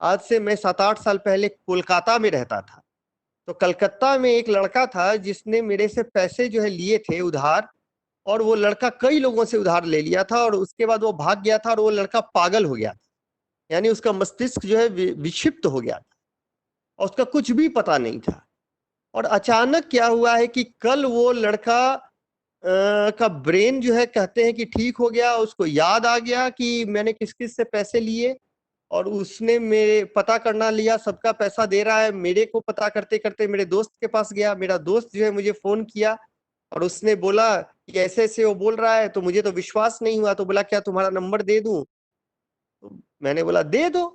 आज से मैं 7-8 साल पहले कोलकाता में रहता था। तो कलकत्ता में एक लड़का था जिसने मेरे से पैसे जो है लिए थे उधार, और वो लड़का कई लोगों से उधार ले लिया था, और उसके बाद वो भाग गया था, और वो लड़का पागल हो गया था, यानी उसका मस्तिष्क जो है विक्षिप्त हो गया था, और उसका कुछ भी पता नहीं था। और अचानक क्या हुआ है कि कल वो लड़का का ब्रेन जो है कहते हैं कि ठीक हो गया, उसको याद आ गया कि मैंने किस किस से पैसे लिए, और उसने मेरे पता करना लिया, सबका पैसा दे रहा है। मेरे को पता करते करते मेरे दोस्त के पास गया, मेरा दोस्त जो है मुझे फोन किया, और उसने बोला कि ऐसे ऐसे वो बोल रहा है। तो मुझे तो विश्वास नहीं हुआ, तो बोला क्या तुम्हारा नंबर दे दूं। तो मैंने बोला दे दो,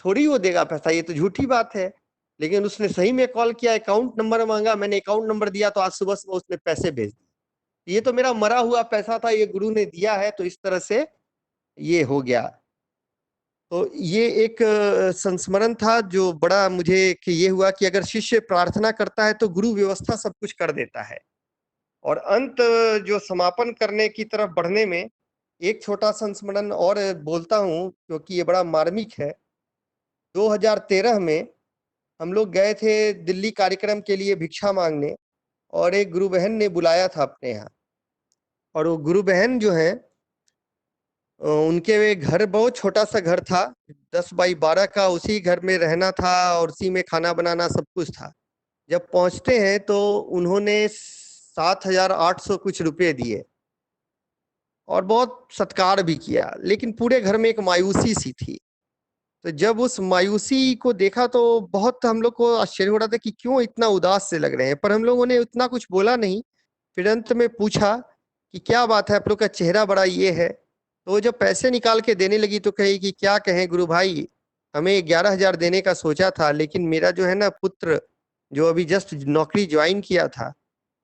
थोड़ी वो देगा पैसा, ये तो झूठी बात है। लेकिन उसने सही में कॉल किया, अकाउंट नंबर मांगा, मैंने अकाउंट नंबर दिया, तो आज सुबह सुबह उसने पैसे भेज दिए। ये तो मेरा मरा हुआ पैसा था, ये गुरु ने दिया है, तो इस तरह से ये हो गया। तो ये एक संस्मरण था जो बड़ा मुझे कि ये हुआ कि अगर शिष्य प्रार्थना करता है तो गुरु व्यवस्था सब कुछ कर देता है। और अंत जो समापन करने की तरफ बढ़ने में एक छोटा संस्मरण और बोलता हूँ, क्योंकि ये बड़ा मार्मिक है। 2013 में हम लोग गए थे दिल्ली कार्यक्रम के लिए भिक्षा मांगने, और एक गुरु बहन ने बुलाया था अपने यहाँ। और वो गुरु बहन जो है उनके वे घर बहुत छोटा सा घर था, 10 बाई 12 का, उसी घर में रहना था और उसी में खाना बनाना सब कुछ था। जब पहुंचते हैं तो उन्होंने 7,800 कुछ रुपए दिए और बहुत सत्कार भी किया, लेकिन पूरे घर में एक मायूसी सी थी। तो जब उस मायूसी को देखा तो बहुत हम लोग को आश्चर्य हो रहा था कि क्यों इतना उदास से लग रहे हैं, पर हम लोगों ने उतना कुछ बोला नहीं। फिर अंत में पूछा कि क्या बात है, आप लोग का चेहरा बड़ा ये है। तो जब पैसे निकाल के देने लगी तो कही कि क्या कहें गुरु भाई, हमें 11,000 देने का सोचा था, लेकिन मेरा जो है ना पुत्र जो अभी जस्ट नौकरी ज्वाइन किया था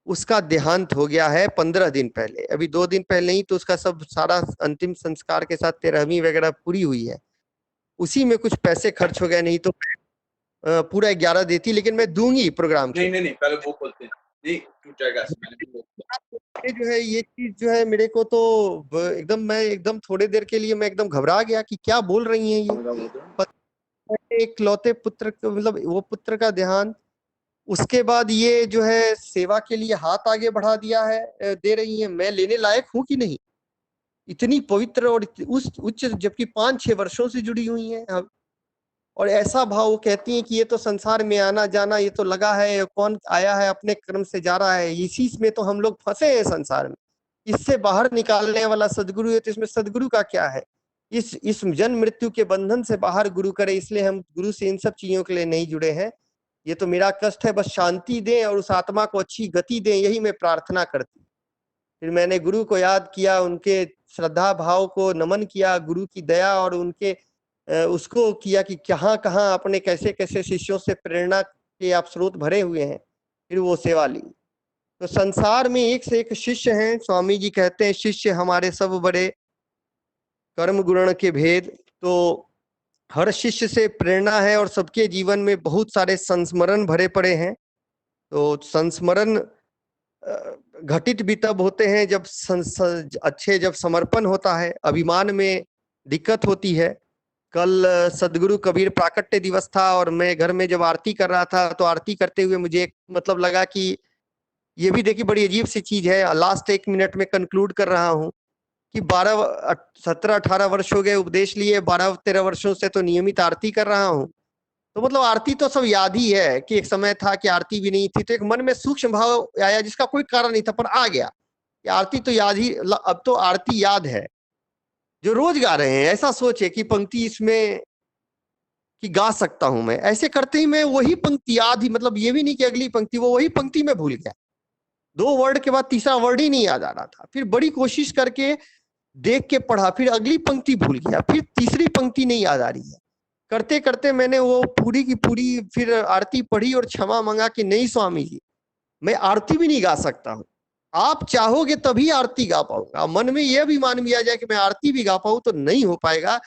उसका देहांत हो गया है 15 दिन पहले, अभी 2 दिन पहले ही तो उसका सब सारा अंतिम संस्कार के साथ 13वीं वगैरह पूरी हुई है, उसी में कुछ पैसे खर्च हो गए, नहीं तो पूरा 11 देती, लेकिन मैं दूंगी प्रोग्राम के। नहीं पहले वो बोलते हैं नहीं टूट जाएगा ये जो है ये चीज जो है मेरे को तो मैं एकदम थोड़ी देर के लिए मैं एकदम घबरा गया कि क्या बोल रही हैं ये। एक लौते पुत्र मतलब वो पुत्र का देहांत, उसके बाद ये जो है सेवा के लिए हाथ आगे बढ़ा दिया है, दे रही है। मैं लेने लायक हूं कि नहीं? इतनी पवित्र और उस उच्च, जबकि 5-6 वर्षों से जुड़ी हुई हैं अब, और ऐसा भाव वो कहती हैं कि ये तो संसार में आना जाना ये तो लगा है, कौन आया है अपने कर्म से जा रहा है, इसी में तो हम लोग फंसे हैं संसार में, इससे बाहर निकालने वाला सदगुरु है, तो इसमें सदगुरु का क्या है? इस जन्म मृत्यु के बंधन से बाहर गुरु करे, इसलिए हम गुरु से इन सब चीजों के लिए नहीं जुड़े हैं। ये तो मेरा कष्ट है, बस शांति दें और उस आत्मा को अच्छी गति दें, यही मैं प्रार्थना करती। फिर मैंने गुरु को याद किया, उनके श्रद्धा भाव को नमन किया, गुरु की दया और उनके उसको किया कि कहाँ कहाँ अपने कैसे कैसे शिष्यों से प्रेरणा के आप स्रोत भरे हुए हैं, फिर वो सेवा ली। तो संसार में एक से एक शिष्य हैं, स्वामी जी कहते हैं शिष्य हमारे सब बड़े, कर्म गुण के भेद। तो हर शिष्य से प्रेरणा है और सबके जीवन में बहुत सारे संस्मरण भरे पड़े हैं। तो संस्मरण घटित भी तब होते हैं जब जब समर्पण होता है, अभिमान में दिक्कत होती है। कल सदगुरु कबीर प्राकट्य दिवस था और मैं घर में जब आरती कर रहा था तो आरती करते हुए मुझे मतलब लगा कि ये भी देखिए बड़ी अजीब सी चीज है। लास्ट 1 मिनट में कंक्लूड कर रहा हूँ कि 17-18 वर्ष हो गए उपदेश लिए, 12-13 वर्षों से तो नियमित आरती कर रहा हूँ। तो मतलब आरती तो सब याद ही है कि एक समय था कि आरती भी नहीं थी, तो एक मन में सूक्ष्म भाव आया जिसका कोई कारण नहीं था, पर आ गया कि आरती तो याद ही, अब तो आरती याद है जो रोज गा रहे हैं। ऐसा सोचे कि पंक्ति इसमें कि गा सकता हूं मैं, ऐसे करते ही मैं वही पंक्ति याद ही, मतलब ये भी नहीं कि अगली पंक्ति, वो वही पंक्ति में भूल गया। 2 वर्ड के बाद तीसरा वर्ड ही नहीं याद आ रहा था। फिर बड़ी कोशिश करके देख के पढ़ा, फिर अगली पंक्ति भूल गया, फिर तीसरी पंक्ति नहीं याद आ रही है। करते करते मैंने वो पूरी की पूरी फिर आरती पढ़ी और क्षमा मांगा कि नहीं स्वामी जी, मैं आरती भी नहीं गा सकता हूँ, आप चाहोगे तभी आरती गा पाऊंगा। मन में यह भी मान लिया जाए कि मैं आरती भी गा पाऊं तो नहीं हो पाएगा।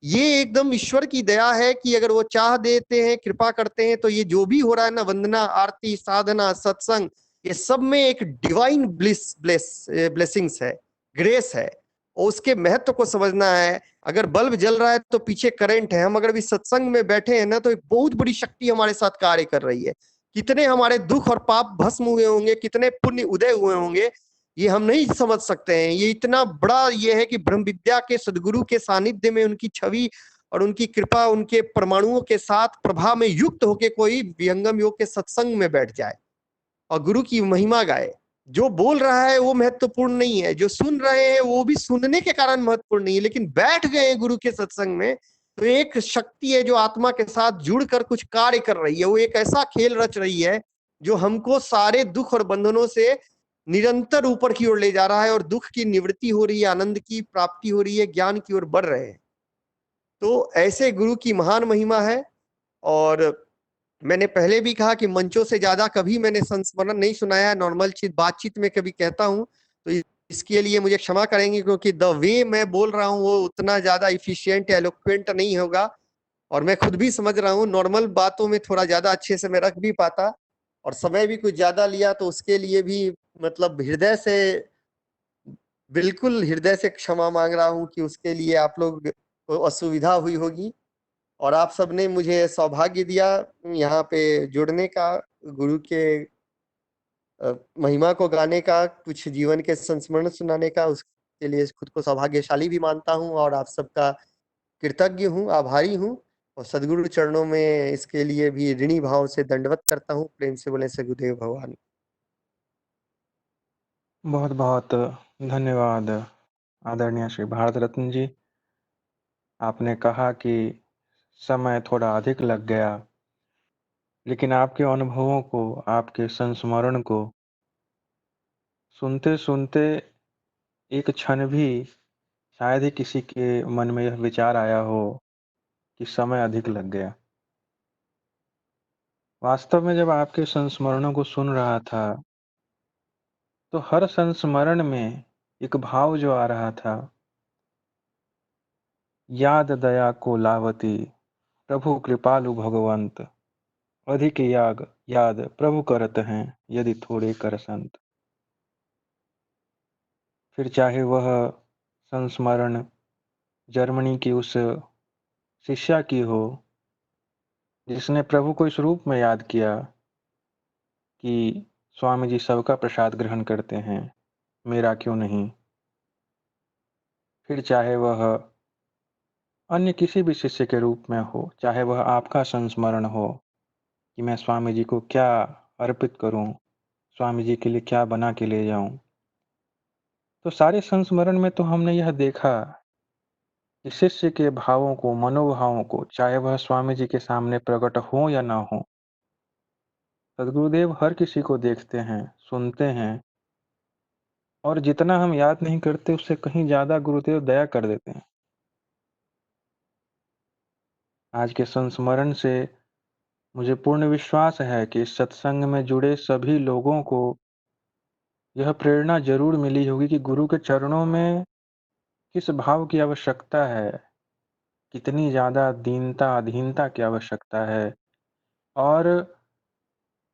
ये एकदम ईश्वर की दया है कि अगर वो चाह देते हैं, कृपा करते हैं, तो ये जो भी हो रहा है ना, वंदना, आरती, साधना, सत्संग, ये सब में एक डिवाइन ब्लेसिंग्स है, ग्रेस है, और उसके महत्व को समझना है। अगर बल्ब जल रहा है तो पीछे करंट है। हम अगर भी सत्संग में बैठे हैं ना, तो एक बहुत बड़ी शक्ति हमारे साथ कार्य कर रही है। कितने हमारे दुख और पाप भस्म हुए होंगे, कितने पुण्य उदय हुए होंगे, ये हम नहीं समझ सकते हैं। ये इतना बड़ा ये है कि ब्रह्म विद्या के सदगुरु के सानिध्य में उनकी छवि और उनकी कृपा, उनके परमाणुओं के साथ प्रभाव में युक्त होके कोई विहंगम योग के सत्संग में बैठ जाए और गुरु की महिमा गाए। जो बोल रहा है वो महत्वपूर्ण नहीं है, जो सुन रहे हैं वो भी सुनने के कारण महत्वपूर्ण नहीं है, लेकिन बैठ गए गुरु के सत्संग में तो एक शक्ति है जो आत्मा के साथ जुड़कर कुछ कार्य कर रही है। वो एक ऐसा खेल रच रही है जो हमको सारे दुख और बंधनों से निरंतर ऊपर की ओर ले जा रहा है, और दुख की निवृत्ति हो रही है, आनंद की प्राप्ति हो रही है, ज्ञान की ओर बढ़ रहे हैं। तो ऐसे गुरु की महान महिमा है। और मैंने पहले भी कहा कि मंचों से ज्यादा कभी मैंने संस्मरण नहीं सुनाया, नॉर्मल बातचीत में कभी कहता हूं तो इसके लिए मुझे क्षमा करेंगे, क्योंकि द वे मैं बोल रहा हूं वो उतना ज्यादा इफिशिएंट या एलोक्वेंट नहीं होगा। और मैं खुद भी समझ रहा हूँ नॉर्मल बातों में थोड़ा ज्यादा अच्छे से मैं रख भी पाता, और समय भी कुछ ज्यादा लिया, तो उसके लिए भी मतलब बिल्कुल हृदय से क्षमा मांग रहा हूँ कि उसके लिए आप लोग को असुविधा हुई होगी। और आप सबने मुझे सौभाग्य दिया यहाँ पे जुड़ने का, गुरु के महिमा को गाने का, कुछ जीवन के संस्मरण सुनाने का। उसके लिए खुद को सौभाग्यशाली भी मानता हूँ और आप सबका कृतज्ञ हूँ, आभारी हूँ, और सदगुरु चरणों में इसके लिए भी ऋणी भाव से दंडवत करता हूँ। प्रेम से बोले सदगुरुदेव भगवान। बहुत बहुत धन्यवाद आदरणीय श्री भारत रत्न जी। आपने कहा कि समय थोड़ा अधिक लग गया, लेकिन आपके अनुभवों को, आपके संस्मरण को सुनते सुनते एक क्षण भी शायद ही किसी के मन में यह विचार आया हो कि समय अधिक लग गया। वास्तव में जब आपके संस्मरणों को सुन रहा था तो हर संस्मरण में एक भाव जो आ रहा था, याद दया को लावती प्रभु कृपालु भगवंत, अधिक याद प्रभु करत हैं यदि थोड़े कर संत। फिर चाहे वह संस्मरण जर्मनी की उस शिष्या की हो जिसने प्रभु को इस रूप में याद किया कि स्वामी जी सबका प्रसाद ग्रहण करते हैं, मेरा क्यों नहीं। फिर चाहे वह अन्य किसी भी शिष्य के रूप में हो, चाहे वह आपका संस्मरण हो कि मैं स्वामी जी को क्या अर्पित करूं, स्वामी जी के लिए क्या बना के ले जाऊं। तो सारे संस्मरण में तो हमने यह देखा कि शिष्य के भावों को, मनोभावों को, चाहे वह स्वामी जी के सामने प्रकट हो या ना हो, सदगुरुदेव हर किसी को देखते हैं, सुनते हैं, और जितना हम याद नहीं करते उससे कहीं ज्यादा गुरुदेव दया कर देते हैं। आज के संस्मरण से मुझे पूर्ण विश्वास है कि इस सत्संग में जुड़े सभी लोगों को यह प्रेरणा जरूर मिली होगी कि गुरु के चरणों में किस भाव की आवश्यकता है, कितनी ज्यादा दीनता अधीनता की आवश्यकता है। और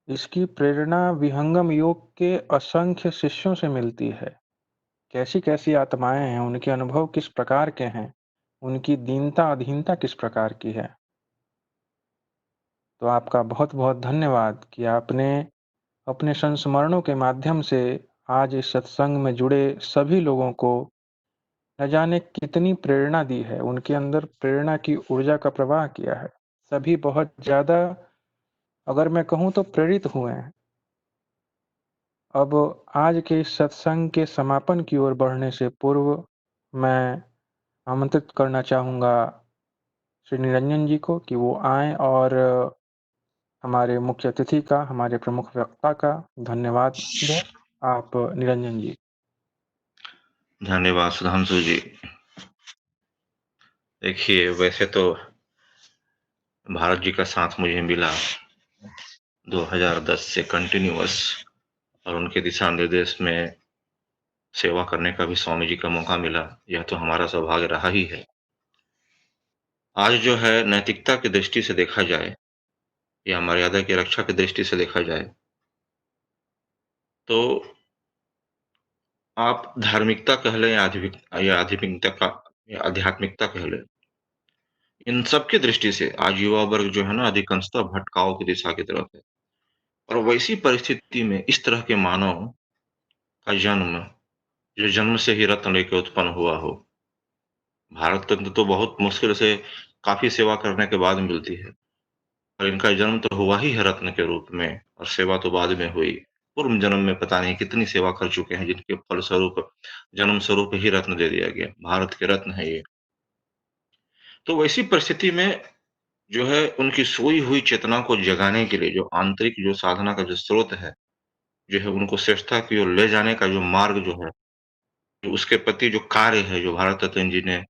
इसकी प्रेरणा विहंगम योग के असंख्य शिष्यों से मिलती है। कैसी कैसी आत्माएं हैं, उनके अनुभव किस प्रकार के हैं, उनकी दीनता अधीनता किस प्रकार की है। तो आपका बहुत बहुत धन्यवाद कि आपने अपने संस्मरणों के माध्यम से आज इस सत्संग में जुड़े सभी लोगों को न जाने कितनी प्रेरणा दी है, उनके अंदर प्रेरणा की ऊर्जा का प्रवाह किया है। सभी बहुत ज्यादा, अगर मैं कहूँ तो प्रेरित हुए हैं। अब आज के इस सत्संग के समापन की ओर बढ़ने से पूर्व मैं आमंत्रित करना चाहूँगा श्री निरंजन जी को कि वो आएं और हमारे मुख्य अतिथि का, हमारे प्रमुख वक्ता का धन्यवाद दें। आप निरंजन जी। धन्यवाद सुधांशु जी। देखिए, वैसे तो भारत जी का साथ मुझे मिला 2010 से कंटिन्यूअस, और उनके दिशा निर्देश में सेवा करने का भी स्वामी जी का मौका मिला। यह तो हमारा सौभाग्य रहा ही है। आज जो है नैतिकता की दृष्टि से देखा जाए या मर्यादा की रक्षा की दृष्टि से देखा जाए तो आप धार्मिकता कह लें या आध्यात्मिकता कह लें, इन सब की दृष्टि से आज युवा वर्ग जो है ना अधिकांशतः भटकाव की दिशा की तरफ है। और वैसी परिस्थिति में इस तरह के मानव का जन्म, जो जन्म से ही रत्न लेके उत्पन्न हुआ हो, भारत रत्न तो बहुत मुश्किल से काफी सेवा करने के बाद मिलती है, और इनका जन्म तो हुआ ही है रत्न के रूप में, और सेवा तो बाद में हुई। पूर्व जन्म में पता नहीं कितनी सेवा कर चुके हैं, जिनके फलस्वरूप जन्म स्वरूप ही रत्न दे दिया गया। भारत के रत्न है ये। तो वैसी परिस्थिति में जो है उनकी सोई हुई चेतना को जगाने के लिए जो आंतरिक जो साधना का जो स्रोत है, जो है उनको श्रेष्ठता की ओर ले जाने का जो मार्ग जो है, जो उसके प्रति जो कार्य है, जो भारत रत्न जी ने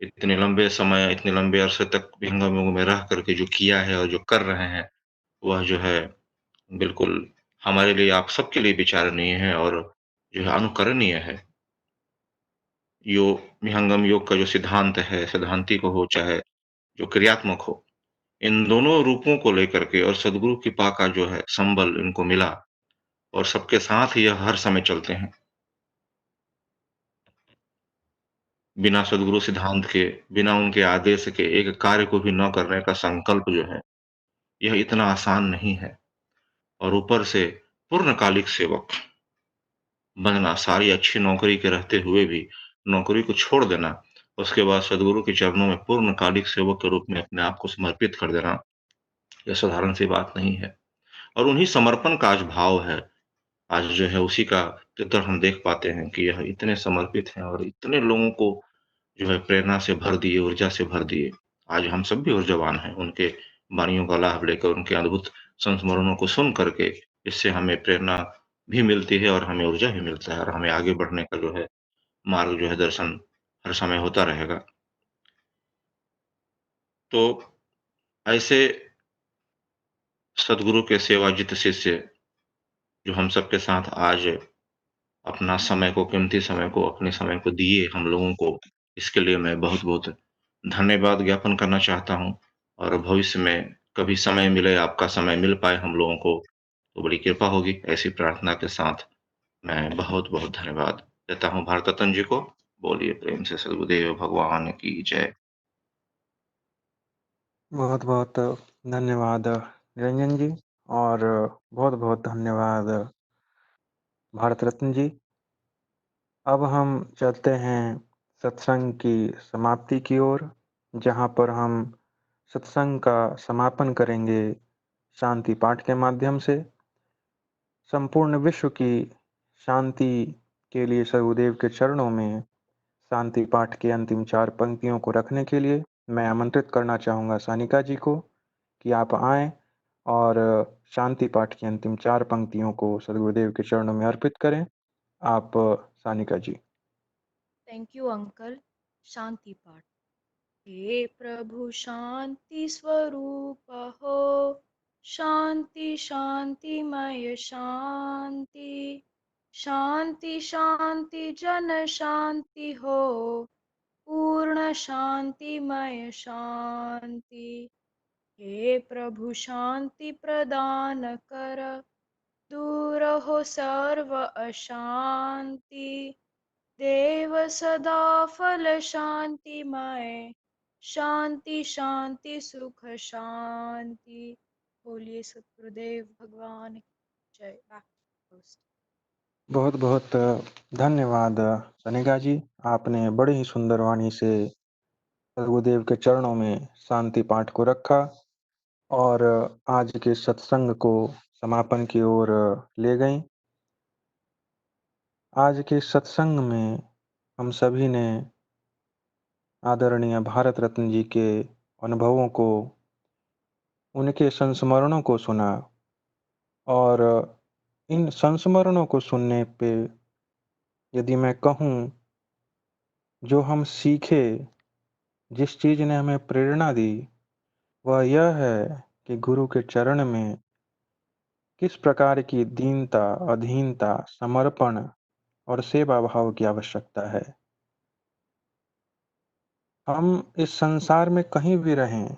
इतने लंबे समय, इतने लंबे अरसे तक विहंगम युग में रह करके जो किया है और जो कर रहे हैं, वह जो है बिल्कुल हमारे लिए, आप सबके लिए विचारणीय है और जो है अनुकरणीय है। विहंगम योग का जो सिद्धांत है, सैद्धांतिक हो चाहे जो क्रियात्मक हो, इन दोनों रूपों को लेकर के और सद्गुरु कृपा का जो है संबल इनको मिला, और सबके साथ ही यह हर समय चलते हैं। बिना सद्गुरु सिद्धांत के, बिना उनके आदेश के एक कार्य को भी न करने का संकल्प जो है, यह इतना आसान नहीं है। और ऊपर से पूर्णकालिक सेवक बनना, सारी अच्छी नौकरी के रहते हुए भी नौकरी को छोड़ देना, उसके बाद सद्गुरु के चरणों में पूर्णकालिक सेवक के रूप में अपने आप को समर्पित कर देना, यह साधारण सी बात नहीं है। और उन्हीं समर्पण का आज भाव है, आज जो है उसी का चित्र हम देख पाते हैं कि यह इतने समर्पित हैं और इतने लोगों को जो है प्रेरणा से भर दिए, ऊर्जा से भर दिए। आज हम सब भी ऊर्जावान हैं, उनके वाणियों का लाभ लेकर, उनके अद्भुत संस्मरणों को सुन करके। इससे हमें प्रेरणा भी मिलती है और हमें ऊर्जा भी मिलता है और हमें आगे बढ़ने का जो है मार्ग जो है दर्शन हर समय होता रहेगा। तो ऐसे सद्गुरु के सेवाजित शिष्य जो हम सबके साथ आज अपना समय को, कीमती समय को, अपने समय को दिए हम लोगों को, इसके लिए मैं बहुत-बहुत धन्यवाद ज्ञापन करना चाहता हूँ। और भविष्य में कभी समय मिले, आपका समय मिल पाए हम लोगों को, तो बड़ी कृपा होगी। ऐसी प्रार्थना के साथ मैं बहुत-बहुत धन्यवाद देता हूँ भारत रत्न जी को। बोलिए प्रेम से सद्गुरुदेव भगवान की जय। बहुत-बहुत धन्यवाद निरंजन जी, और बहुत-बहुत धन्यवाद भारत रत्न जी। अब हम चलते हैं सत्संग की समाप्ति की ओर, जहाँ पर हम सत्संग का समापन करेंगे शांति पाठ के माध्यम से। संपूर्ण विश्व की शांति के लिए सद्गुरुदेव के चरणों में शांति पाठ के अंतिम 4 पंक्तियों को रखने के लिए मैं आमंत्रित करना चाहूँगा सानिका जी को कि आप आएँ और शांति पाठ की अंतिम 4 पंक्तियों को सद्गुरुदेव के चरणों में अर्पित करें। आप Sanika ji. Thank you uncle. शांति पाठ। हे प्रभु शांति स्वरूप हो, शांति शांतिमय शांति, शांति शांति जन शांति हो, पूर्ण शांतिमय शांति। हे प्रभु शांति प्रदान कर, दूर हो सर्व अशांति। देव सदा फल शांतिमय, शांति शांति सुख शांति। बोलिए सतगुरुदेव भगवान की जय। बहुत-बहुत धन्यवाद सानिका जी। आपने बड़े ही सुंदर वाणी से सद्गुरुदेव के चरणों में शांति पाठ को रखा और आज के सत्संग को समापन की ओर ले गईं। आज के सत्संग में हम सभी ने आदरणीय भारत रत्न जी के अनुभवों को, उनके संस्मरणों को सुना और इन संस्मरणों को सुनने पे यदि मैं कहूँ, जो हम सीखे, जिस चीज़ ने हमें प्रेरणा दी, वह यह है कि गुरु के चरण में किस प्रकार की दीनता, अधीनता, समर्पण और सेवा भाव की आवश्यकता है। हम इस संसार में कहीं भी रहें,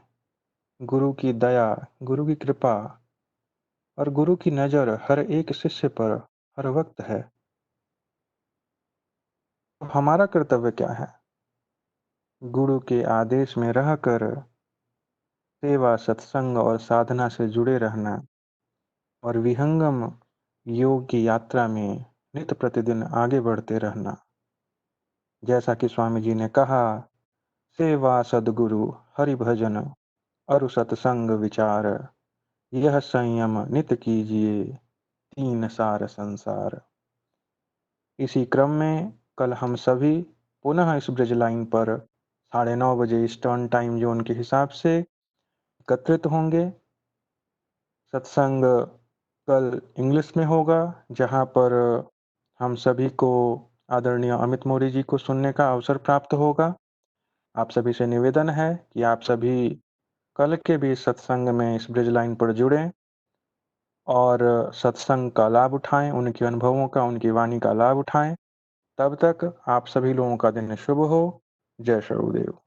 गुरु की दया, गुरु की कृपा और गुरु की नज़र हर एक शिष्य पर हर वक्त है। अब हमारा कर्तव्य क्या है? गुरु के आदेश में रहकर सेवा, सत्संग और साधना से जुड़े रहना और विहंगम योग की यात्रा में नित्य प्रतिदिन आगे बढ़ते रहना। जैसा कि स्वामी जी ने कहा, सेवा सद्गुरु हरि भजन अरु सत्संग विचार, यह संयम नित कीजिए, तीन सार संसार। इसी क्रम में कल हम सभी पुनः इस ब्रिज लाइन पर 9:30 बजे ईस्टर्न टाइम जोन के हिसाब से एकत्रित होंगे। सत्संग कल इंग्लिश में होगा, जहाँ पर हम सभी को आदरणीय अमित मौर्य जी को सुनने का अवसर प्राप्त होगा। आप सभी से निवेदन है कि आप सभी कल के भी सत्संग में इस ब्रिज लाइन पर जुड़ें और सत्संग का लाभ उठाएं, उनके अनुभवों का, उनकी वाणी का लाभ उठाएं। तब तक आप सभी लोगों का दिन शुभ हो। जय सद्गुरुदेव।